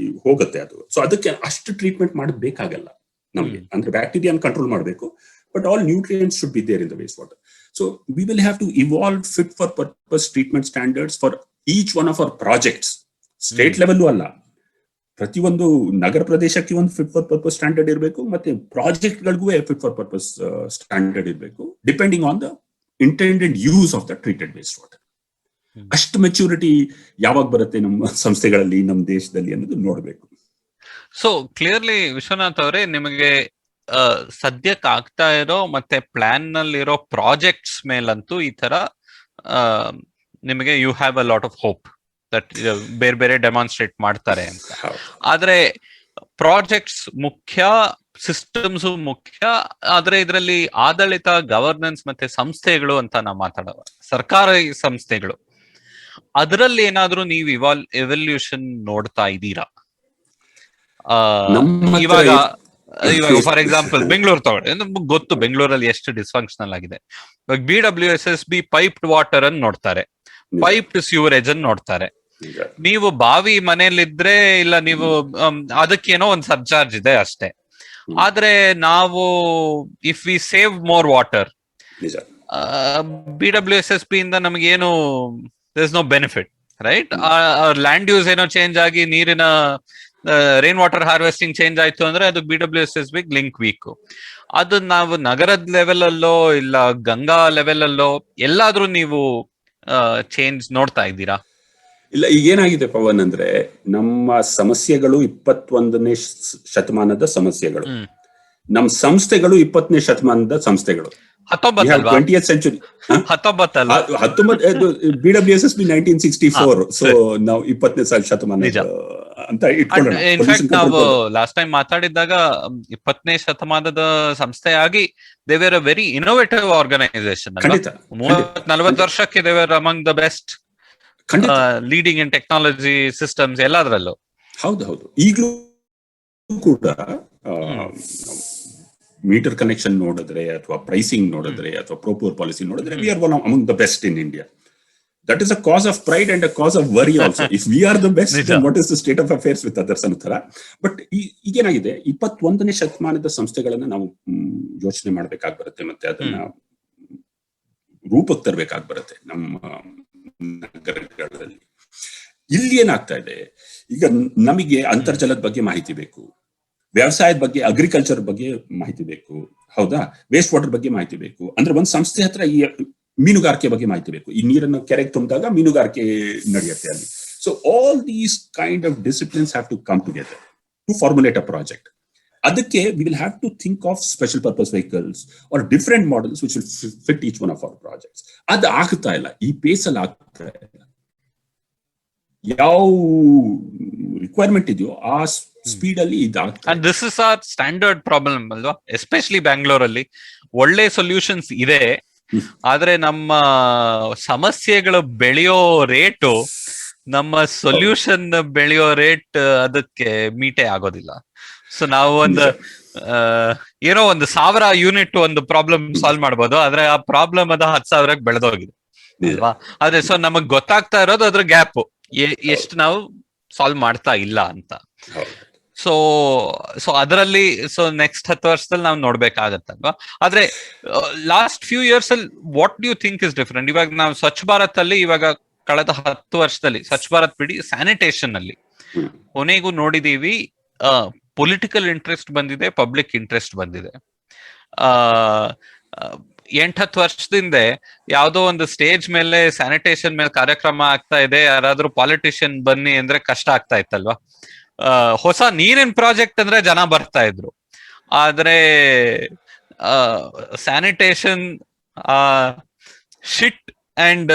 ಹೋಗುತ್ತೆ ಅದು. ಸೊ ಅದಕ್ಕೆ ಅಷ್ಟು ಟ್ರೀಟ್ಮೆಂಟ್ ಮಾಡಬೇಕಾಗಲ್ಲ ನಮಗೆ. ಅಂದ್ರೆ ಬ್ಯಾಕ್ಟೀರಿಯಾನ ಕಂಟ್ರೋಲ್ ಮಾಡಬೇಕು, but all nutrients should be there in the waste water. So we will have to evolve fit for purpose treatment standards for each one of our projects. State level ಅಲ್ಲ, ಪ್ರತಿಯೊಂದು ನಗರ ಪ್ರದೇಶಕ್ಕೆ ಒಂದು fit for purpose standard ಇರಬೇಕು, ಮತ್ತೆ project ಗಳಿಗೂ fit for purpose standard ಇರಬೇಕು, depending on the intended use of the treated waste water. ಅಷ್ಟು maturity ಯಾವಾಗ ಬರುತ್ತೆ ನಮ್ಮ ಸಂಸ್ಥೆಗಳಲ್ಲಿ, ನಮ್ಮ ದೇಶದಲ್ಲಿ ಅನ್ನೋದು ನೋಡ್ಬೇಕು. ಸೊ ಕ್ಲಿಯರ್ಲಿ ವಿಶ್ವನಾಥ್ ಅವರೇ, ನಿಮಗೆ ಸದ್ಯಕ್ಕೆ ಆಗ್ತಾ ಇರೋ ಮತ್ತೆ ಪ್ಲಾನ್ ನಲ್ಲಿರೋ ಪ್ರಾಜೆಕ್ಟ್ಸ್ ಮೇಲಂತೂ ಈ ತರ ನಿಮಗೆ you have a lot of hope that ಬೇರೆ ಬೇರೆ ಡೆಮಾನ್ಸ್ಟ್ರೇಟ್ ಮಾಡ್ತಾರೆ ಅಂತ. ಆದ್ರೆ ಪ್ರಾಜೆಕ್ಟ್ಸ್ ಮುಖ್ಯ, ಸಿಸ್ಟಮ್ಸ್ ಮುಖ್ಯ, ಆದ್ರೆ ಇದರಲ್ಲಿ ಆಡಳಿತ, ಗವರ್ನೆನ್ಸ್ ಮತ್ತೆ ಸಂಸ್ಥೆಗಳು ಅಂತ ನಾವು ಮಾತಾಡುವ ಸರ್ಕಾರಿ ಸಂಸ್ಥೆಗಳು, ಅದರಲ್ಲಿ ಏನಾದ್ರೂ ನೀವು ಎವಲ್ಯೂಷನ್ ನೋಡ್ತಾ ಇದ್ದೀರಾ? ಇವಾಗ ಫಾರ್ ಎಕ್ಸಾಂಪಲ್ ಬೆಂಗಳೂರು ತಗೊಳ್ಳಿ, ನಮ್ಗೆ ಗೊತ್ತು ಬೆಂಗಳೂರಲ್ಲಿ ಎಷ್ಟು ಡಿಸ್ಫಂಕ್ಷನಲ್ ಆಗಿದೆ. ಇವಾಗ BWSSB ಪೈಪ್ಡ್ ವಾಟರ್ ಅನ್ನು ನೋಡ್ತಾರೆ, ಪೈಪ್ಡ್ ಸ್ಯೂರೇಜ್ ಅನ್ನು ನೋಡ್ತಾರೆ. ನೀವು ಬಾವಿ ಮನೇಲಿದ್ರೆ ಇಲ್ಲ, ನೀವು ಅದಕ್ಕೇನೋ ಒಂದು ಸರ್ಚಾರ್ಜ್ ಇದೆ ಅಷ್ಟೇ. ಆದ್ರೆ ನಾವು if we save more water, BWSSB ಇಂದ ನಮಗೇನು there is no benefit, right? Land use ಏನೋ ಚೇಂಜ್ ಆಗಿ ನೀರಿನ ರೈನ್ ವಾಟರ್ ಹಾರ್ವೆಸ್ಟಿಂಗ್ ಚೇಂಜ್ ಆಯ್ತು ಅಂದ್ರೆ ಅದಕ್ಕೆ BWSSB ಲಿಂಕ್ ವೀಕ್. ಅದು ನಾವು ನಗರದ ಲೆವೆಲ್ ಅಲ್ಲೋ ಇಲ್ಲ ಗಂಗಾ ಲೆವೆಲ್ ಅಲ್ಲೋ ಎಲ್ಲಾದ್ರೂ ನೀವು ಚೇಂಜ್ ನೋಡ್ತಾ ಇದ್ದೀರಾ? ಇಲ್ಲ, ಈಗ ಏನಾಗಿದೆ ಪವನ್ ಅಂದ್ರೆ, ನಮ್ಮ ಸಮಸ್ಯೆಗಳು 21ನೇ ಶತಮಾನದ ಸಮಸ್ಯೆಗಳು, ನಮ್ಮ ಸಂಸ್ಥೆಗಳು 20ನೇ ಶತಮಾನದ ಸಂಸ್ಥೆಗಳು. 20th century. BWSSB 1964. ಸೊ ನಾವು 20ನೇ ಶತಮಾನ ಅಂತ ಇಟ್ಕೊಳ್ಳೋಣ. ಇನ್ಫ್ಯಾಕ್ಟ್ ನಾವು ಲಾಸ್ಟ್ ಟೈಮ್ ಮಾತಾಡಿದಾಗ 20ನೇ ಶತಮಾನದ ಸಂಸ್ಥೆಯಾಗಿ they were a very innovative organisation. 40 ವರ್ಷಕ್ಕೆ they were among the best leading in technology systems ಎಲ್ಲದರಲ್ಲೂ. ಹೌದು. ಈಗಲೂ ಕೂಡ ಮೀಟರ್ ಕನೆಕ್ಷನ್ ನೋಡಿದ್ರೆ ಅಥವಾ ಪ್ರೈಸಿಂಗ್ ನೋಡಿದ್ರೆ ಅಥವಾ ಪ್ರೊಪೋರ್ ಪಾಲಿಸಿ ನೋಡಿದ್ರೆ we are one among the best in India. That is a cause of pride and a cause of worry also. If we are the best, then what is the state of affairs with others ಅನ್ನೋತರ. But ಈಗೇನಾಗಿದೆ, 21ನೇ ಶತಮಾನದ ಸಂಸ್ಥೆಗಳನ್ನ ನಾವು ಯೋಚನೆ ಮಾಡ್ಬೇಕಾಗಿ ಬರುತ್ತೆ, ಮತ್ತೆ ಅದನ್ನ ರೂಪಕ್ಕೆ ತರಬೇಕಾಗಿ ಬರುತ್ತೆ ನಮ್ಮ ನಗರಗಳಲ್ಲಿ. ಇಲ್ಲಿ ಏನಾಗ್ತಾ ಇದೆ, ಈಗ ನಮಗೆ ಅಂತರ್ಜಲದ ಬಗ್ಗೆ ಮಾಹಿತಿ ಬೇಕು, ವ್ಯವಸಾಯದ ಬಗ್ಗೆ, ಅಗ್ರಿಕಲ್ಚರ್ ಬಗ್ಗೆ ಮಾಹಿತಿ ಬೇಕು, ಹೌದಾ? ವೇಸ್ಟ್ ವಾಟರ್ ಬಗ್ಗೆ ಮಾಹಿತಿ ಬೇಕು. ಅಂದ್ರೆ ಒಂದು ಸಂಸ್ಥೆ ಹತ್ರ ಈ ಮೀನುಗಾರಿಕೆ ಬಗ್ಗೆ ಮಾಹಿತಿ ಬೇಕು. ಈ ನೀರನ್ನು ಕೆರೆಗೆ ತುಂಬಿದಾಗ ಮೀನುಗಾರಿಕೆ ನಡೆಯುತ್ತೆ ಅಲ್ಲಿ. So all these kind of disciplines have to come together to formulate a project. ಅದಕ್ಕೆ we will have to think of special purpose vehicles or different models which will fit each one of our projects. ಅದು ಆಗ್ತಾ ಇಲ್ಲ, ಈ phase ಅಲ್ಲಿ ಆಗ್ತಾ ಇಲ್ಲ. ಯಾವ requirement ಇದೆಯೋ ಆ ಸ್ಪೀಡ್ ಅಲ್ಲಿ ಇದಾಗ್ತದೆ. And this is our standard problem ಅಲ್ವಾ, ಎಸ್ಪೆಷಲಿ ಬ್ಯಾಂಗ್ಳೂರಲ್ಲಿ. ಒಳ್ಳೆ ಸೊಲ್ಯೂಷನ್ಸ್ ಇದೆ, ಆದ್ರೆ ನಮ್ಮ ಸಮಸ್ಯೆಗಳು ಬೆಳೆಯೋ ರೇಟು ನಮ್ಮ ಸೊಲ್ಯೂಷನ್ ಬೆಳೆಯೋ ರೇಟ್ ಅದಕ್ಕೆ ಮೀಟೇ ಆಗೋದಿಲ್ಲ. ಸೊ ನಾವು ಏನೋ 1,000 ಯೂನಿಟ್ ಒಂದು ಪ್ರಾಬ್ಲಮ್ ಸಾಲ್ವ್ ಮಾಡ್ಬೋದು, ಆದ್ರೆ ಆ ಪ್ರಾಬ್ಲಮ್ ಅದ 10,000ಕ್ಕೆ ಬೆಳೆದೋಗಿದೆ ಅಲ್ವಾ. ಆದ್ರೆ ಸೊ ನಮಗ್ ಗೊತ್ತಾಗ್ತಾ ಇರೋದು ಅದ್ರ ಗ್ಯಾಪ್ ಎಷ್ಟು ನಾವು ಸಾಲ್ವ್ ಮಾಡ್ತಾ ಇಲ್ಲ ಅಂತ. ಸೊ ಅದರಲ್ಲಿ ನೆಕ್ಸ್ಟ್ 10 ವರ್ಷದಲ್ಲಿ ನಾವು ನೋಡ್ಬೇಕಾಗತ್ತಲ್ವಾ. ಆದ್ರೆ ಲಾಸ್ಟ್ ಫ್ಯೂ ಇಯರ್ಸ್ ಅಲ್ಲಿ what do you think is different? ಇವಾಗ ನಾವು ಸ್ವಚ್ಛ ಭಾರತ್ ಅಲ್ಲಿ ಇವಾಗ ಕಳೆದ 10 ವರ್ಷದಲ್ಲಿ ಸ್ವಚ್ಛ ಭಾರತ್ ಬಿಡಿ, ಸ್ಯಾನಿಟೇಷನ್ ಅಲ್ಲಿ ಕೊನೆಗೂ ನೋಡಿದೀವಿ ಪೊಲಿಟಿಕಲ್ ಇಂಟ್ರೆಸ್ಟ್ ಬಂದಿದೆ, ಪಬ್ಲಿಕ್ ಇಂಟ್ರೆಸ್ಟ್ ಬಂದಿದೆ. 8-10 ವರ್ಷದಿಂದ ಯಾವ್ದೋ ಒಂದು ಸ್ಟೇಜ್ ಮೇಲೆ ಸ್ಯಾನಿಟೇಷನ್ ಮೇಲೆ ಕಾರ್ಯಕ್ರಮ ಆಗ್ತಾ ಇದೆ, ಯಾರಾದ್ರೂ ಪಾಲಿಟಿಷಿಯನ್ ಬನ್ನಿ ಅಂದ್ರೆ ಕಷ್ಟ ಆಗ್ತಾ ಇತ್ತಲ್ವಾ. ಹೊಸ ನೀರಿನ ಪ್ರಾಜೆಕ್ಟ್ ಅಂದ್ರೆ ಜನ ಬರ್ತಾ ಇದ್ರು, ಆದ್ರೆ ಸ್ಯಾನಿಟೇಷನ್ ಶಿಟ್ ಅಂಡ್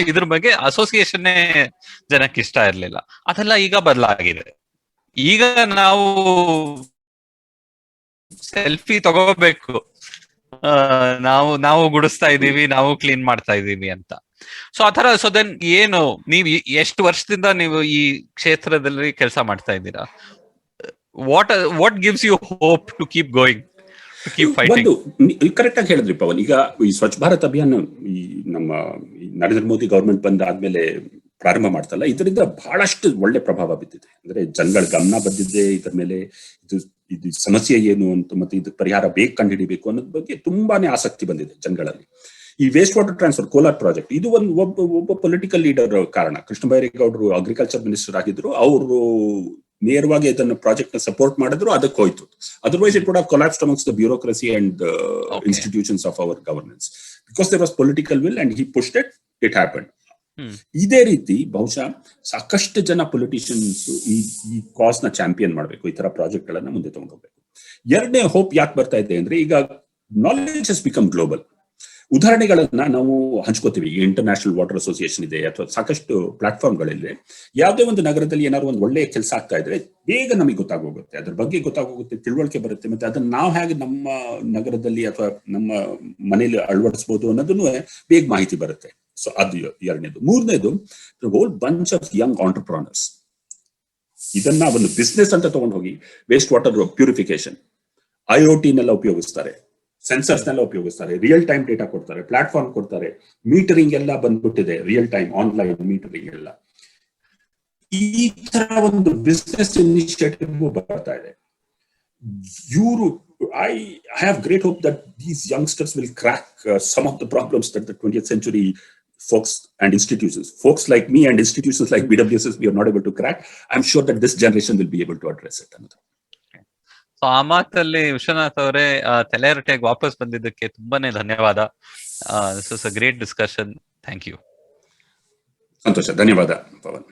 ಇದ್ರ ಬಗ್ಗೆ ಅಸೋಸಿಯೇಷನ್ನೇ ಜನಕ್ಕೆ ಇಷ್ಟ ಇರ್ಲಿಲ್ಲ. ಅದೆಲ್ಲ ಈಗ ಬದಲಾಗಿದೆ. ಈಗ ನಾವು ಸೆಲ್ಫಿ ತಗೋಬೇಕು, ನಾವು ಗುಡಿಸ್ತಾ ಇದೀವಿ, ನಾವು ಕ್ಲೀನ್ ಮಾಡ್ತಾ ಇದೀವಿ ಅಂತ. ಸೊ ಆತರ. ಸೊ ದೆನ್ ಏನು ನೀವು ಎಷ್ಟು ವರ್ಷದಿಂದ ನೀವು ಈ ಕ್ಷೇತ್ರದಲ್ಲಿ ಕೆಲಸ ಮಾಡ್ತಾ ಇದ್ದೀರಾ? What gives you hope to keep going, to keep fighting? Correct ಆಗಿ ಹೇಳಿದ್ರಿ ಪವನ್. ಈಗ ಈ ಸ್ವಚ್ಛ ಭಾರತ್ ಅಭಿಯಾನ ಈ ನಮ್ಮ ನರೇಂದ್ರ ಮೋದಿ ಗವರ್ಮೆಂಟ್ ಬಂದ ಆದ್ಮೇಲೆ ಪ್ರಾರಂಭ ಮಾಡ್ತಲ್ಲ, ಇದರಿಂದ ಬಹಳಷ್ಟು ಒಳ್ಳೆ ಪ್ರಭಾವ ಬಿದ್ದಿದೆ. ಅಂದ್ರೆ ಜನಗಳ ಗಮನ ಬಂದಿದೆ ಇದರ ಮೇಲೆ. ಇದು ಸಮಸ್ಯೆ ಏನು ಅಂತ ಮತ್ತೆ ಇದಕ್ಕೆ ಪರಿಹಾರ ಬೇಗ ಕಂಡುಹಿಡಿಬೇಕು ಅನ್ನೋದ್ ಬಗ್ಗೆ ತುಂಬಾನೇ ಆಸಕ್ತಿ ಬಂದಿದೆ ಜನಗಳಲ್ಲಿ. ಈ waste water transfer Kolar project ಇದು ಒಬ್ಬ ಪೊಲಿಟಿಕಲ್ ಲೀಡರ್ ಕಾರಣ. ಕೃಷ್ಣ ಬೈರೇಗೌಡರು ಅಗ್ರಿಕಲ್ಚರ್ ಮಿನಿಸ್ಟರ್ ಆಗಿದ್ರು, ಅವರು ನೇರವಾಗಿ ಇದನ್ನು ಪ್ರಾಜೆಕ್ಟ್ ನ ಸಪೋರ್ಟ್ ಮಾಡಿದ್ರು, ಅದಕ್ಕೆ ಹೋಯ್ತು. Otherwise it would have collapsed amongst the bureaucracy and institutions of our governance. Because there was political will and he pushed it, it happened. ಇದೇ ರೀತಿ ಬಹುಶಃ ಸಾಕಷ್ಟು ಜನ ಪೊಲಿಟಿಷಿಯನ್ಸ್ ಈ ಕಾಸ್ ನ ಚಾಂಪಿಯನ್ ಮಾಡಬೇಕು, ಈ ತರ ಪ್ರಾಜೆಕ್ಟ್ ಗಳನ್ನ ಮುಂದೆ ತಗೊಂಡು ಹೋಗ್ಬೇಕು. ಎರಡನೇ ಹೋಪ್ ಯಾಕೆ ಬರ್ತಾ ಇದೆ ಅಂದ್ರೆ, ಈಗ ನಾಲೆಜ್ ಹಸ್ ಬಿಕಮ್ ಗ್ಲೋಬಲ್. ಉದಾಹರಣೆಗಳನ್ನ ನಾವು ಹಂಚ್ಕೋತೀವಿ. ಇಂಟರ್ನ್ಯಾಷನಲ್ ವಾಟರ್ ಅಸೋಸಿಯೇಷನ್ ಇದೆ, ಅಥವಾ ಸಾಕಷ್ಟು ಪ್ಲಾಟ್ಫಾರ್ಮ್ಗಳಿದೆ. ಯಾವುದೇ ಒಂದು ನಗರದಲ್ಲಿ ಏನಾದ್ರು ಒಂದು ಒಳ್ಳೆ ಕೆಲಸ ಆಗ್ತಾ ಇದ್ರೆ ಬೇಗ ನಮಗೆ ಗೊತ್ತಾಗೋಗುತ್ತೆ, ಅದ್ರ ಬಗ್ಗೆ ಗೊತ್ತಾಗೋಗುತ್ತೆ, ತಿಳುವಳಿಕೆ ಬರುತ್ತೆ. ಮತ್ತೆ ಅದನ್ನ ನಾವು ಹೇಗೆ ನಮ್ಮ ನಗರದಲ್ಲಿ ಅಥವಾ ನಮ್ಮ ಮನೆಯಲ್ಲಿ ಅಳವಡಿಸಬಹುದು ಅನ್ನೋದನ್ನು ಬೇಗ ಮಾಹಿತಿ ಬರುತ್ತೆ. ಸೊ ಅದು ಎರಡನೇದು. ಮೂರನೇದು, hole bunch of Young entrepreneurs ಇದನ್ನ ಒಂದು ಬಿಸ್ನೆಸ್ ಅಂತ ತಗೊಂಡು ಹೋಗಿ ವೇಸ್ಟ್ ವಾಟರ್ ಪ್ಯೂರಿಫಿಕೇಶನ್, IoT ನೆಲ್ಲ ಉಪಯೋಗಿಸ್ತಾರೆ, ಸೆನ್ಸರ್ಸ್ ನೆಲ್ಲ ಉಪಯೋಗಿಸ್ತಾರೆ, ರಿಯಲ್ ಟೈಮ್ ಡೇಟಾ ಕೊಡ್ತಾರೆ, ಪ್ಲಾಟ್ಫಾರ್ಮ್ ಕೊಡ್ತಾರೆ, ಮೀಟರಿಂಗ್ ಎಲ್ಲ ಬಂದ್ಬಿಟ್ಟಿದೆ, ರಿಯಲ್ ಟೈಮ್ ಆನ್ಲೈನ್ ಮೀಟರಿಂಗ್ ಎಲ್ಲ. ಈ ತರ ಒಂದು ಬಿಸ್ನೆಸ್ ಇನಿಷಿಯೇಟಿವ್ ಬರ್ತಾ ಇದೆ. I have great hope that these youngsters will crack some of the problems that the 20th century folks and institutions, folks like me and institutions like BWSS, we are not able to crack. I'm sure that this generation will be able to address it. So ಆ ಮಾತಲ್ಲಿ ವಿಶ್ವನಾಥ್ ಅವರೇ, ತಲೆಹರಟೆಗೆ ವಾಪಸ್ ಬಂದಿದ್ದಕ್ಕೆ ತುಂಬಾನೇ ಧನ್ಯವಾದ. This is a great discussion. Thank you. ಸಂತೋಷ. ಧನ್ಯವಾದ ಪವನ್.